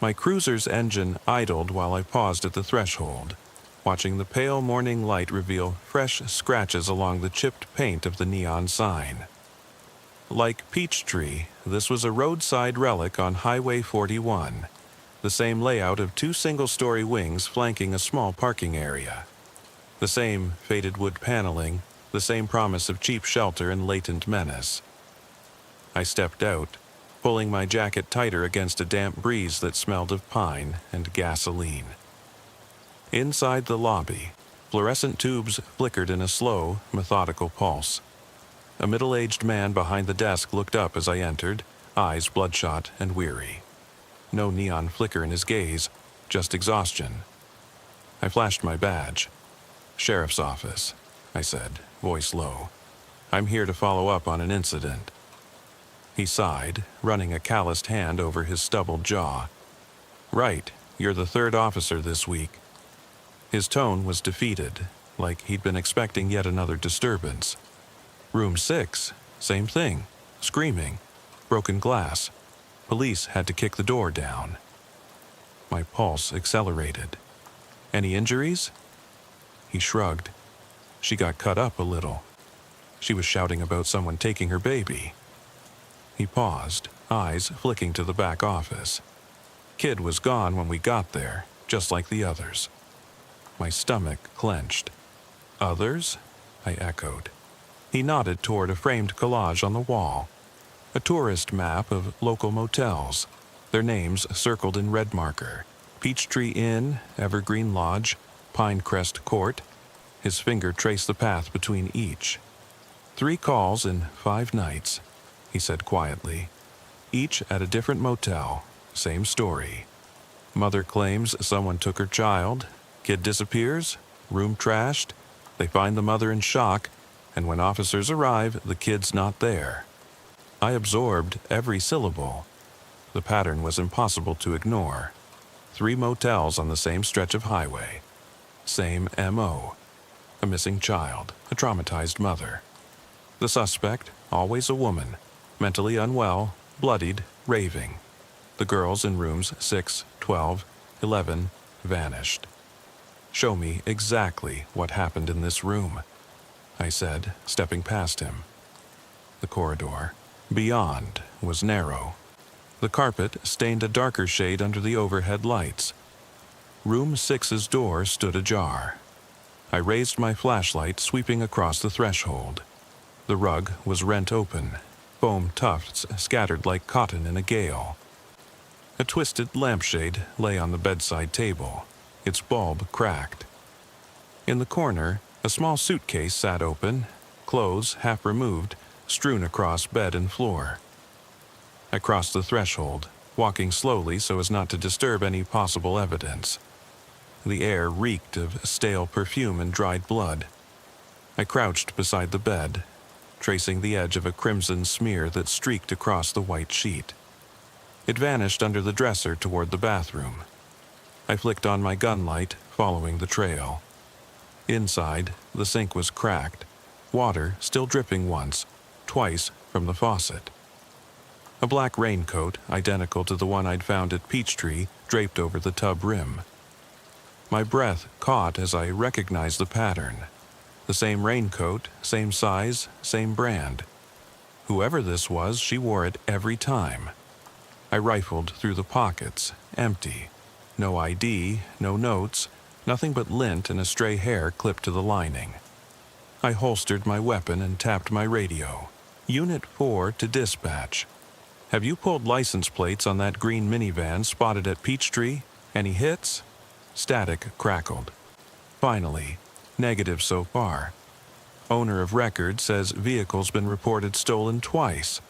My cruiser's engine idled while I paused at the threshold, watching the pale morning light reveal fresh scratches along the chipped paint of the neon sign. Like Peachtree, this was a roadside relic on Highway 41, the same layout of two single-story wings flanking a small parking area. The same faded wood paneling, the same promise of cheap shelter and latent menace. I stepped out, pulling my jacket tighter against a damp breeze that smelled of pine and gasoline. Inside the lobby, fluorescent tubes flickered in a slow, methodical pulse. A middle-aged man behind the desk looked up as I entered, eyes bloodshot and weary. No neon flicker in his gaze, just exhaustion. I flashed my badge. "Sheriff's office," I said, voice low. "I'm here to follow up on an incident." He sighed, running a calloused hand over his stubbled jaw. "Right, you're the third officer this week." His tone was defeated, like he'd been expecting yet another disturbance. "Room 6, same thing. Screaming. Broken glass. Police had to kick the door down." My pulse accelerated. "Any injuries?" He shrugged. "She got cut up a little. She was shouting about someone taking her baby." He paused, eyes flicking to the back office. "Kid was gone when we got there, just like the others." My stomach clenched. "Others?" I echoed. He nodded toward a framed collage on the wall. A tourist map of local motels, their names circled in red marker. Peachtree Inn, Evergreen Lodge, Pinecrest Court. His finger traced the path between each. 3 calls in 5 nights, he said quietly. Each at a different motel, same story. Mother claims someone took her child. Kid disappears, room trashed. They find the mother in shock, and when officers arrive, the kid's not there. I absorbed every syllable. The pattern was impossible to ignore. 3 motels on the same stretch of highway. Same M.O. a missing child, a traumatized mother. The suspect, always a woman, mentally unwell, bloodied, raving. The girls in rooms 6, 12, 11 vanished. "Show me exactly what happened in this room," I said, stepping past him. The corridor beyond was narrow. The carpet stained a darker shade under the overhead lights. Room 6's door stood ajar. I raised my flashlight, sweeping across the threshold. The rug was rent open, foam tufts scattered like cotton in a gale. A twisted lampshade lay on the bedside table, its bulb cracked. In the corner, a small suitcase sat open, clothes half removed, strewn across bed and floor. I crossed the threshold, walking slowly so as not to disturb any possible evidence. The air reeked of stale perfume and dried blood. I crouched beside the bed, tracing the edge of a crimson smear that streaked across the white sheet. It vanished under the dresser toward the bathroom. I flicked on my gun light, following the trail. Inside, the sink was cracked, water still dripping once, twice from the faucet. A black raincoat, identical to the one I'd found at Peachtree, draped over the tub rim. My breath caught as I recognized the pattern. The same raincoat, same size, same brand. Whoever this was, she wore it every time. I rifled through the pockets, empty. No ID, no notes, nothing but lint and a stray hair clipped to the lining. I holstered my weapon and tapped my radio. "Unit 4 to dispatch. Have you pulled license plates on that green minivan spotted at Peachtree? Any hits?" Static crackled. Finally, "Negative so far. Owner of record says vehicle's been reported stolen twice.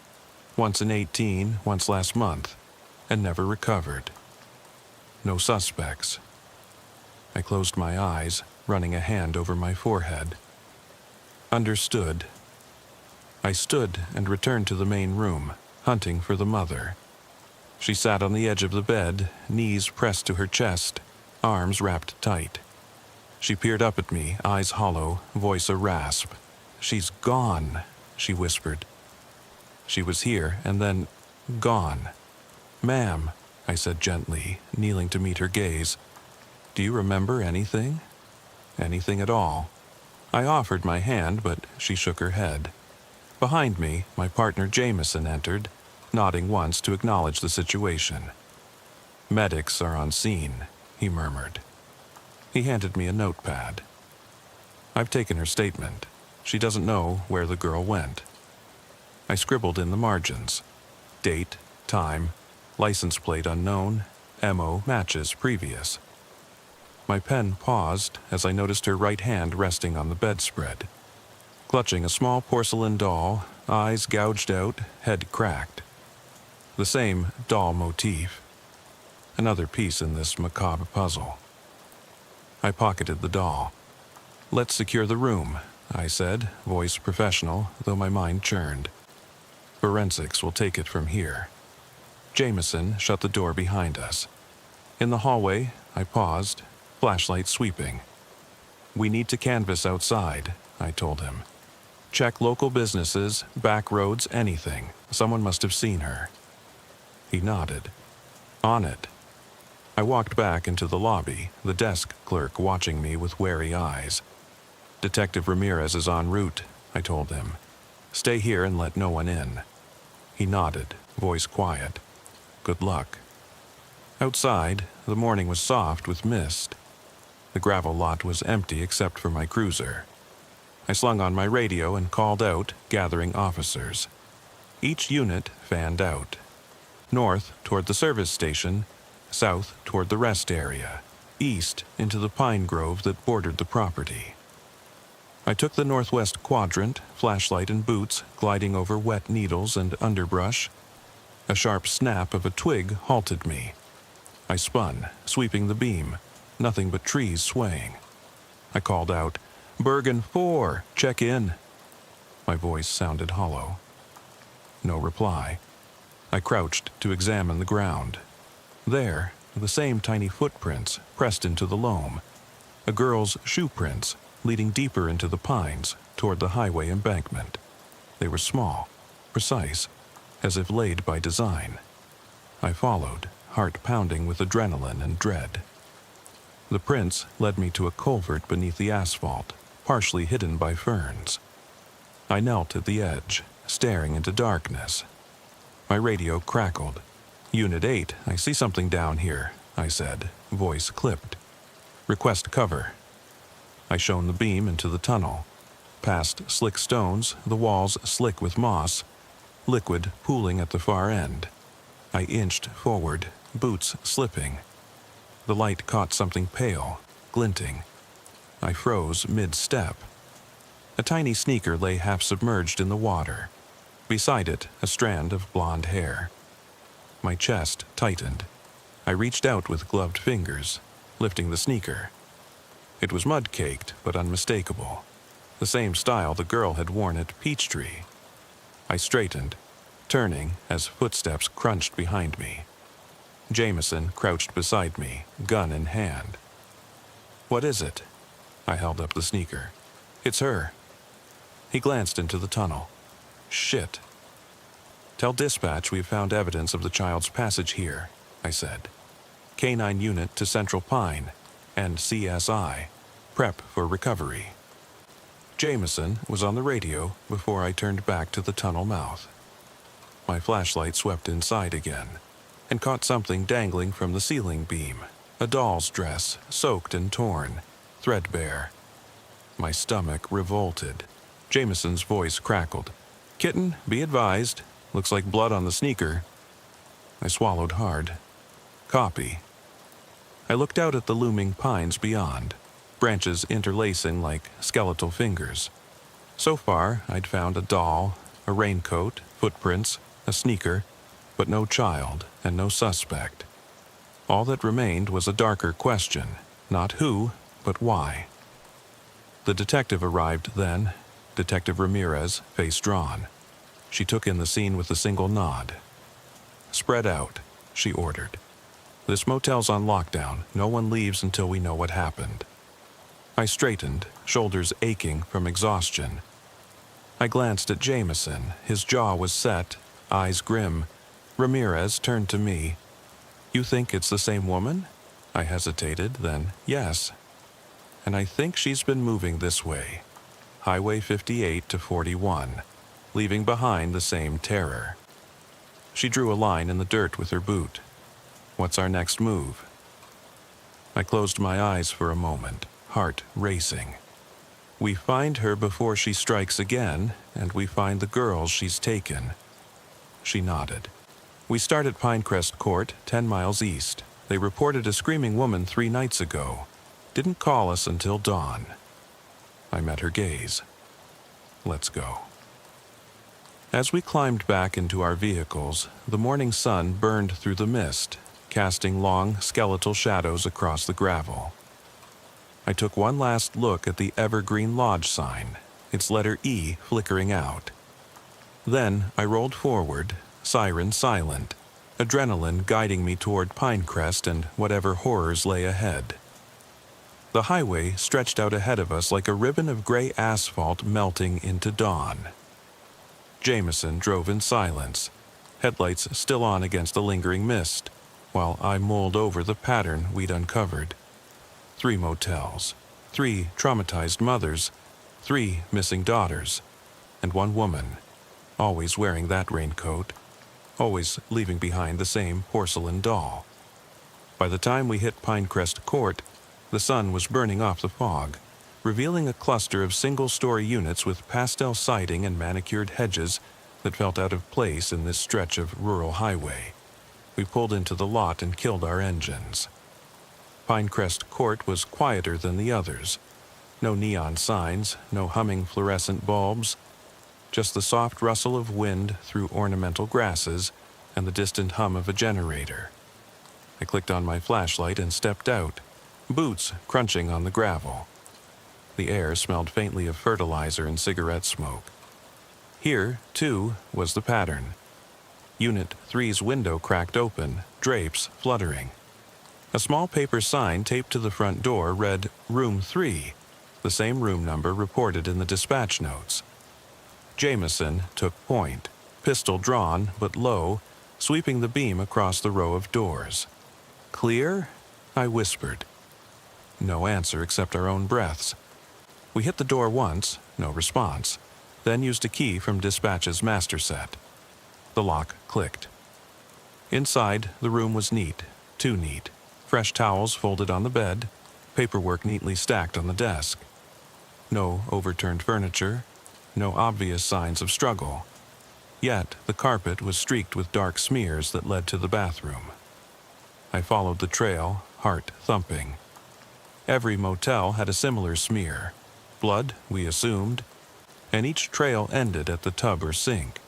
Once in 18, once last month, and never recovered. No suspects." I closed my eyes, running a hand over my forehead. Understood. I stood and returned to the main room, hunting for the mother. She sat on the edge of the bed, knees pressed to her chest, arms wrapped tight. She peered up at me, eyes hollow, voice a rasp. "She's gone," she whispered. She was here, and then gone. "Ma'am," I said gently, kneeling to meet her gaze, "do you remember anything? Anything at all?" I offered my hand, but she shook her head. Behind me, my partner Jameson entered, nodding once to acknowledge the situation. "Medics are on scene," he murmured. He handed me a notepad. "I've taken her statement. She doesn't know where the girl went." I scribbled in the margins. Date, time, license plate unknown, MO matches previous. My pen paused as I noticed her right hand resting on the bedspread. Clutching a small porcelain doll, eyes gouged out, head cracked. The same doll motif. Another piece in this macabre puzzle. I pocketed the doll. "Let's secure the room," I said, voice professional, though my mind churned. "Forensics will take it from here." Jameson shut the door behind us. In the hallway, I paused, flashlight sweeping. "We need to canvass outside," I told him. "Check local businesses, back roads, anything. Someone must have seen her." He nodded. "On it." I walked back into the lobby, the desk clerk watching me with wary eyes. "Detective Ramirez is en route," I told him. "Stay here and let no one in." He nodded, voice quiet. "Good luck." Outside, the morning was soft with mist. The gravel lot was empty except for my cruiser. I slung on my radio and called out, gathering officers. Each unit fanned out. North toward the service station, south toward the rest area, east into the pine grove that bordered the property. I took the northwest quadrant, flashlight and boots, gliding over wet needles and underbrush. A sharp snap of a twig halted me. I spun, sweeping the beam, nothing but trees swaying. I called out, "Bergen 4, check in." My voice sounded hollow. No reply. I crouched to examine the ground. There, the same tiny footprints pressed into the loam. A girl's shoe prints, leading deeper into the pines toward the highway embankment. They were small, precise, as if laid by design. I followed, heart pounding with adrenaline and dread. The prints led me to a culvert beneath the asphalt, partially hidden by ferns. I knelt at the edge, staring into darkness. My radio crackled. "Unit 8, I see something down here," I said, voice clipped. "Request cover." I shone the beam into the tunnel. Past slick stones, the walls slick with moss, liquid pooling at the far end. I inched forward, boots slipping. The light caught something pale, glinting. I froze mid-step. A tiny sneaker lay half-submerged in the water. Beside it, a strand of blonde hair. My chest tightened. I reached out with gloved fingers, lifting the sneaker. It was mud-caked, but unmistakable. The same style the girl had worn at Peachtree. I straightened, turning as footsteps crunched behind me. Jameson crouched beside me, gun in hand. "What is it?" I held up the sneaker. "It's her." He glanced into the tunnel. "Shit." "Tell dispatch we've found evidence of the child's passage here," I said. "Canine unit to Central Pine and CSI. Prep for recovery." Jameson was on the radio before I turned back to the tunnel mouth. My flashlight swept inside again and caught something dangling from the ceiling beam, a doll's dress, soaked and torn, threadbare. My stomach revolted. Jameson's voice crackled. "Kitten, be advised. Looks like blood on the sneaker." I swallowed hard. "Copy." I looked out at the looming pines beyond, branches interlacing like skeletal fingers. So far, I'd found a doll, a raincoat, footprints, a sneaker, but no child and no suspect. All that remained was a darker question, not who, but why. The detective arrived then, Detective Ramirez, face drawn. She took in the scene with a single nod. "Spread out," she ordered. "This motel's on lockdown. No one leaves until we know what happened." I straightened, shoulders aching from exhaustion. I glanced at Jameson. His jaw was set, eyes grim. Ramirez turned to me. "You think it's the same woman?" I hesitated, then, "Yes. And I think she's been moving this way. Highway 58 to 41, leaving behind the same terror." She drew a line in the dirt with her boot. "What's our next move?" I closed my eyes for a moment, heart racing. "We find her before she strikes again, and we find the girls she's taken." She nodded. "We start at Pinecrest Court, 10 miles east. They reported a screaming woman 3 nights ago. Didn't call us until dawn." I met her gaze. "Let's go." As we climbed back into our vehicles, the morning sun burned through the mist, casting long, skeletal shadows across the gravel. I took one last look at the Evergreen Lodge sign, its letter E flickering out. Then I rolled forward, siren silent, adrenaline guiding me toward Pinecrest and whatever horrors lay ahead. The highway stretched out ahead of us like a ribbon of gray asphalt melting into dawn. Jameson drove in silence, headlights still on against the lingering mist, while I mulled over the pattern we'd uncovered. 3 motels, 3 traumatized mothers, 3 missing daughters, and 1 woman, always wearing that raincoat, always leaving behind the same porcelain doll. By the time we hit Pinecrest Court, the sun was burning off the fog, revealing a cluster of single-story units with pastel siding and manicured hedges that felt out of place in this stretch of rural highway. We pulled into the lot and killed our engines. Pinecrest Court was quieter than the others. No neon signs, no humming fluorescent bulbs, just the soft rustle of wind through ornamental grasses and the distant hum of a generator. I clicked on my flashlight and stepped out, boots crunching on the gravel. The air smelled faintly of fertilizer and cigarette smoke. Here, too, was the pattern. Unit 3's window cracked open, drapes fluttering. A small paper sign taped to the front door read, "Room 3." the same room number reported in the dispatch notes. Jameson took point, pistol drawn but low, sweeping the beam across the row of doors. "Clear?" I whispered. No answer except our own breaths. We hit the door once, no response, then used a key from dispatch's master set. The lock clicked. Inside, the room was neat, too neat. Fresh towels folded on the bed, paperwork neatly stacked on the desk. No overturned furniture, no obvious signs of struggle. Yet the carpet was streaked with dark smears that led to the bathroom. I followed the trail, heart thumping. Every motel had a similar smear. Blood, we assumed, and each trail ended at the tub or sink.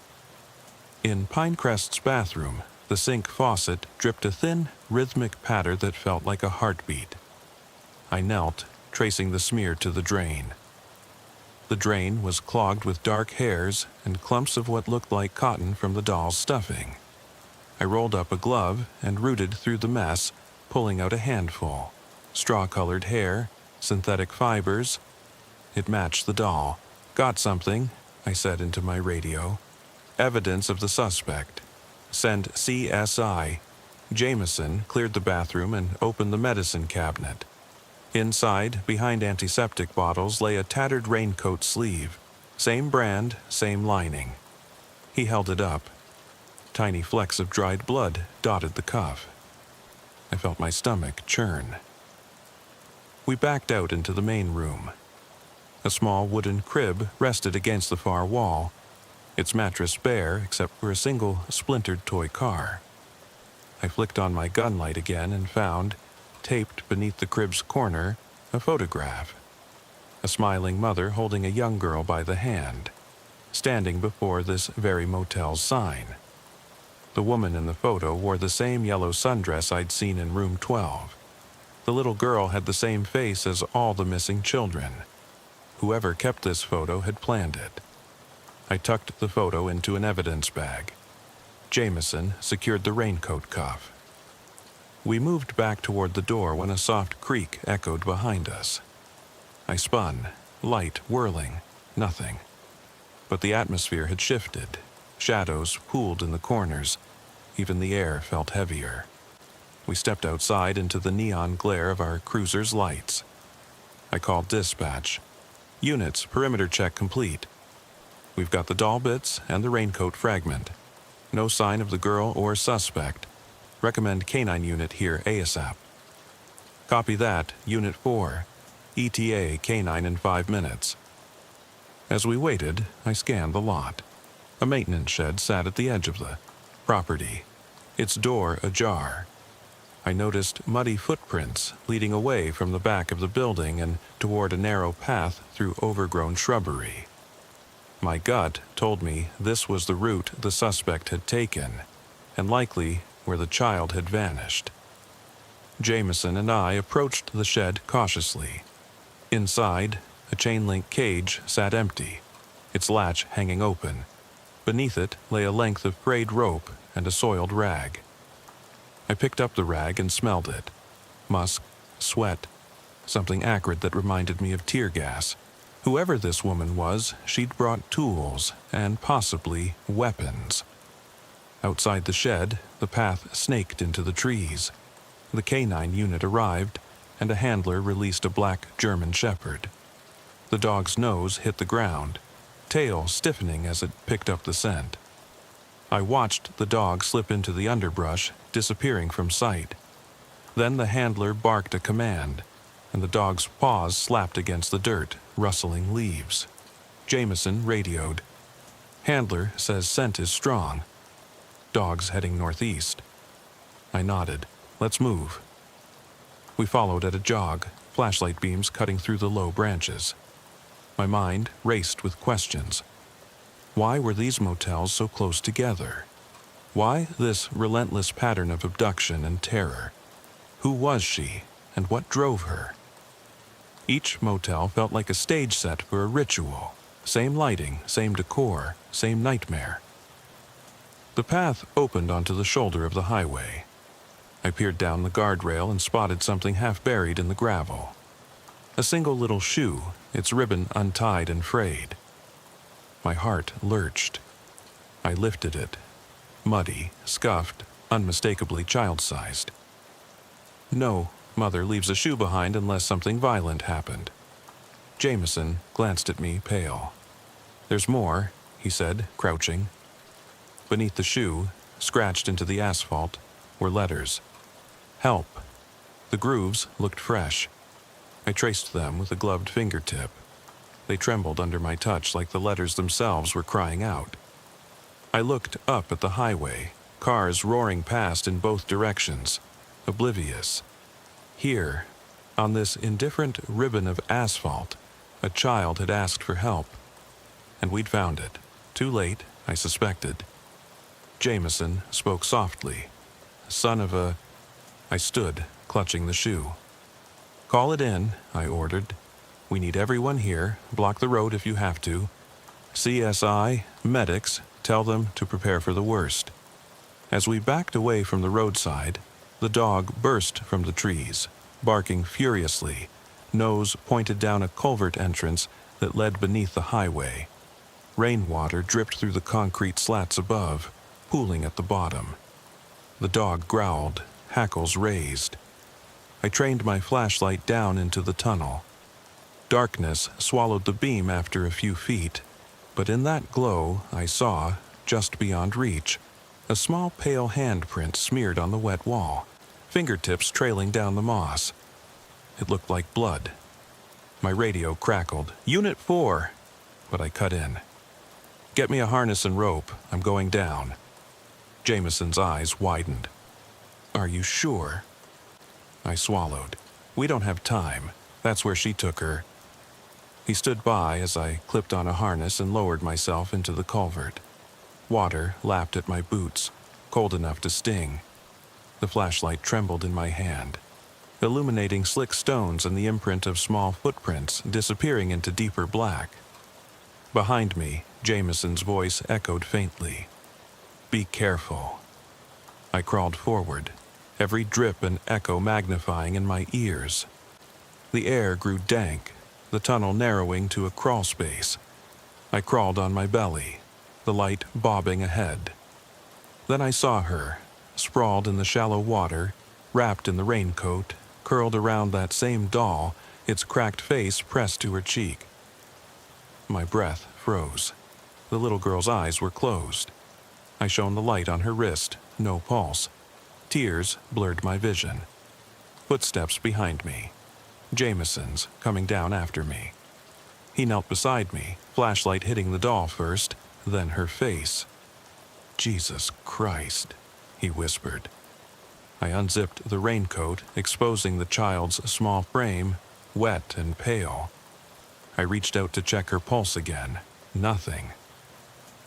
In Pinecrest's bathroom, the sink faucet dripped a thin, rhythmic patter that felt like a heartbeat. I knelt, tracing the smear to the drain. The drain was clogged with dark hairs and clumps of what looked like cotton from the doll's stuffing. I rolled up a glove and rooted through the mess, pulling out a handful. Straw-colored hair, synthetic fibers. It matched the doll. "Got something," I said into my radio. "Evidence of the suspect. Send CSI." Jameson cleared the bathroom and opened the medicine cabinet. Inside, behind antiseptic bottles, lay a tattered raincoat sleeve. Same brand, same lining. He held it up. Tiny flecks of dried blood dotted the cuff. I felt my stomach churn. We backed out into the main room. A small wooden crib rested against the far wall, its mattress bare except for a single splintered toy car. I flicked on my gun light again and found, taped beneath the crib's corner, a photograph. A smiling mother holding a young girl by the hand, standing before this very motel's sign. The woman in the photo wore the same yellow sundress I'd seen in room 12. The little girl had the same face as all the missing children. Whoever kept this photo had planned it. I tucked the photo into an evidence bag. Jameson secured the raincoat cuff. We moved back toward the door when a soft creak echoed behind us. I spun, light whirling, nothing. But the atmosphere had shifted. Shadows pooled in the corners. Even the air felt heavier. We stepped outside into the neon glare of our cruiser's lights. I called dispatch. "Units, perimeter check complete. We've got the doll bits and the raincoat fragment. No sign of the girl or suspect. Recommend canine unit here ASAP." "Copy that, Unit 4. ETA canine in 5 minutes." As we waited, I scanned the lot. A maintenance shed sat at the edge of the property, its door ajar. I noticed muddy footprints leading away from the back of the building and toward a narrow path through overgrown shrubbery. My gut told me this was the route the suspect had taken, and likely where the child had vanished. Jameson and I approached the shed cautiously. Inside, a chain-link cage sat empty, its latch hanging open. Beneath it lay a length of frayed rope and a soiled rag. I picked up the rag and smelled it. Musk, sweat, something acrid that reminded me of tear gas. Whoever this woman was, she'd brought tools and possibly weapons. Outside the shed, the path snaked into the trees. The canine unit arrived, and a handler released a black German shepherd. The dog's nose hit the ground, tail stiffening as it picked up the scent. I watched the dog slip into the underbrush, disappearing from sight. Then the handler barked a command, and the dog's paws slapped against the dirt, rustling leaves. Jameson radioed. "Handler says scent is strong. Dog's heading northeast." I nodded. "Let's move." We followed at a jog, flashlight beams cutting through the low branches. My mind raced with questions. Why were these motels so close together? Why this relentless pattern of abduction and terror? Who was she, and what drove her? Each motel felt like a stage set for a ritual. Same lighting, same decor, same nightmare. The path opened onto the shoulder of the highway. I peered down the guardrail and spotted something half buried in the gravel. A single little shoe, its ribbon untied and frayed. My heart lurched. I lifted it. Muddy, scuffed, unmistakably child-sized. No, Mother leaves a shoe behind unless something violent happened. Jameson glanced at me, pale. "There's more," he said, crouching. Beneath the shoe, scratched into the asphalt, were letters. "Help." The grooves looked fresh. I traced them with a gloved fingertip. They trembled under my touch like the letters themselves were crying out. I looked up at the highway, cars roaring past in both directions, oblivious. Here, on this indifferent ribbon of asphalt, a child had asked for help. And we'd found it. Too late, I suspected. Jameson spoke softly. "Son of a..." I stood, clutching the shoe. "Call it in," I ordered. "We need everyone here. Block the road if you have to. CSI, medics, tell them to prepare for the worst." As we backed away from the roadside, the dog burst from the trees, barking furiously, nose pointed down a culvert entrance that led beneath the highway. Rainwater dripped through the concrete slats above, pooling at the bottom. The dog growled, hackles raised. I trained my flashlight down into the tunnel. Darkness swallowed the beam after a few feet, but in that glow I saw, just beyond reach, a small pale handprint smeared on the wet wall, fingertips trailing down the moss. It looked like blood. My radio crackled, "Unit 4!" But I cut in. "Get me a harness and rope. I'm going down." Jameson's eyes widened. "Are you sure?" I swallowed. "We don't have time. That's where she took her." He stood by as I clipped on a harness and lowered myself into the culvert. Water lapped at my boots, cold enough to sting. The flashlight trembled in my hand, illuminating slick stones and the imprint of small footprints disappearing into deeper black. Behind me, Jameson's voice echoed faintly. "Be careful." I crawled forward, every drip and echo magnifying in my ears. The air grew dank, the tunnel narrowing to a crawl space. I crawled on my belly, the light bobbing ahead. Then I saw her, sprawled in the shallow water, wrapped in the raincoat, curled around that same doll, its cracked face pressed to her cheek. My breath froze. The little girl's eyes were closed. I shone the light on her wrist, no pulse. Tears blurred my vision. Footsteps behind me. Jameson's coming down after me. He knelt beside me, flashlight hitting the doll first, then her face. "Jesus Christ," he whispered. I unzipped the raincoat, exposing the child's small frame, wet and pale. I reached out to check her pulse again. Nothing.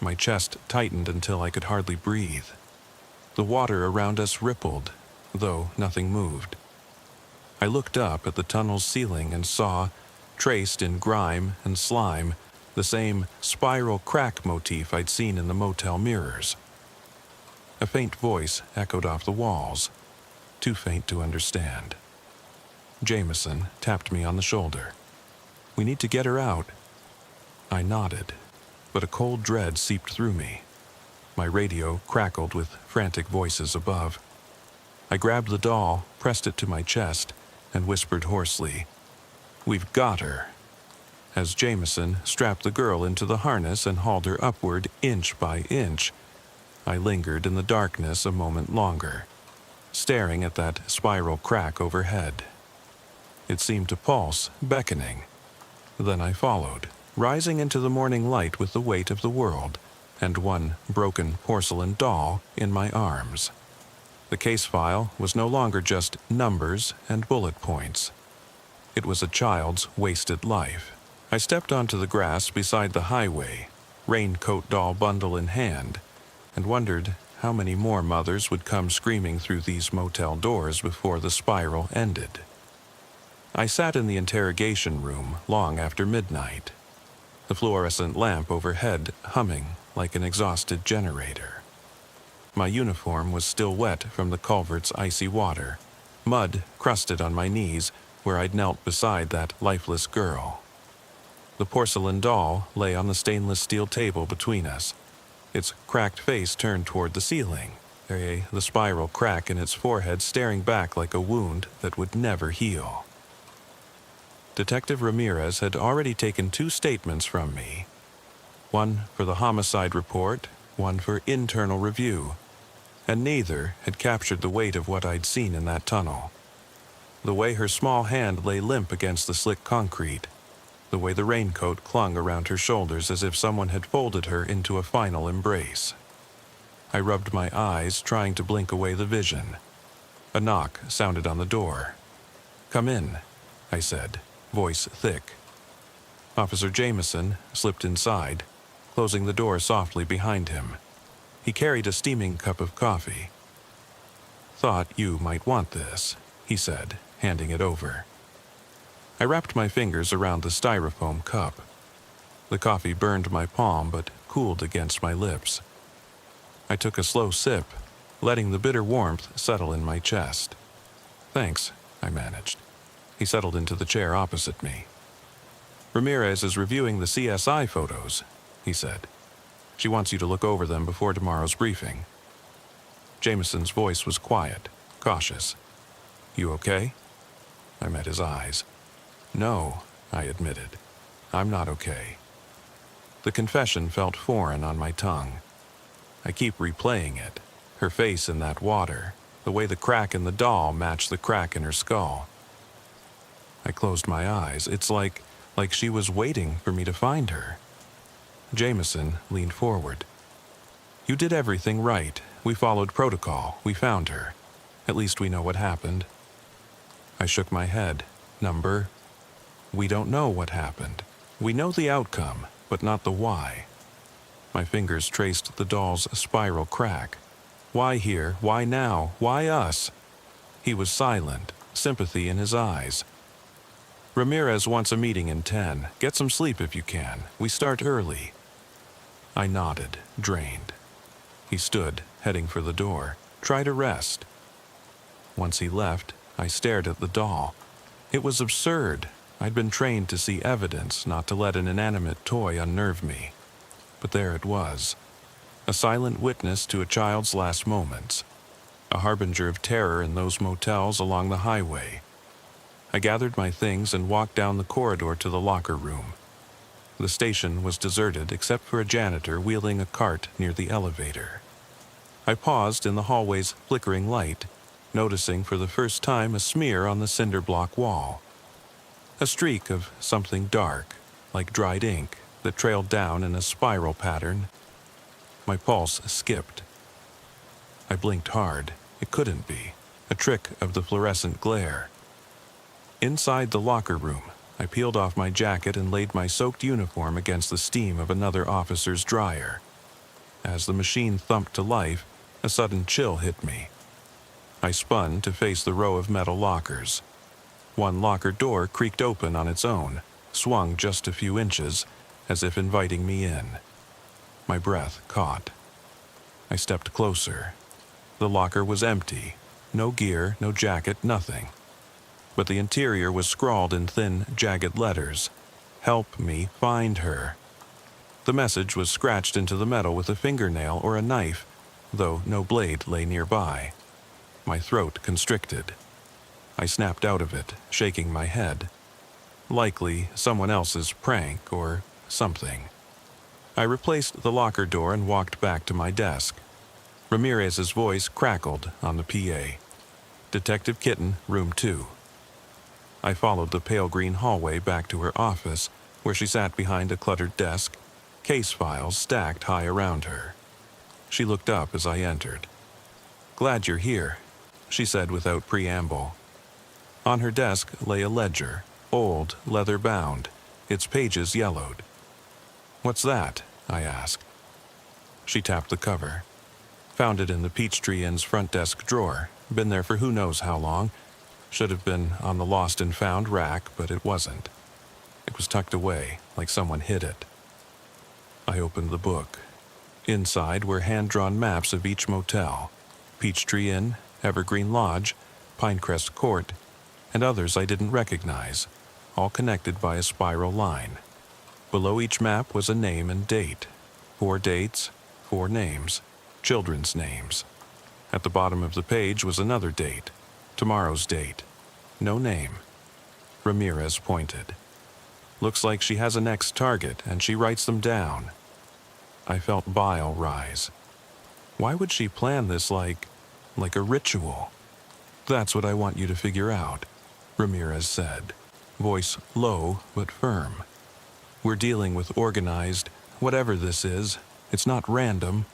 My chest tightened until I could hardly breathe. The water around us rippled, though nothing moved. I looked up at the tunnel's ceiling and saw, traced in grime and slime, the same spiral crack motif I'd seen in the motel mirrors. A faint voice echoed off the walls, too faint to understand. Jameson tapped me on the shoulder. "We need to get her out." I nodded, but a cold dread seeped through me. My radio crackled with frantic voices above. I grabbed the doll, pressed it to my chest, and whispered hoarsely, "We've got her." As Jameson strapped the girl into the harness and hauled her upward inch by inch, I lingered in the darkness a moment longer, staring at that spiral crack overhead. It seemed to pulse, beckoning. Then I followed, rising into the morning light with the weight of the world, and one broken porcelain doll in my arms. The case file was no longer just numbers and bullet points. It was a child's wasted life. I stepped onto the grass beside the highway, raincoat doll bundle in hand, and wondered how many more mothers would come screaming through these motel doors before the spiral ended. I sat in the interrogation room long after midnight, the fluorescent lamp overhead humming like an exhausted generator. My uniform was still wet from the culvert's icy water, mud crusted on my knees, where I'd knelt beside that lifeless girl. The porcelain doll lay on the stainless steel table between us, its cracked face turned toward the ceiling, the spiral crack in its forehead staring back like a wound that would never heal. Detective Ramirez had already taken 2 statements from me, one for the homicide report, one for internal review, and neither had captured the weight of what I'd seen in that tunnel. The way her small hand lay limp against the slick concrete, the way the raincoat clung around her shoulders as if someone had folded her into a final embrace. I rubbed my eyes, trying to blink away the vision. A knock sounded on the door. "Come in," I said, voice thick. Officer Jameson slipped inside, closing the door softly behind him. He carried a steaming cup of coffee. "Thought you might want this," he said, handing it over. I wrapped my fingers around the styrofoam cup. The coffee burned my palm but cooled against my lips. I took a slow sip, letting the bitter warmth settle in my chest. "Thanks," I managed. He settled into the chair opposite me. "Ramirez is reviewing the CSI photos," he said. "She wants you to look over them before tomorrow's briefing." Jameson's voice was quiet, cautious. "You okay?" I met his eyes. "No," I admitted. "I'm not okay." The confession felt foreign on my tongue. I keep replaying it, her face in that water, the way the crack in the doll matched the crack in her skull. I closed my eyes. It's like she was waiting for me to find her. Jameson leaned forward. "You did everything right. We followed protocol. We found her. At least we know what happened." I shook my head. We don't know what happened. We know the outcome, but not the why. My fingers traced the doll's spiral crack. Why here? Why now? Why us? He was silent, sympathy in his eyes. "Ramirez wants a meeting in 10. Get some sleep if you can. We start early." I nodded, drained. He stood, heading for the door. "Try to rest." Once he left, I stared at the doll. It was absurd. I'd been trained to see evidence, not to let an inanimate toy unnerve me. But there it was. A silent witness to a child's last moments. A harbinger of terror in those motels along the highway. I gathered my things and walked down the corridor to the locker room. The station was deserted except for a janitor wheeling a cart near the elevator. I paused in the hallway's flickering light, noticing for the first time a smear on the cinder block wall. A streak of something dark, like dried ink, that trailed down in a spiral pattern. My pulse skipped. I blinked hard. It couldn't be. A trick of the fluorescent glare. Inside the locker room, I peeled off my jacket and laid my soaked uniform against the steam of another officer's dryer. As the machine thumped to life, a sudden chill hit me. I spun to face the row of metal lockers. One locker door creaked open on its own, swung just a few inches, as if inviting me in. My breath caught. I stepped closer. The locker was empty. No gear, no jacket, nothing. But the interior was scrawled in thin, jagged letters. "Help me find her." The message was scratched into the metal with a fingernail or a knife, though no blade lay nearby. My throat constricted. I snapped out of it, shaking my head. Likely someone else's prank or something. I replaced the locker door and walked back to my desk. Ramirez's voice crackled on the PA. "Detective Kitten, room 2. I followed the pale green hallway back to her office, where she sat behind a cluttered desk, case files stacked high around her. She looked up as I entered. "Glad you're here," she said without preamble. On her desk lay a ledger, old, leather-bound, its pages yellowed. "What's that?" I asked. She tapped the cover. "Found it in the Peachtree Inn's front desk drawer. Been there for who knows how long. Should have been on the lost and found rack, but it wasn't. It was tucked away, like someone hid it." I opened the book. Inside were hand-drawn maps of each motel: Peachtree Inn, Evergreen Lodge, Pinecrest Court, and others I didn't recognize, all connected by a spiral line. Below each map was a name and date. 4 dates, 4 names, children's names. At the bottom of the page was another date, tomorrow's date. No name. Ramirez pointed. Looks like she has a next target, and she writes them down. I felt bile rise. Why would she plan this like a ritual? That's what I want you to figure out, Ramirez said, voice low but firm. We're dealing with organized, whatever this is. It's not random.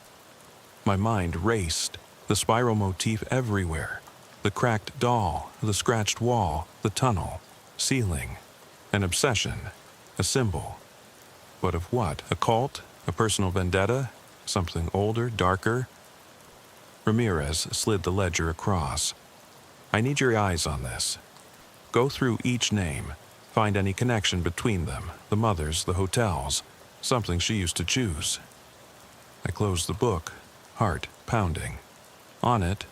My mind raced, the spiral motif everywhere. The cracked doll, the scratched wall, the tunnel, ceiling. An obsession, a symbol. But of what? A cult? A personal vendetta? Something older, darker? Ramirez slid the ledger across. I need your eyes on this. Go through each name. Find any connection between them, the mothers, the hotels, something she used to choose. I closed the book, heart pounding. On it,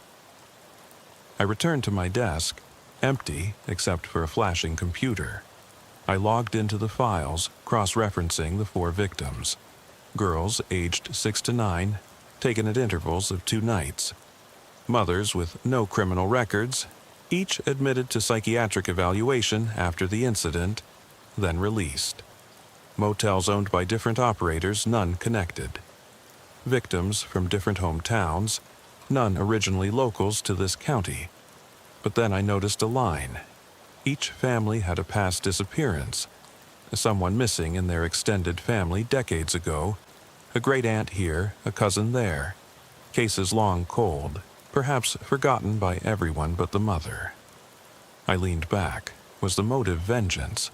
I returned to my desk, empty except for a flashing computer. I logged into the files, cross-referencing the 4 victims. Girls aged 6 to 9, taken at intervals of 2 nights. Mothers with no criminal records, each admitted to psychiatric evaluation after the incident, then released. Motels owned by different operators, none connected. Victims from different hometowns, none originally locals to this county. But then I noticed a line. Each family had a past disappearance, someone missing in their extended family decades ago, a great-aunt here, a cousin there. Cases long cold, perhaps forgotten by everyone but the mother. I leaned back. Was the motive vengeance?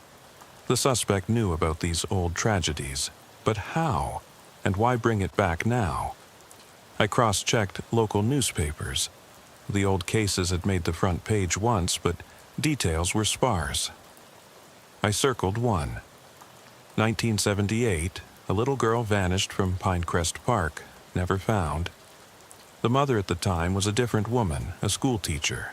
The suspect knew about these old tragedies, but how? And why bring it back now? I cross-checked local newspapers. The old cases had made the front page once, but details were sparse. I circled one. 1978, a little girl vanished from Pinecrest Park, never found. The mother at the time was a different woman, a school teacher.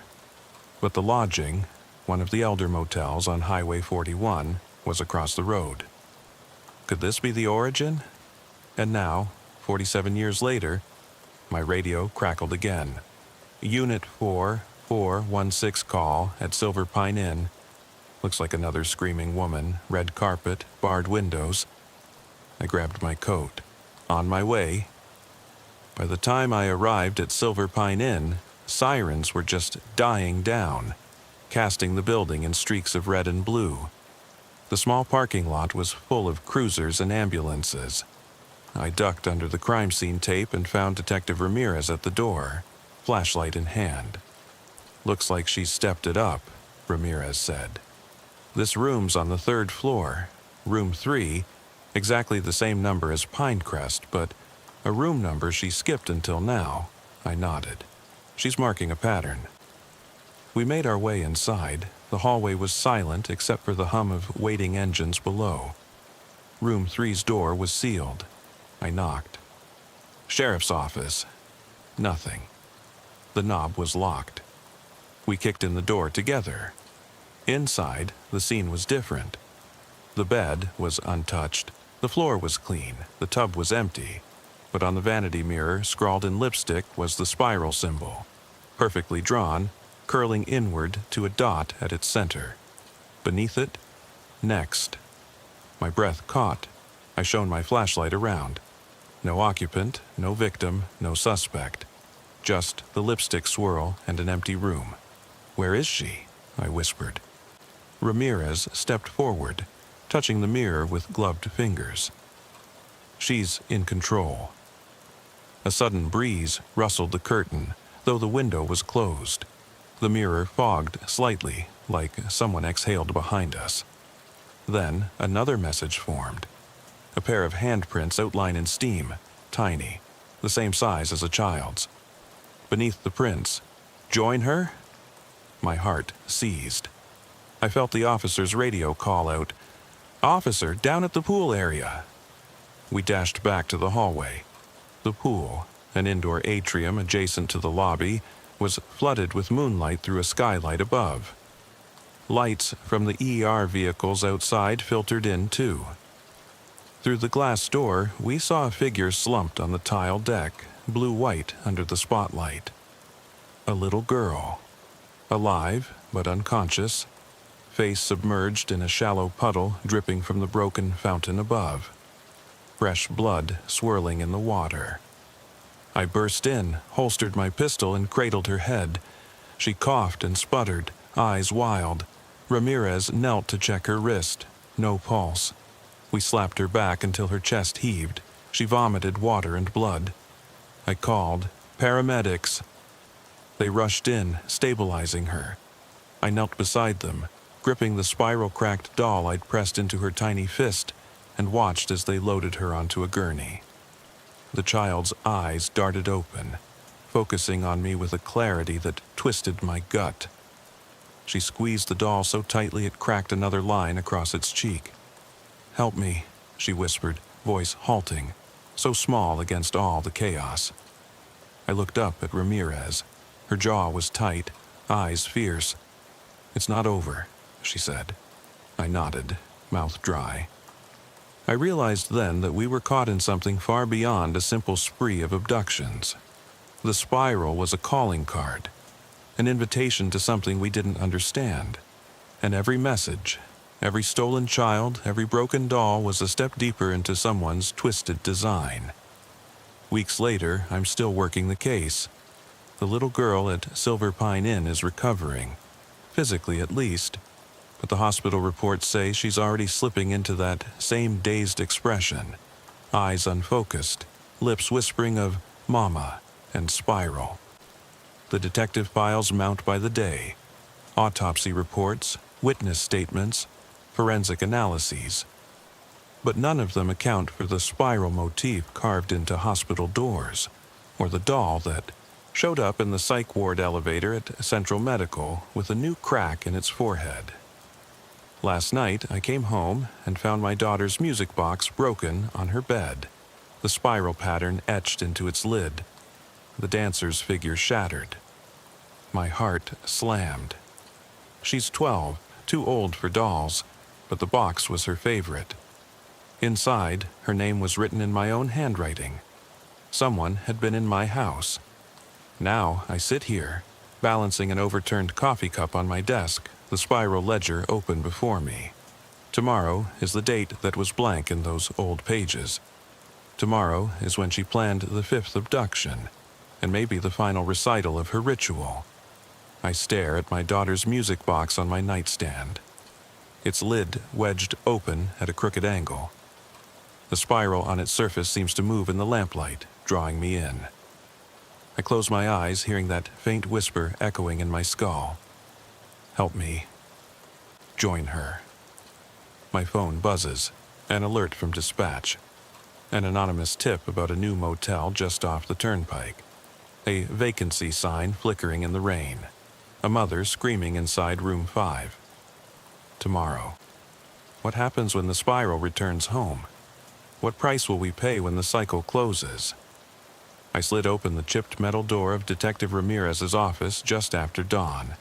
But the lodging, one of the elder motels on Highway 41, was across the road. Could this be the origin? And now, 47 years later, my radio crackled again. Unit 4416 call at Silver Pine Inn. Looks like another screaming woman, red carpet, barred windows. I grabbed my coat. On my way. By the time I arrived at Silver Pine Inn, sirens were just dying down, casting the building in streaks of red and blue. The small parking lot was full of cruisers and ambulances. I ducked under the crime scene tape and found Detective Ramirez at the door, flashlight in hand. Looks like she stepped it up, Ramirez said. This room's on the 3rd floor, room 3, exactly the same number as Pinecrest, but a room number she skipped until now. I nodded. She's marking a pattern. We made our way inside. The hallway was silent except for the hum of waiting engines below. Room 3's door was sealed. I knocked. Sheriff's office. Nothing. The knob was locked. We kicked in the door together. Inside, the scene was different. The bed was untouched. The floor was clean. The tub was empty. But on the vanity mirror, scrawled in lipstick, was the spiral symbol. Perfectly drawn, curling inward to a dot at its center. Beneath it, next. My breath caught. I shone my flashlight around. No occupant, no victim, no suspect. Just the lipstick swirl and an empty room. Where is she? I whispered. Ramirez stepped forward, touching the mirror with gloved fingers. She's in control. A sudden breeze rustled the curtain, though the window was closed. The mirror fogged slightly, like someone exhaled behind us. Then another message formed. A pair of handprints outlined in steam, tiny, the same size as a child's. Beneath the prints, "Join her?" My heart seized. I felt the officer's radio call out, "Officer, down at the pool area." We dashed back to the hallway. The pool, an indoor atrium adjacent to the lobby, was flooded with moonlight through a skylight above. Lights from the ER vehicles outside filtered in too. Through the glass door, we saw a figure slumped on the tile deck, blue-white under the spotlight. A little girl. Alive, but unconscious, face submerged in a shallow puddle dripping from the broken fountain above. Fresh blood swirling in the water. I burst in, holstered my pistol, and cradled her head. She coughed and sputtered, eyes wild. Ramirez knelt to check her wrist. No pulse. We slapped her back until her chest heaved. She vomited water and blood. I called, "Paramedics." They rushed in, stabilizing her. I knelt beside them, gripping the spiral-cracked doll I'd pressed into her tiny fist, and watched as they loaded her onto a gurney. The child's eyes darted open, focusing on me with a clarity that twisted my gut. She squeezed the doll so tightly it cracked another line across its cheek. "Help me," she whispered, voice halting, so small against all the chaos. I looked up at Ramirez. Her jaw was tight, eyes fierce. "It's not over," she said. I nodded, mouth dry. I realized then that we were caught in something far beyond a simple spree of abductions. The spiral was a calling card, an invitation to something we didn't understand. And every message, every stolen child, every broken doll was a step deeper into someone's twisted design. Weeks later, I'm still working the case. The little girl at Silver Pine Inn is recovering, physically at least, but the hospital reports say she's already slipping into that same dazed expression, eyes unfocused, lips whispering of "mama" and spiral. The detective files mount by the day. Autopsy reports, witness statements, forensic analyses. But none of them account for the spiral motif carved into hospital doors, or the doll that showed up in the psych ward elevator at Central Medical with a new crack in its forehead. Last night, I came home and found my daughter's music box broken on her bed, the spiral pattern etched into its lid. The dancer's figure shattered. My heart slammed. She's 12, too old for dolls, but the box was her favorite. Inside, her name was written in my own handwriting. Someone had been in my house. Now I sit here, balancing an overturned coffee cup on my desk, the spiral ledger open before me. Tomorrow is the date that was blank in those old pages. Tomorrow is when she planned the 5th abduction, and maybe the final recital of her ritual. I stare at my daughter's music box on my nightstand, its lid wedged open at a crooked angle. The spiral on its surface seems to move in the lamplight, drawing me in. I close my eyes, hearing that faint whisper echoing in my skull. "Help me. Join her." My phone buzzes, an alert from dispatch. An anonymous tip about a new motel just off the turnpike. A vacancy sign flickering in the rain. A mother screaming inside room 5. Tomorrow. What happens when the spiral returns home? What price will we pay when the cycle closes? I slid open the chipped metal door of Detective Ramirez's office just after dawn,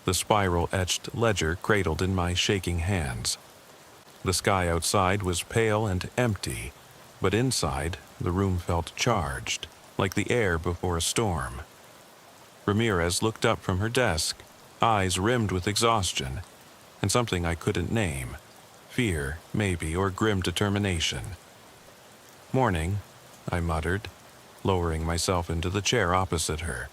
the spiral-etched ledger cradled in my shaking hands. The sky outside was pale and empty, but inside, the room felt charged, like the air before a storm. Ramirez looked up from her desk, eyes rimmed with exhaustion, and something I couldn't name. Fear, maybe, or grim determination. "Morning," I muttered, lowering myself into the chair opposite her.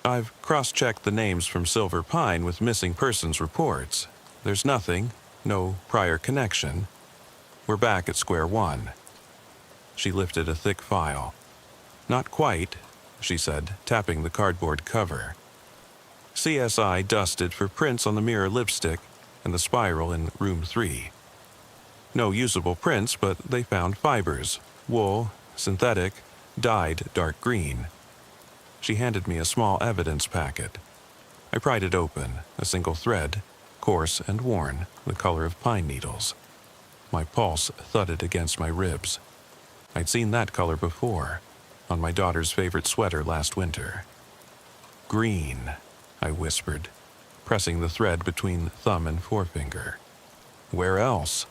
"I've cross-checked the names from Silver Pine with missing persons reports. There's nothing, no prior connection. We're back at square one." She lifted a thick file. "Not quite," she said, tapping the cardboard cover. "CSI dusted for prints on the mirror lipstick and the spiral in room 3. No usable prints, but they found fibers, wool, synthetic, dyed dark green." She handed me a small evidence packet. I pried it open, a single thread, coarse and worn, the color of pine needles. My pulse thudded against my ribs. I'd seen that color before, on my daughter's favorite sweater last winter. "Green," I whispered. pressing the thread between thumb and forefinger. Where else?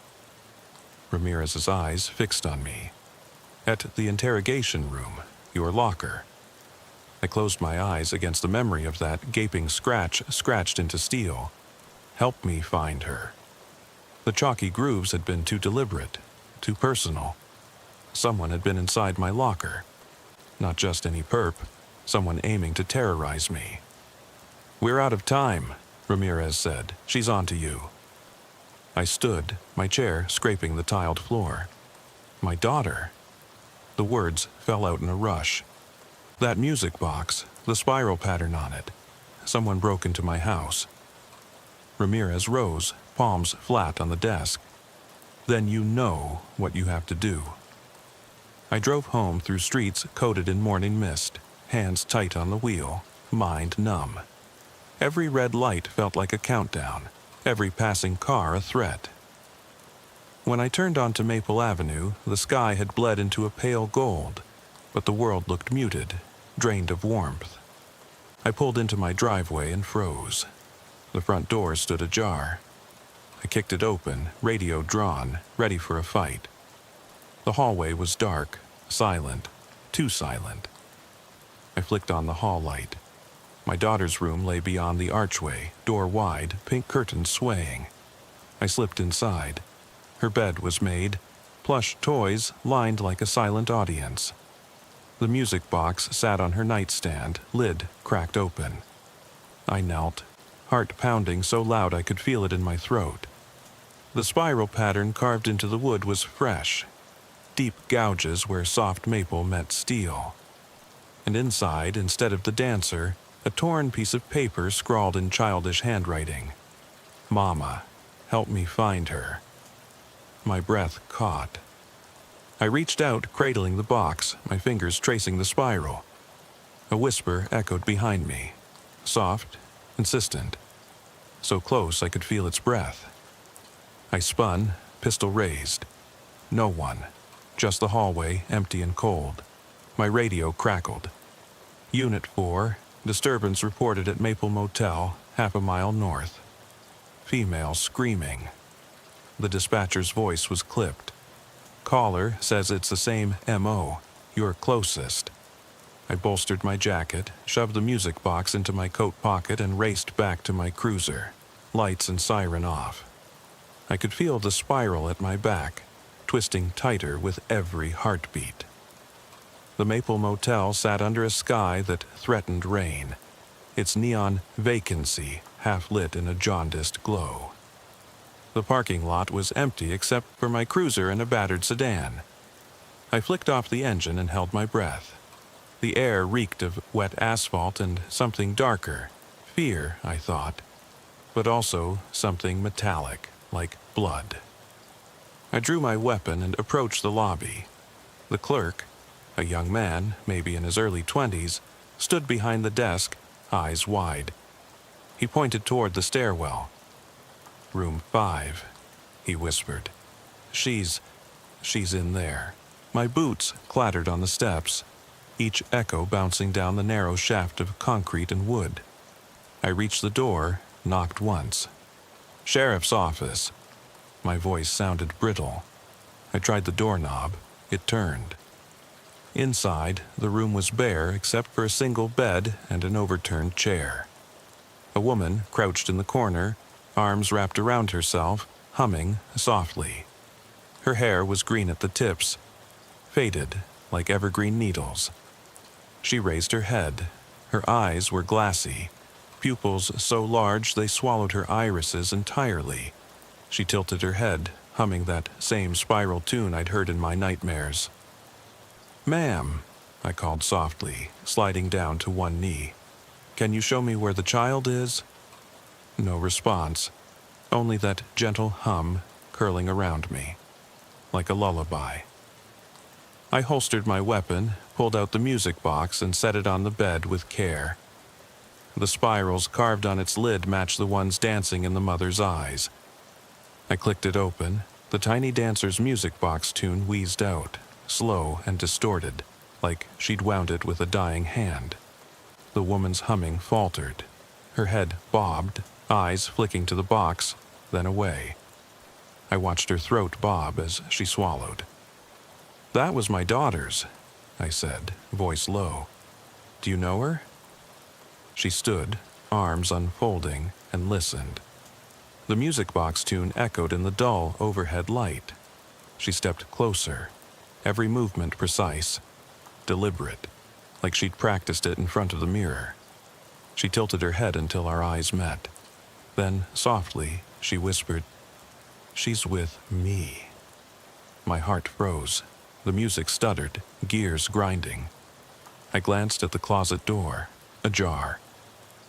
Ramirez's eyes fixed on me. At the interrogation room, your locker. I closed my eyes against the memory of that gaping scratch scratched into steel. Help me find her. The chalky grooves had been too deliberate, too personal. Someone had been inside my locker. Not just any perp, someone aiming to terrorize me. We're out of time, Ramirez said. She's on to you. I stood, my chair scraping the tiled floor. My daughter. The words fell out in a rush. That music box, the spiral pattern on it. Someone broke into my house. Ramirez rose, palms flat on the desk. Then you know what you have to do. I drove home through streets coated in morning mist, hands tight on the wheel, mind numb. Every red light felt like a countdown, every passing car a threat. When I turned onto Maple Avenue, the sky had bled into a pale gold, but the world looked muted, drained of warmth. I pulled into my driveway and froze. The front door stood ajar. I kicked it open, radio drawn, ready for a fight. The hallway was dark, silent, too silent. I flicked on the hall light. My daughter's room lay beyond the archway, door wide, pink curtains swaying. I slipped inside. Her bed was made, plush toys lined like a silent audience. The music box sat on her nightstand, lid cracked open. I knelt, heart pounding so loud I could feel it in my throat. The spiral pattern carved into the wood was fresh, deep gouges where soft maple met steel. And inside, instead of the dancer, a torn piece of paper scrawled in childish handwriting. Mama, help me find her. My breath caught. I reached out, cradling the box, my fingers tracing the spiral. A whisper echoed behind me, soft, insistent, so close I could feel its breath. I spun, pistol raised. No one, just the hallway, empty and cold. My radio crackled. Unit 4, disturbance reported at Maple Motel, half a mile north. Female screaming. The dispatcher's voice was clipped. Caller says it's the same M.O., your closest. I bolstered my jacket, shoved the music box into my coat pocket, and raced back to my cruiser, lights and siren off. I could feel the spiral at my back, twisting tighter with every heartbeat. The Maple Motel sat under a sky that threatened rain, its neon vacancy half lit in a jaundiced glow. The parking lot was empty except for my cruiser and a battered sedan. I flicked off the engine and held my breath. The air reeked of wet asphalt and something darker. Fear, I thought, but also something metallic, like blood. I drew my weapon and approached the lobby. The clerk, a young man, maybe in his early 20s, stood behind the desk, eyes wide. He pointed toward the stairwell. Room 5, he whispered. She's in there. My boots clattered on the steps, each echo bouncing down the narrow shaft of concrete and wood. I reached the door, knocked once. Sheriff's office. My voice sounded brittle. I tried the doorknob. It turned. Inside, the room was bare except for a single bed and an overturned chair. A woman crouched in the corner, arms wrapped around herself, humming softly. Her hair was green at the tips, faded like evergreen needles. She raised her head. Her eyes were glassy, pupils so large they swallowed her irises entirely. She tilted her head, humming that same spiral tune I'd heard in my nightmares. "Ma'am," I called softly, sliding down to one knee. "Can you show me where the child is?" No response, only that gentle hum curling around me, like a lullaby. I holstered my weapon, pulled out the music box, and set it on the bed with care. The spirals carved on its lid matched the ones dancing in the mother's eyes. I clicked it open. The tiny dancer's music box tune wheezed out, slow and distorted, like she'd wound it with a dying hand. The woman's humming faltered. Her head bobbed, eyes flicking to the box, then away. I watched her throat bob as she swallowed. "That was my daughter's," I said, voice low. "Do you know her?" She stood, arms unfolding, and listened. The music box tune echoed in the dull overhead light. She stepped closer, every movement precise, deliberate, like she'd practiced it in front of the mirror. She tilted her head until our eyes met. Then, softly, she whispered, "She's with me." My heart froze. The music stuttered, gears grinding. I glanced at the closet door, ajar.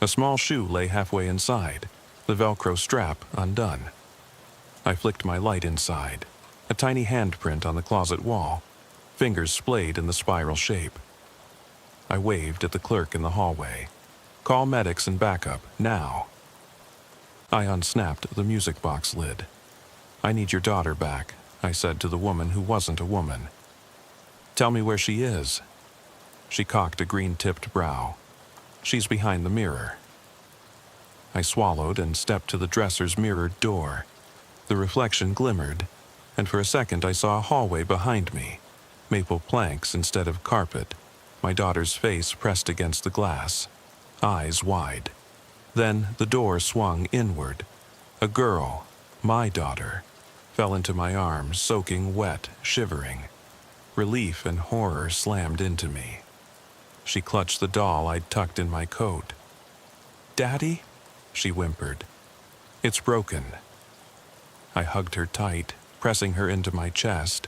A small shoe lay halfway inside, the Velcro strap undone. I flicked my light inside, a tiny handprint on the closet wall, fingers splayed in the spiral shape. I waved at the clerk in the hallway. "Call medics and backup, now." I unsnapped the music box lid. "I need your daughter back," I said to the woman who wasn't a woman. "Tell me where she is." She cocked a green-tipped brow. "She's behind the mirror." I swallowed and stepped to the dresser's mirrored door. The reflection glimmered, and for a second I saw a hallway behind me, maple planks instead of carpet, my daughter's face pressed against the glass, eyes wide. Then the door swung inward. A girl, my daughter, fell into my arms, soaking wet, shivering. Relief and horror slammed into me. She clutched the doll I'd tucked in my coat. "Daddy?" she whimpered. "It's broken." I hugged her tight, pressing her into my chest,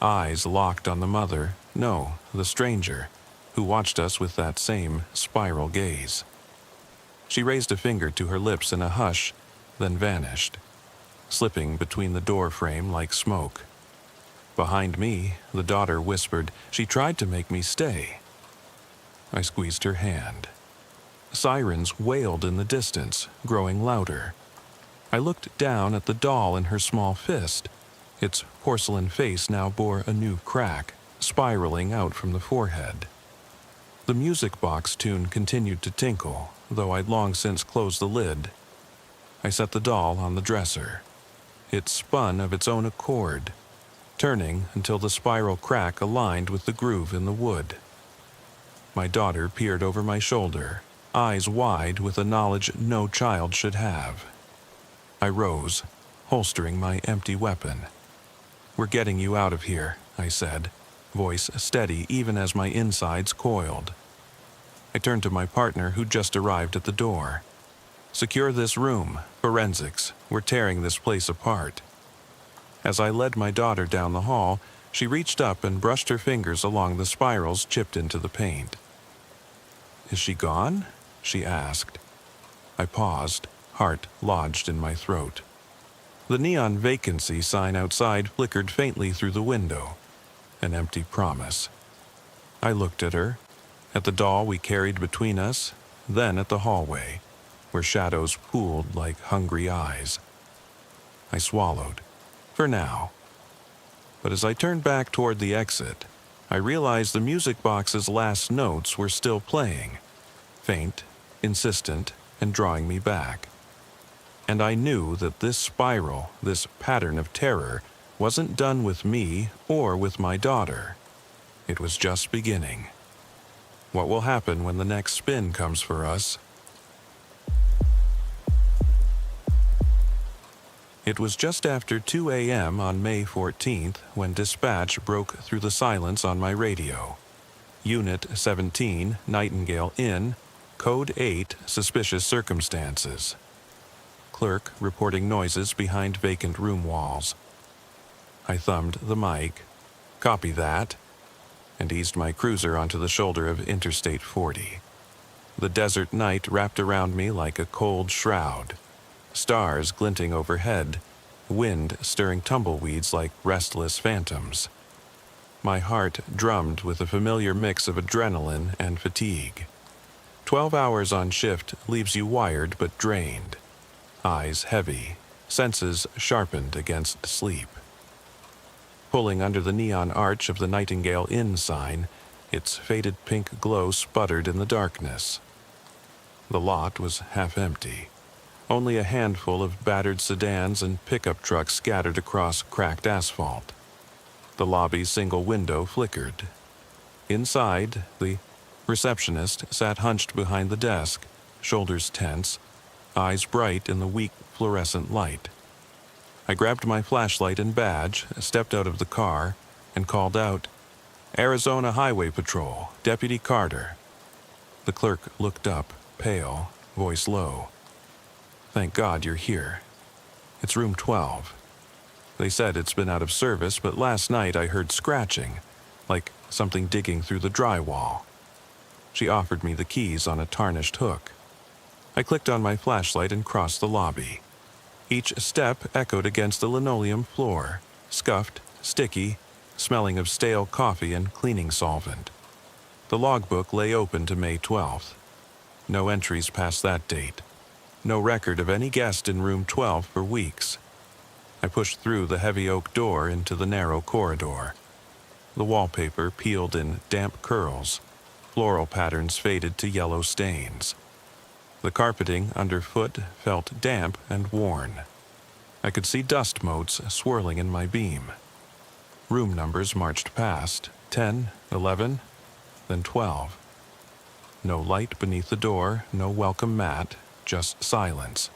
eyes locked on the mother, no, the stranger, who watched us with that same spiral gaze. She raised a finger to her lips in a hush, then vanished, slipping between the door frame like smoke. Behind me, the daughter whispered, "She tried to make me stay." I squeezed her hand. Sirens wailed in the distance, growing louder. I looked down at the doll in her small fist. Its porcelain face now bore a new crack, spiraling out from the forehead. The music box tune continued to tinkle, though I'd long since closed the lid. I set the doll on the dresser. It spun of its own accord, turning until the spiral crack aligned with the groove in the wood. My daughter peered over my shoulder, eyes wide with a knowledge no child should have. I rose, holstering my empty weapon. "We're getting you out of here," I said, voice steady even as my insides coiled. I turned to my partner who'd just arrived at the door. "Secure this room. Forensics. We're tearing this place apart." As I led my daughter down the hall, she reached up and brushed her fingers along the spirals chipped into the paint. "Is she gone?" she asked. I paused, heart lodged in my throat. The neon vacancy sign outside flickered faintly through the window, an empty promise. I looked at her, at the doll we carried between us, then at the hallway, where shadows pooled like hungry eyes. I swallowed, for now. But as I turned back toward the exit, I realized the music box's last notes were still playing, faint, insistent, and drawing me back. And I knew that this spiral, this pattern of terror, wasn't done with me or with my daughter. It was just beginning. What will happen when the next spin comes for us? It was just after 2 a.m. on May 14th when dispatch broke through the silence on my radio. Unit 17, Nightingale Inn, Code 8, Suspicious Circumstances. Clerk reporting noises behind vacant room walls. I thumbed the mic. "Copy that," and eased my cruiser onto the shoulder of Interstate 40. The desert night wrapped around me like a cold shroud. Stars glinting overhead, wind stirring tumbleweeds like restless phantoms. My heart drummed with a familiar mix of adrenaline and fatigue. 12 hours on shift leaves you wired but drained. Eyes heavy, senses sharpened against sleep. Pulling under the neon arch of the Nightingale Inn sign, its faded pink glow sputtered in the darkness. The lot was half empty. Only a handful of battered sedans and pickup trucks scattered across cracked asphalt. The lobby's single window flickered. Inside, the receptionist sat hunched behind the desk, shoulders tense, eyes bright in the weak fluorescent light. I grabbed my flashlight and badge, stepped out of the car, and called out, "Arizona Highway Patrol, Deputy Carter." The clerk looked up, pale, voice low. "Thank God you're here. It's room 12. They said it's been out of service, but last night I heard scratching, like something digging through the drywall." She offered me the keys on a tarnished hook. I clicked on my flashlight and crossed the lobby. Each step echoed against the linoleum floor, scuffed, sticky, smelling of stale coffee and cleaning solvent. The logbook lay open to May 12th. No entries past that date. No record of any guest in room 12 for weeks. I pushed through the heavy oak door into the narrow corridor. The wallpaper peeled in damp curls. Floral patterns faded to yellow stains. The carpeting underfoot felt damp and worn. I could see dust motes swirling in my beam. Room numbers marched past, 10, 11, then 12. No light beneath the door, no welcome mat, just silence.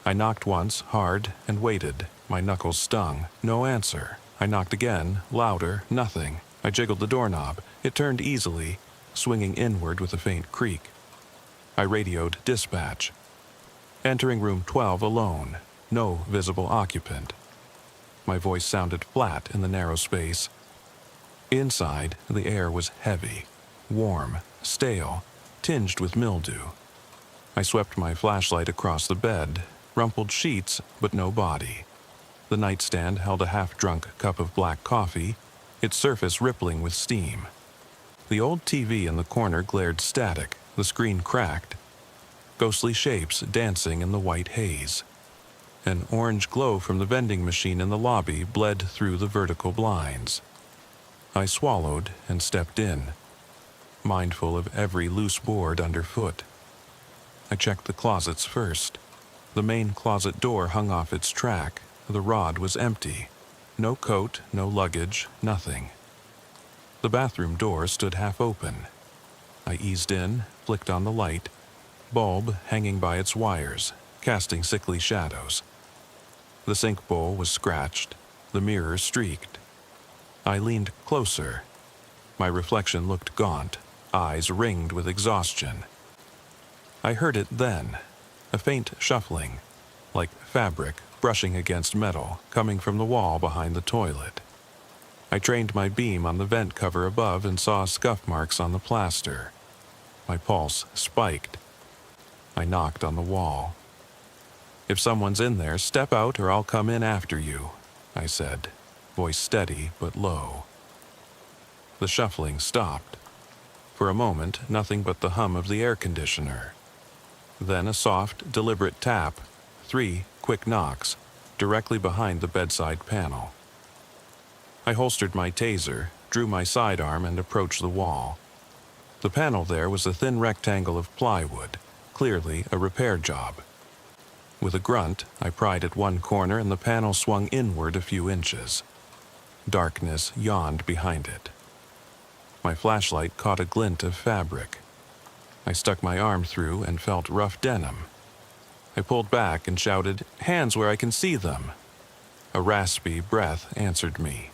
I knocked once, hard, and waited. My knuckles stung. No answer. I knocked again, louder, nothing. I jiggled the doorknob. It turned easily, swinging inward with a faint creak. I radioed dispatch. Entering room 12 alone. No visible occupant. My voice sounded flat in the narrow space. Inside, the air was heavy, warm, stale, tinged with mildew. I swept my flashlight across the bed, rumpled sheets, but no body. The nightstand held a half-drunk cup of black coffee, its surface rippling with steam. The old TV in the corner glared static, the screen cracked. Ghostly shapes dancing in the white haze. An orange glow from the vending machine in the lobby bled through the vertical blinds. I swallowed and stepped in, mindful of every loose board underfoot. I checked the closets first. The main closet door hung off its track. The rod was empty. No coat, no luggage, nothing. The bathroom door stood half open. I eased in, flicked on the light, bulb hanging by its wires, casting sickly shadows. The sink bowl was scratched, the mirror streaked. I leaned closer. My reflection looked gaunt, eyes ringed with exhaustion. I heard it then, a faint shuffling, like fabric brushing against metal, coming from the wall behind the toilet. I trained my beam on the vent cover above and saw scuff marks on the plaster. My pulse spiked. I knocked on the wall. "If someone's in there, step out or I'll come in after you," I said, voice steady but low. The shuffling stopped. For a moment, nothing but the hum of the air conditioner. Then a soft, deliberate tap, 3 quick knocks, directly behind the bedside panel. I holstered my taser, drew my sidearm, and approached the wall. The panel there was a thin rectangle of plywood, clearly a repair job. With a grunt, I pried at one corner and the panel swung inward a few inches. Darkness yawned behind it. My flashlight caught a glint of fabric. I stuck my arm through and felt rough denim. I pulled back and shouted, "Hands where I can see them!" A raspy breath answered me.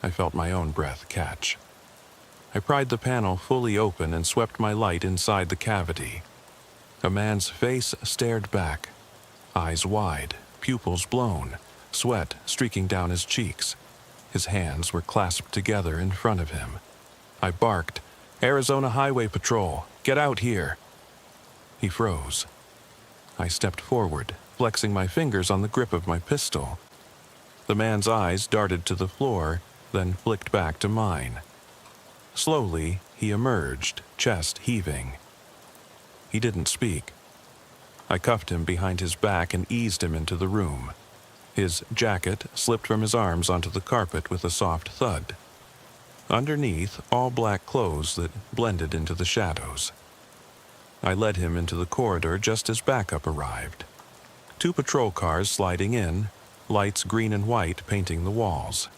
I felt my own breath catch. I pried the panel fully open and swept my light inside the cavity. A man's face stared back, eyes wide, pupils blown, sweat streaking down his cheeks. His hands were clasped together in front of him. I barked, "Arizona Highway Patrol, get out here!" He froze. I stepped forward, flexing my fingers on the grip of my pistol. The man's eyes darted to the floor, then flicked back to mine. Slowly, he emerged, chest heaving. He didn't speak. I cuffed him behind his back and eased him into the room. His jacket slipped from his arms onto the carpet with a soft thud. Underneath, all black clothes that blended into the shadows. I led him into the corridor just as backup arrived. 2 patrol cars sliding in, lights green and white painting the walls.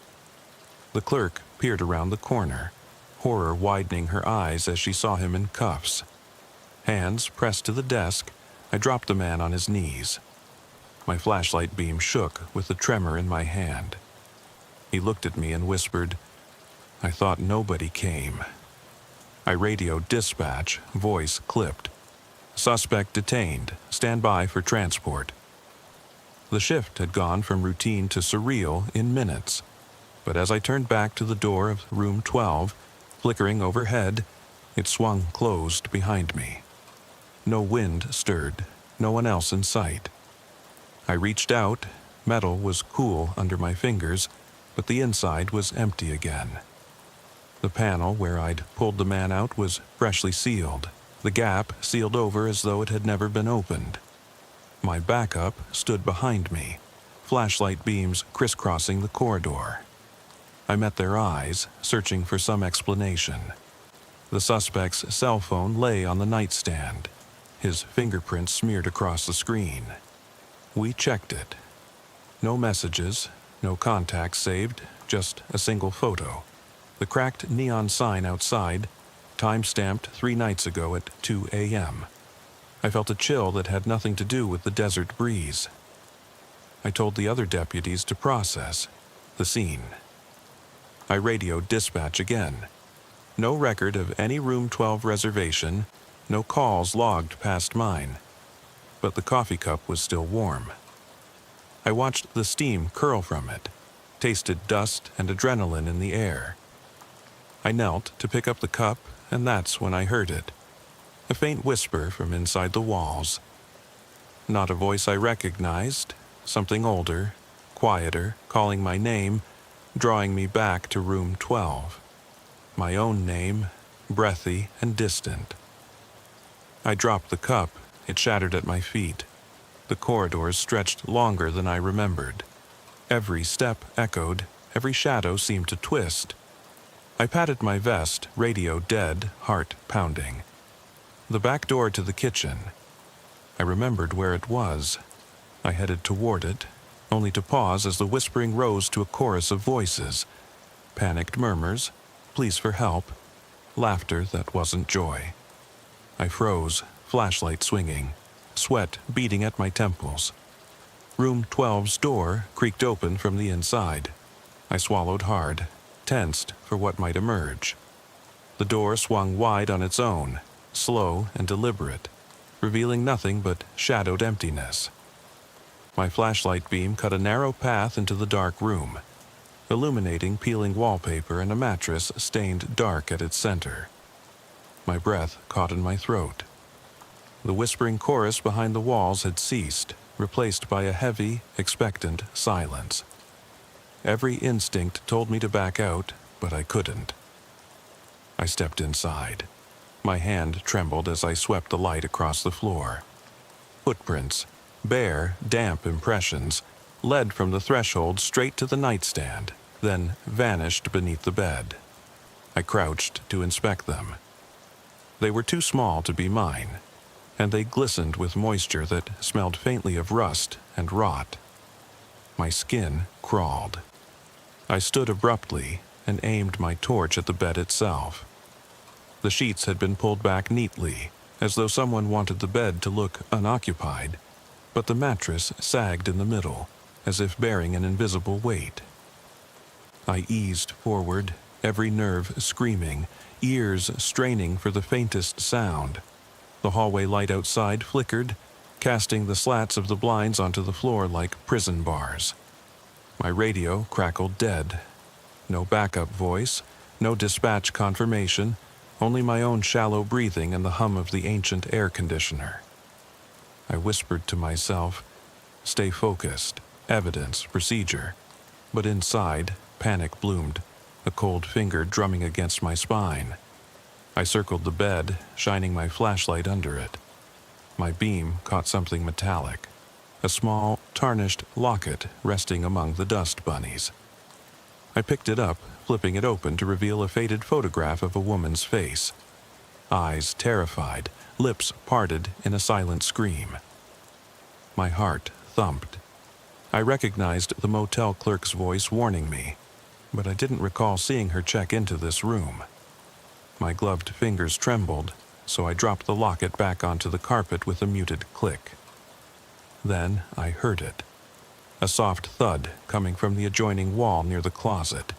The clerk peered around the corner, horror widening her eyes as she saw him in cuffs. Hands pressed to the desk, I dropped the man on his knees. My flashlight beam shook with the tremor in my hand. He looked at me and whispered, "I thought nobody came." I radioed dispatch, voice clipped. "Suspect detained. Stand by for transport." The shift had gone from routine to surreal in minutes, but as I turned back to the door of room 12, flickering overhead, it swung closed behind me. No wind stirred, no one else in sight. I reached out, metal was cool under my fingers, but the inside was empty again. The panel where I'd pulled the man out was freshly sealed, the gap sealed over as though it had never been opened. My backup stood behind me, flashlight beams crisscrossing the corridor. I met their eyes, searching for some explanation. The suspect's cell phone lay on the nightstand, his fingerprints smeared across the screen. We checked it. No messages, no contacts saved, just a single photo. The cracked neon sign outside, time-stamped 3 nights ago at 2 a.m. I felt a chill that had nothing to do with the desert breeze. I told the other deputies to process the scene. I radioed dispatch again. No record of any room 12 reservation, no calls logged past mine. But the coffee cup was still warm. I watched the steam curl from it, tasted dust and adrenaline in the air. I knelt to pick up the cup, and that's when I heard it. A faint whisper from inside the walls. Not a voice I recognized, something older, quieter, calling my name, drawing me back to room 12. My own name, breathy and distant. I dropped the cup. It shattered at my feet. The corridors stretched longer than I remembered. Every step echoed, every shadow seemed to twist. I patted my vest, radio dead, heart pounding. The back door to the kitchen. I remembered where it was. I headed toward it, only to pause as the whispering rose to a chorus of voices. Panicked murmurs, pleas for help, laughter that wasn't joy. I froze, flashlight swinging, sweat beating at my temples. Room 12's door creaked open from the inside. I swallowed hard, tensed for what might emerge. The door swung wide on its own, slow and deliberate, revealing nothing but shadowed emptiness. My flashlight beam cut a narrow path into the dark room, illuminating peeling wallpaper and a mattress stained dark at its center. My breath caught in my throat. The whispering chorus behind the walls had ceased, replaced by a heavy, expectant silence. Every instinct told me to back out, but I couldn't. I stepped inside. My hand trembled as I swept the light across the floor. Footprints, bare, damp impressions, led from the threshold straight to the nightstand, then vanished beneath the bed. I crouched to inspect them. They were too small to be mine, and they glistened with moisture that smelled faintly of rust and rot. My skin crawled. I stood abruptly and aimed my torch at the bed itself. The sheets had been pulled back neatly, as though someone wanted the bed to look unoccupied, but the mattress sagged in the middle, as if bearing an invisible weight. I eased forward, every nerve screaming, ears straining for the faintest sound. The hallway light outside flickered, casting the slats of the blinds onto the floor like prison bars. My radio crackled dead. No backup voice, no dispatch confirmation, only my own shallow breathing and the hum of the ancient air conditioner. I whispered to myself, stay focused, evidence, procedure. But inside, panic bloomed, a cold finger drumming against my spine. I circled the bed, shining my flashlight under it. My beam caught something metallic, a small, tarnished locket resting among the dust bunnies. I picked it up, flipping it open to reveal a faded photograph of a woman's face. Eyes terrified, lips parted in a silent scream. My heart thumped. I recognized the motel clerk's voice warning me, but I didn't recall seeing her check into this room. My gloved fingers trembled, so I dropped the locket back onto the carpet with a muted click. Then I heard it. A soft thud coming from the adjoining wall near the closet.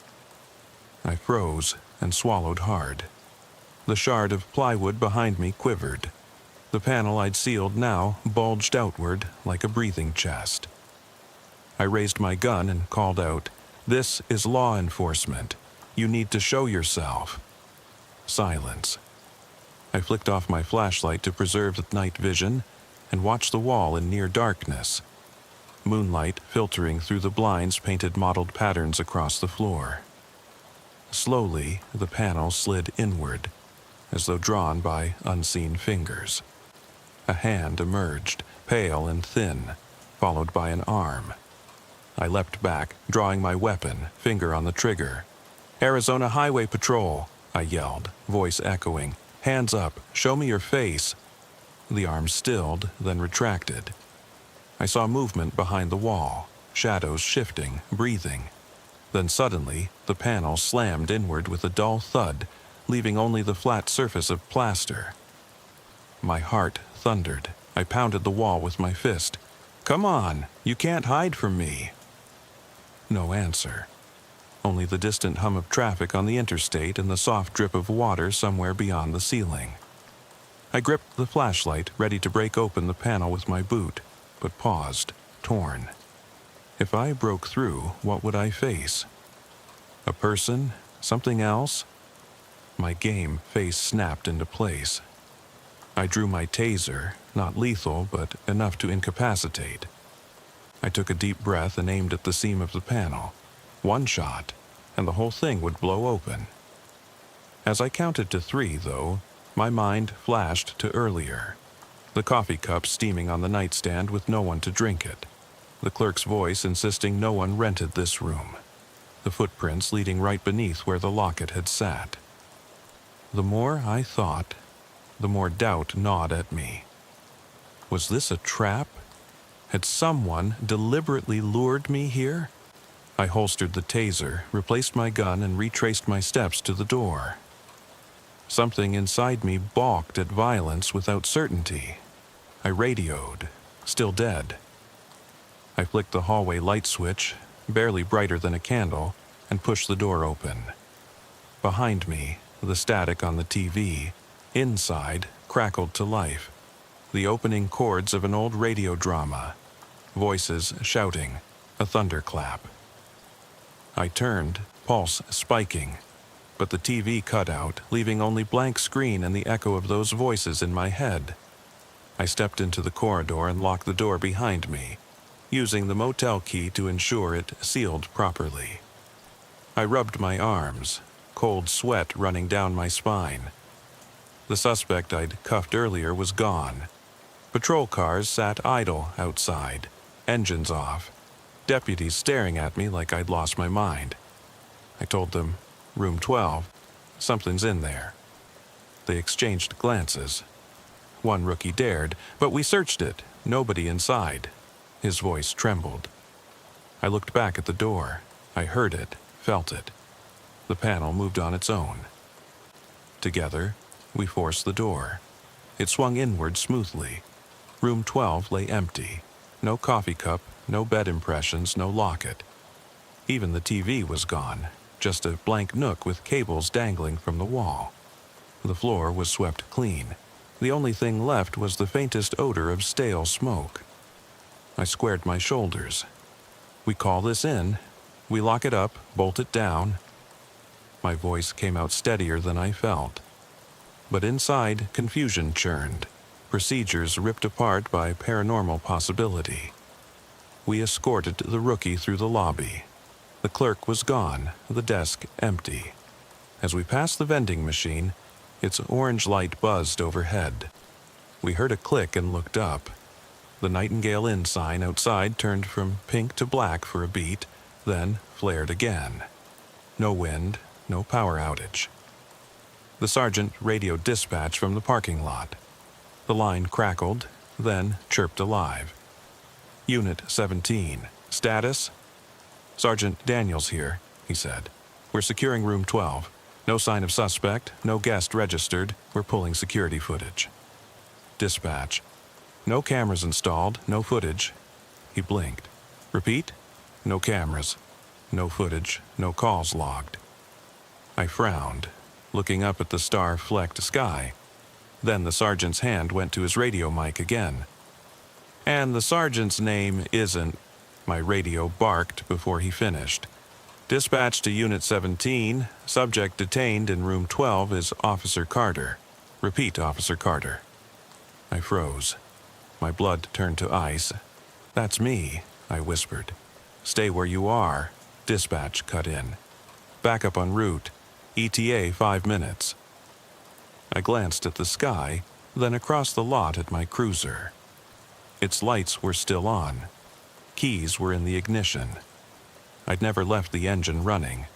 I froze and swallowed hard. The shard of plywood behind me quivered. The panel I'd sealed now bulged outward like a breathing chest. I raised my gun and called out, "This is law enforcement. You need to show yourself." Silence. I flicked off my flashlight to preserve night vision and watched the wall in near darkness. Moonlight filtering through the blinds painted mottled patterns across the floor. Slowly, the panel slid inward, as though drawn by unseen fingers. A hand emerged, pale and thin, followed by an arm. I leapt back, drawing my weapon, finger on the trigger. "Arizona Highway Patrol," I yelled, voice echoing. "Hands up, show me your face." The arm stilled, then retracted. I saw movement behind the wall, shadows shifting, breathing. Then suddenly, the panel slammed inward with a dull thud, leaving only the flat surface of plaster. My heart thundered. I pounded the wall with my fist. "Come on, you can't hide from me." No answer. Only the distant hum of traffic on the interstate and the soft drip of water somewhere beyond the ceiling. I gripped the flashlight, ready to break open the panel with my boot, but paused, torn. If I broke through, what would I face? A person? Something else? My game face snapped into place. I drew my taser, not lethal, but enough to incapacitate. I took a deep breath and aimed at the seam of the panel. One shot, and the whole thing would blow open. As I counted to 3, though, my mind flashed to earlier. The coffee cup steaming on the nightstand with no one to drink it. The clerk's voice insisting no one rented this room. The footprints leading right beneath where the locket had sat. The more I thought, the more doubt gnawed at me. Was this a trap? Had someone deliberately lured me here? I holstered the taser, replaced my gun, and retraced my steps to the door. Something inside me balked at violence without certainty. I radioed, still dead. I flicked the hallway light switch, barely brighter than a candle, and pushed the door open. Behind me, the static on the TV, inside, crackled to life. The opening chords of an old radio drama. Voices shouting, a thunderclap. I turned, pulse spiking, but the TV cut out, leaving only blank screen and the echo of those voices in my head. I stepped into the corridor and locked the door behind me, using the motel key to ensure it sealed properly. I rubbed my arms, cold sweat running down my spine. The suspect I'd cuffed earlier was gone. Patrol cars sat idle outside, engines off, deputies staring at me like I'd lost my mind. I told them, "Room 12, something's in there." They exchanged glances. One rookie dared, "But we searched it, nobody inside." His voice trembled. I looked back at the door. I heard it, felt it. The panel moved on its own. Together, we forced the door. It swung inward smoothly. Room 12 lay empty. No coffee cup, no bed impressions, no locket. Even the TV was gone, just a blank nook with cables dangling from the wall. The floor was swept clean. The only thing left was the faintest odor of stale smoke. I squared my shoulders. We call this in. We lock it up, bolt it down. My voice came out steadier than I felt. But inside, confusion churned. Procedures ripped apart by paranormal possibility. We escorted the rookie through the lobby. The clerk was gone, the desk empty. As we passed the vending machine, its orange light buzzed overhead. We heard a click and looked up. The Nightingale Inn sign outside turned from pink to black for a beat, then flared again. No wind, no power outage. The sergeant radioed dispatch from the parking lot. The line crackled, then chirped alive. Unit 17. Status? Sergeant Daniels here, he said. We're securing room 12. No sign of suspect, no guest registered. We're pulling security footage. Dispatch. No cameras installed, no footage. He blinked. Repeat? No cameras. No footage, no calls logged. I frowned, looking up at the star-flecked sky. Then the sergeant's hand went to his radio mic again. And the sergeant's name isn't... My radio barked before he finished. Dispatch to Unit 17. Subject detained in room 12 is Officer Carter. Repeat, Officer Carter. I froze. My blood turned to ice. That's me, I whispered. Stay where you are. Dispatch cut in. Backup en route. ETA 5 minutes. I glanced at the sky, then across the lot at my cruiser. Its lights were still on. Keys were in the ignition. I'd never left the engine running.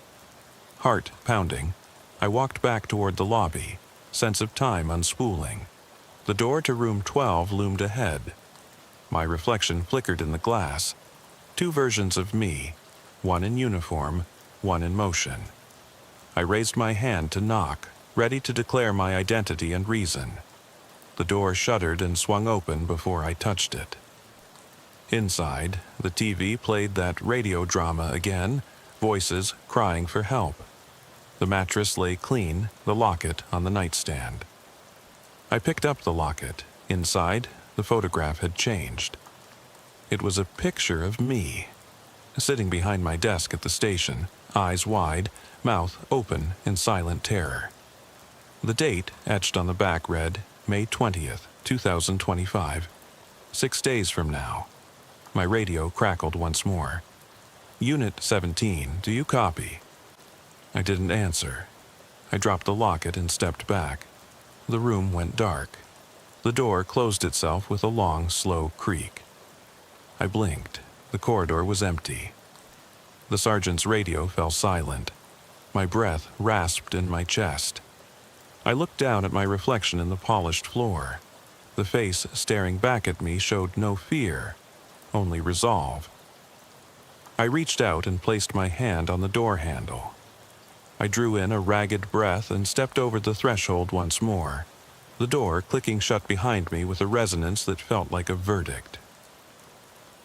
Heart pounding, I walked back toward the lobby, sense of time unspooling. The door to room 12 loomed ahead. My reflection flickered in the glass. 2 versions of me, one in uniform, one in motion. I raised my hand to knock, ready to declare my identity and reason. The door shuddered and swung open before I touched it. Inside, the TV played that radio drama again, voices crying for help. The mattress lay clean, the locket on the nightstand. I picked up the locket. Inside, the photograph had changed. It was a picture of me, sitting behind my desk at the station, eyes wide, mouth open in silent terror. The date, etched on the back, read May 20th, 2025. 6 days from now. My radio crackled once more. Unit 17, do you copy? I didn't answer. I dropped the locket and stepped back. The room went dark. The door closed itself with a long, slow creak. I blinked. The corridor was empty. The sergeant's radio fell silent. My breath rasped in my chest. I looked down at my reflection in the polished floor. The face staring back at me showed no fear, only resolve. I reached out and placed my hand on the door handle. I drew in a ragged breath and stepped over the threshold once more, the door clicking shut behind me with a resonance that felt like a verdict.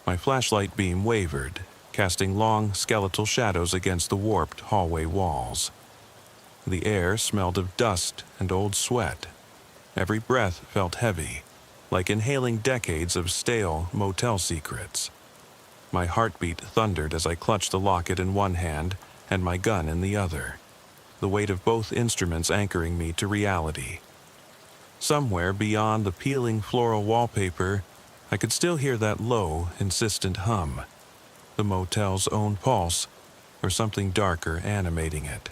My flashlight beam wavered, casting long, skeletal shadows against the warped hallway walls. The air smelled of dust and old sweat. Every breath felt heavy, like inhaling decades of stale motel secrets. My heartbeat thundered as I clutched the locket in one hand and my gun in the other, the weight of both instruments anchoring me to reality. Somewhere beyond the peeling floral wallpaper, I could still hear that low, insistent hum, the motel's own pulse, or something darker animating it.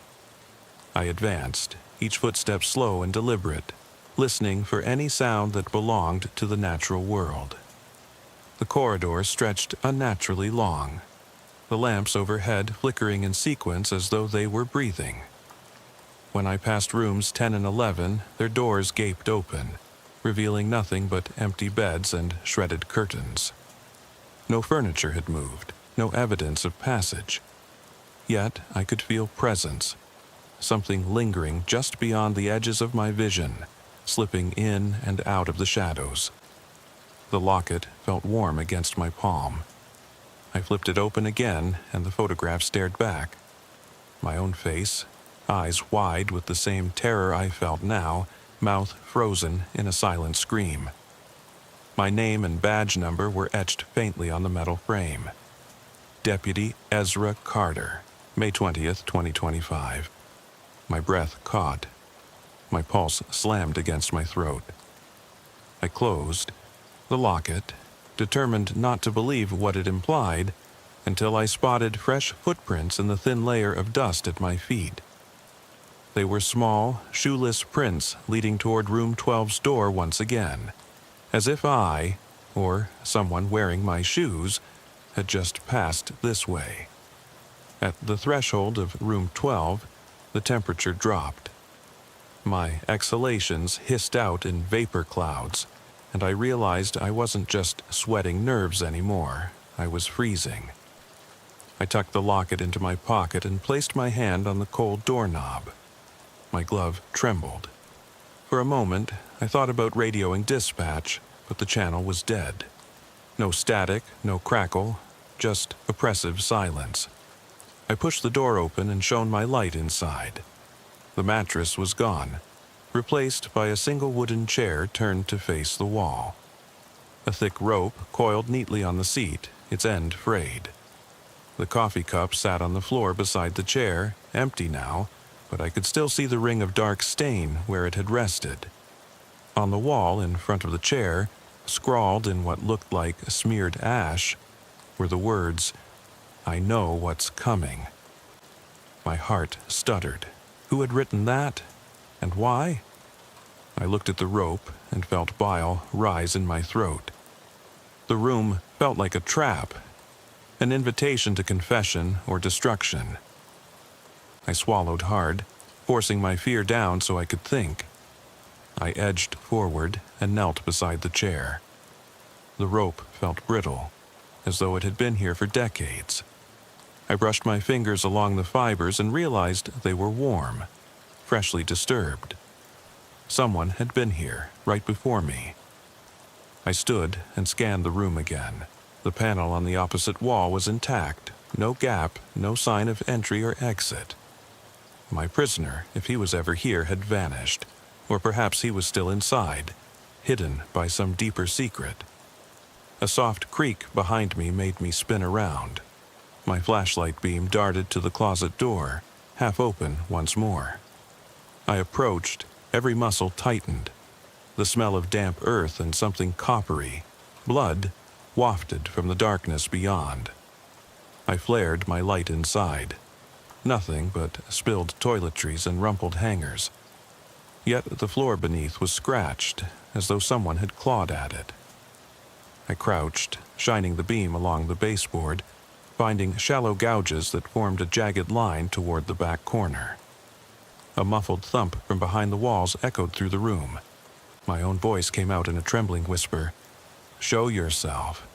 I advanced, each footstep slow and deliberate, listening for any sound that belonged to the natural world. The corridor stretched unnaturally long, the lamps overhead flickering in sequence as though they were breathing. When I passed rooms 10 and 11, their doors gaped open, revealing nothing but empty beds and shredded curtains. No furniture had moved, no evidence of passage. Yet I could feel presence, something lingering just beyond the edges of my vision, slipping in and out of the shadows. The locket felt warm against my palm. I flipped it open again, and the photograph stared back. My own face, eyes wide with the same terror I felt now, mouth frozen in a silent scream. My name and badge number were etched faintly on the metal frame. Deputy Ezra Carter, May 20th, 2025. My breath caught. My pulse slammed against my throat. I closed the locket, determined not to believe what it implied, until I spotted fresh footprints in the thin layer of dust at my feet. They were small, shoeless prints leading toward room 12's door once again, as if I, or someone wearing my shoes, had just passed this way. At the threshold of room 12, the temperature dropped. My exhalations hissed out in vapor clouds, and I realized I wasn't just sweating nerves anymore. I was freezing. I tucked the locket into my pocket and placed my hand on the cold doorknob. My glove trembled. For a moment, I thought about radioing dispatch, but the channel was dead. No static, no crackle, just oppressive silence. I pushed the door open and shone my light inside. The mattress was gone, replaced by a single wooden chair turned to face the wall. A thick rope coiled neatly on the seat, its end frayed. The coffee cup sat on the floor beside the chair, empty now, but I could still see the ring of dark stain where it had rested. On the wall in front of the chair, scrawled in what looked like smeared ash, were the words, "I know what's coming." My heart stuttered. Who had written that? And why? I looked at the rope and felt bile rise in my throat. The room felt like a trap, an invitation to confession or destruction. I swallowed hard, forcing my fear down so I could think. I edged forward and knelt beside the chair. The rope felt brittle, as though it had been here for decades. I brushed my fingers along the fibers and realized they were warm, freshly disturbed. Someone had been here, right before me. I stood and scanned the room again. The panel on the opposite wall was intact, no gap, no sign of entry or exit. My prisoner, if he was ever here, had vanished, or perhaps he was still inside, hidden by some deeper secret. A soft creak behind me made me spin around. My flashlight beam darted to the closet door, half open once more. I approached, every muscle tightened. The smell of damp earth and something coppery, blood, wafted from the darkness beyond. I flared my light inside. Nothing but spilled toiletries and rumpled hangers. Yet the floor beneath was scratched, as though someone had clawed at it. I crouched, shining the beam along the baseboard, finding shallow gouges that formed a jagged line toward the back corner. A muffled thump from behind the walls echoed through the room. My own voice came out in a trembling whisper, "Show yourself."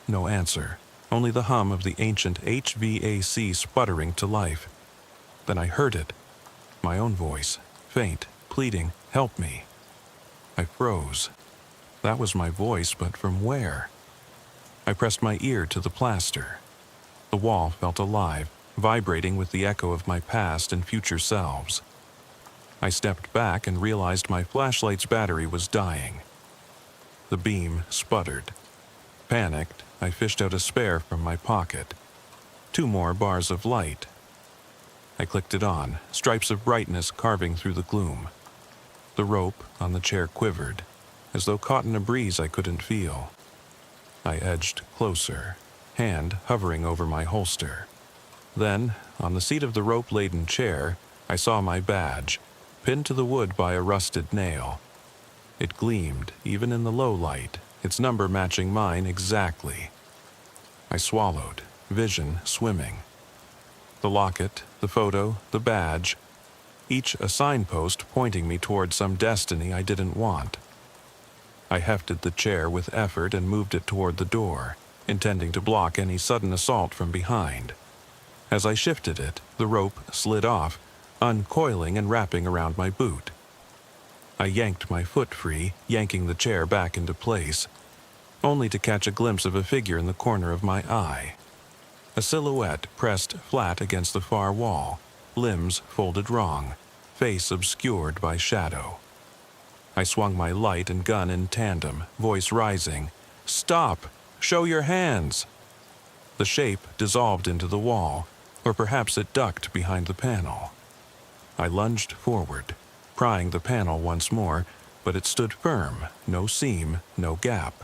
No answer, only the hum of the ancient HVAC sputtering to life. Then I heard it, my own voice, faint, pleading, "Help me." I froze. That was my voice, but from where? I pressed my ear to the plaster. The wall felt alive, vibrating with the echo of my past and future selves. I stepped back and realized my flashlight's battery was dying. The beam sputtered. Panicked, I fished out a spare from my pocket. 2 more bars of light. I clicked it on, stripes of brightness carving through the gloom. The rope on the chair quivered, as though caught in a breeze I couldn't feel. I edged closer, hand hovering over my holster. Then, on the seat of the rope-laden chair, I saw my badge, pinned to the wood by a rusted nail. It gleamed, even in the low light, its number matching mine exactly. I swallowed, vision swimming. The locket, the photo, the badge, each a signpost pointing me toward some destiny I didn't want. I hefted the chair with effort and moved it toward the door, intending to block any sudden assault from behind. As I shifted it, the rope slid off, uncoiling and wrapping around my boot. I yanked my foot free, yanking the chair back into place, only to catch a glimpse of a figure in the corner of my eye. A silhouette pressed flat against the far wall, limbs folded wrong, face obscured by shadow. I swung my light and gun in tandem, voice rising. "Stop! Show your hands!" The shape dissolved into the wall, or perhaps it ducked behind the panel. I lunged forward, prying the panel once more, but it stood firm, no seam, no gap.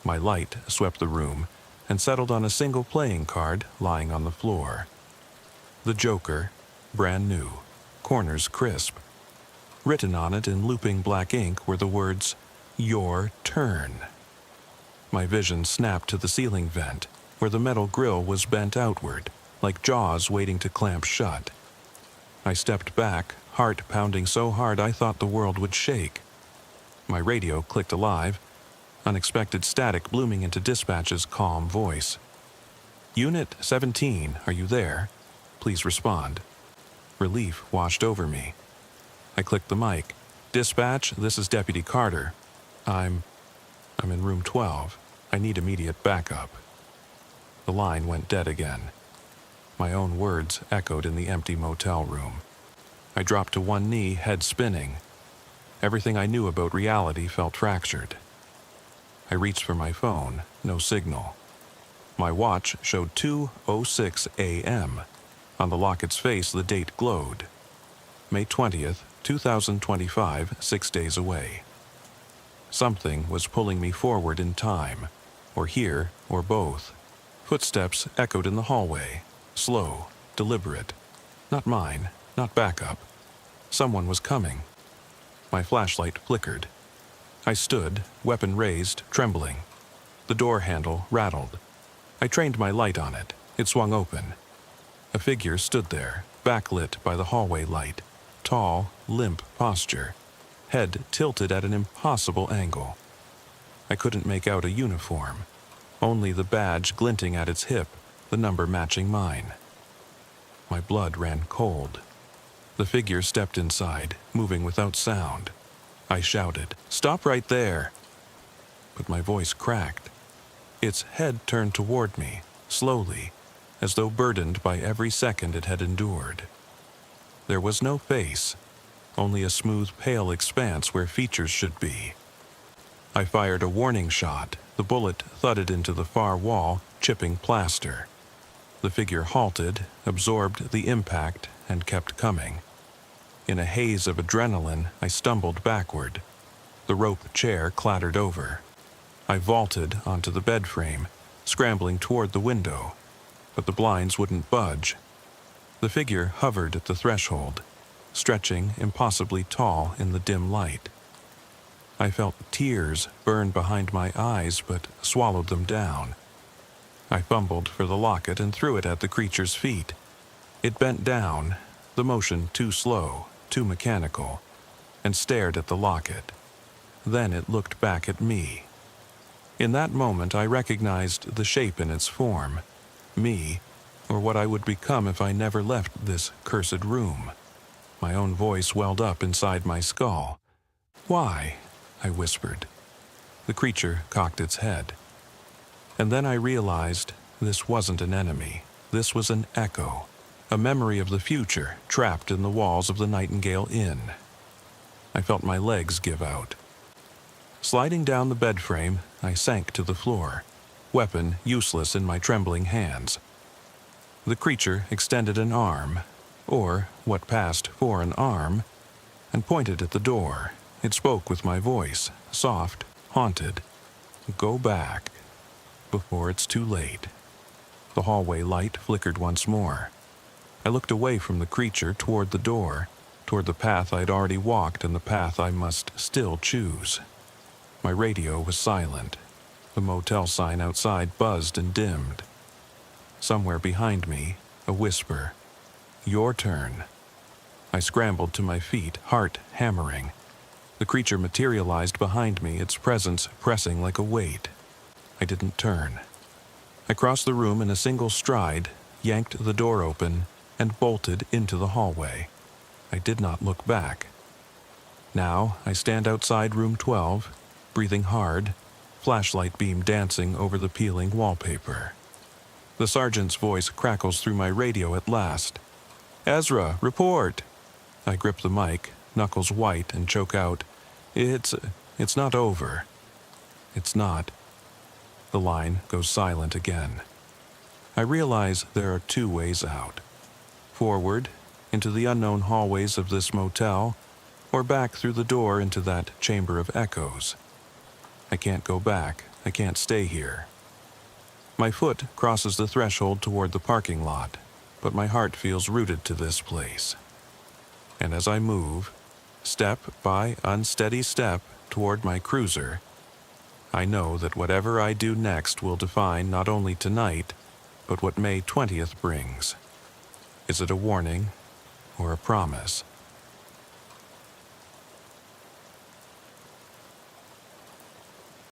My light swept the room and settled on a single playing card lying on the floor. The Joker, brand new, corners crisp. Written on it in looping black ink were the words, "Your turn." My vision snapped to the ceiling vent, where the metal grill was bent outward, like jaws waiting to clamp shut. I stepped back, heart pounding so hard I thought the world would shake. My radio clicked alive, unexpected static blooming into dispatch's calm voice. "Unit 17, are you there? Please respond." Relief washed over me. I clicked the mic. "Dispatch, this is Deputy Carter. I'm in room 12. I need immediate backup." The line went dead again. My own words echoed in the empty motel room. I dropped to one knee, head spinning. Everything I knew about reality felt fractured. I reached for my phone, no signal. My watch showed 2:06 a.m. On the locket's face, the date glowed. May 20th, 2025, 6 days away. Something was pulling me forward in time, or here, or both. Footsteps echoed in the hallway, slow, deliberate. Not mine, not backup. Someone was coming. My flashlight flickered. I stood, weapon raised, trembling. The door handle rattled. I trained my light on it. It swung open. A figure stood there, backlit by the hallway light. Tall, limp posture. Head tilted at an impossible angle. I couldn't make out a uniform. Only the badge glinting at its hip, the number matching mine. My blood ran cold. The figure stepped inside, moving without sound. I shouted, "Stop right there!" But my voice cracked. Its head turned toward me, slowly, as though burdened by every second it had endured. There was no face, only a smooth, pale expanse where features should be. I fired a warning shot. The bullet thudded into the far wall, chipping plaster. The figure halted, absorbed the impact, and kept coming. In a haze of adrenaline, I stumbled backward. The rope chair clattered over. I vaulted onto the bed frame, scrambling toward the window, but the blinds wouldn't budge. The figure hovered at the threshold, stretching impossibly tall in the dim light. I felt tears burn behind my eyes, but swallowed them down. I fumbled for the locket and threw it at the creature's feet. It bent down, the motion too slow, too mechanical, and stared at the locket. Then it looked back at me. In that moment, I recognized the shape in its form. Me, or what I would become if I never left this cursed room. My own voice welled up inside my skull. "Why?" I whispered. The creature cocked its head. And then I realized this wasn't an enemy. This was an echo, a memory of the future trapped in the walls of the Nightingale Inn. I felt my legs give out. Sliding down the bed frame, I sank to the floor, weapon useless in my trembling hands. The creature extended an arm, or what passed for an arm, and pointed at the door. It spoke with my voice, soft, haunted. "Go back, before it's too late." The hallway light flickered once more. I looked away from the creature toward the door, toward the path I'd already walked and the path I must still choose. My radio was silent. The motel sign outside buzzed and dimmed. Somewhere behind me, a whisper. "Your turn." I scrambled to my feet, heart hammering. The creature materialized behind me, its presence pressing like a weight. I didn't turn. I crossed the room in a single stride, yanked the door open, and bolted into the hallway. I did not look back. Now I stand outside room 12, breathing hard, flashlight beam dancing over the peeling wallpaper. The sergeant's voice crackles through my radio at last. "Ezra, report!" I grip the mic, knuckles white, and choke out, It's not over." It's not. The line goes silent again. I realize there are two ways out. Forward, into the unknown hallways of this motel, or back through the door into that chamber of echoes. I can't go back. I can't stay here. My foot crosses the threshold toward the parking lot, but my heart feels rooted to this place. And as I move, step by unsteady step toward my cruiser, I know that whatever I do next will define not only tonight, but what May 20th brings. Is it a warning or a promise?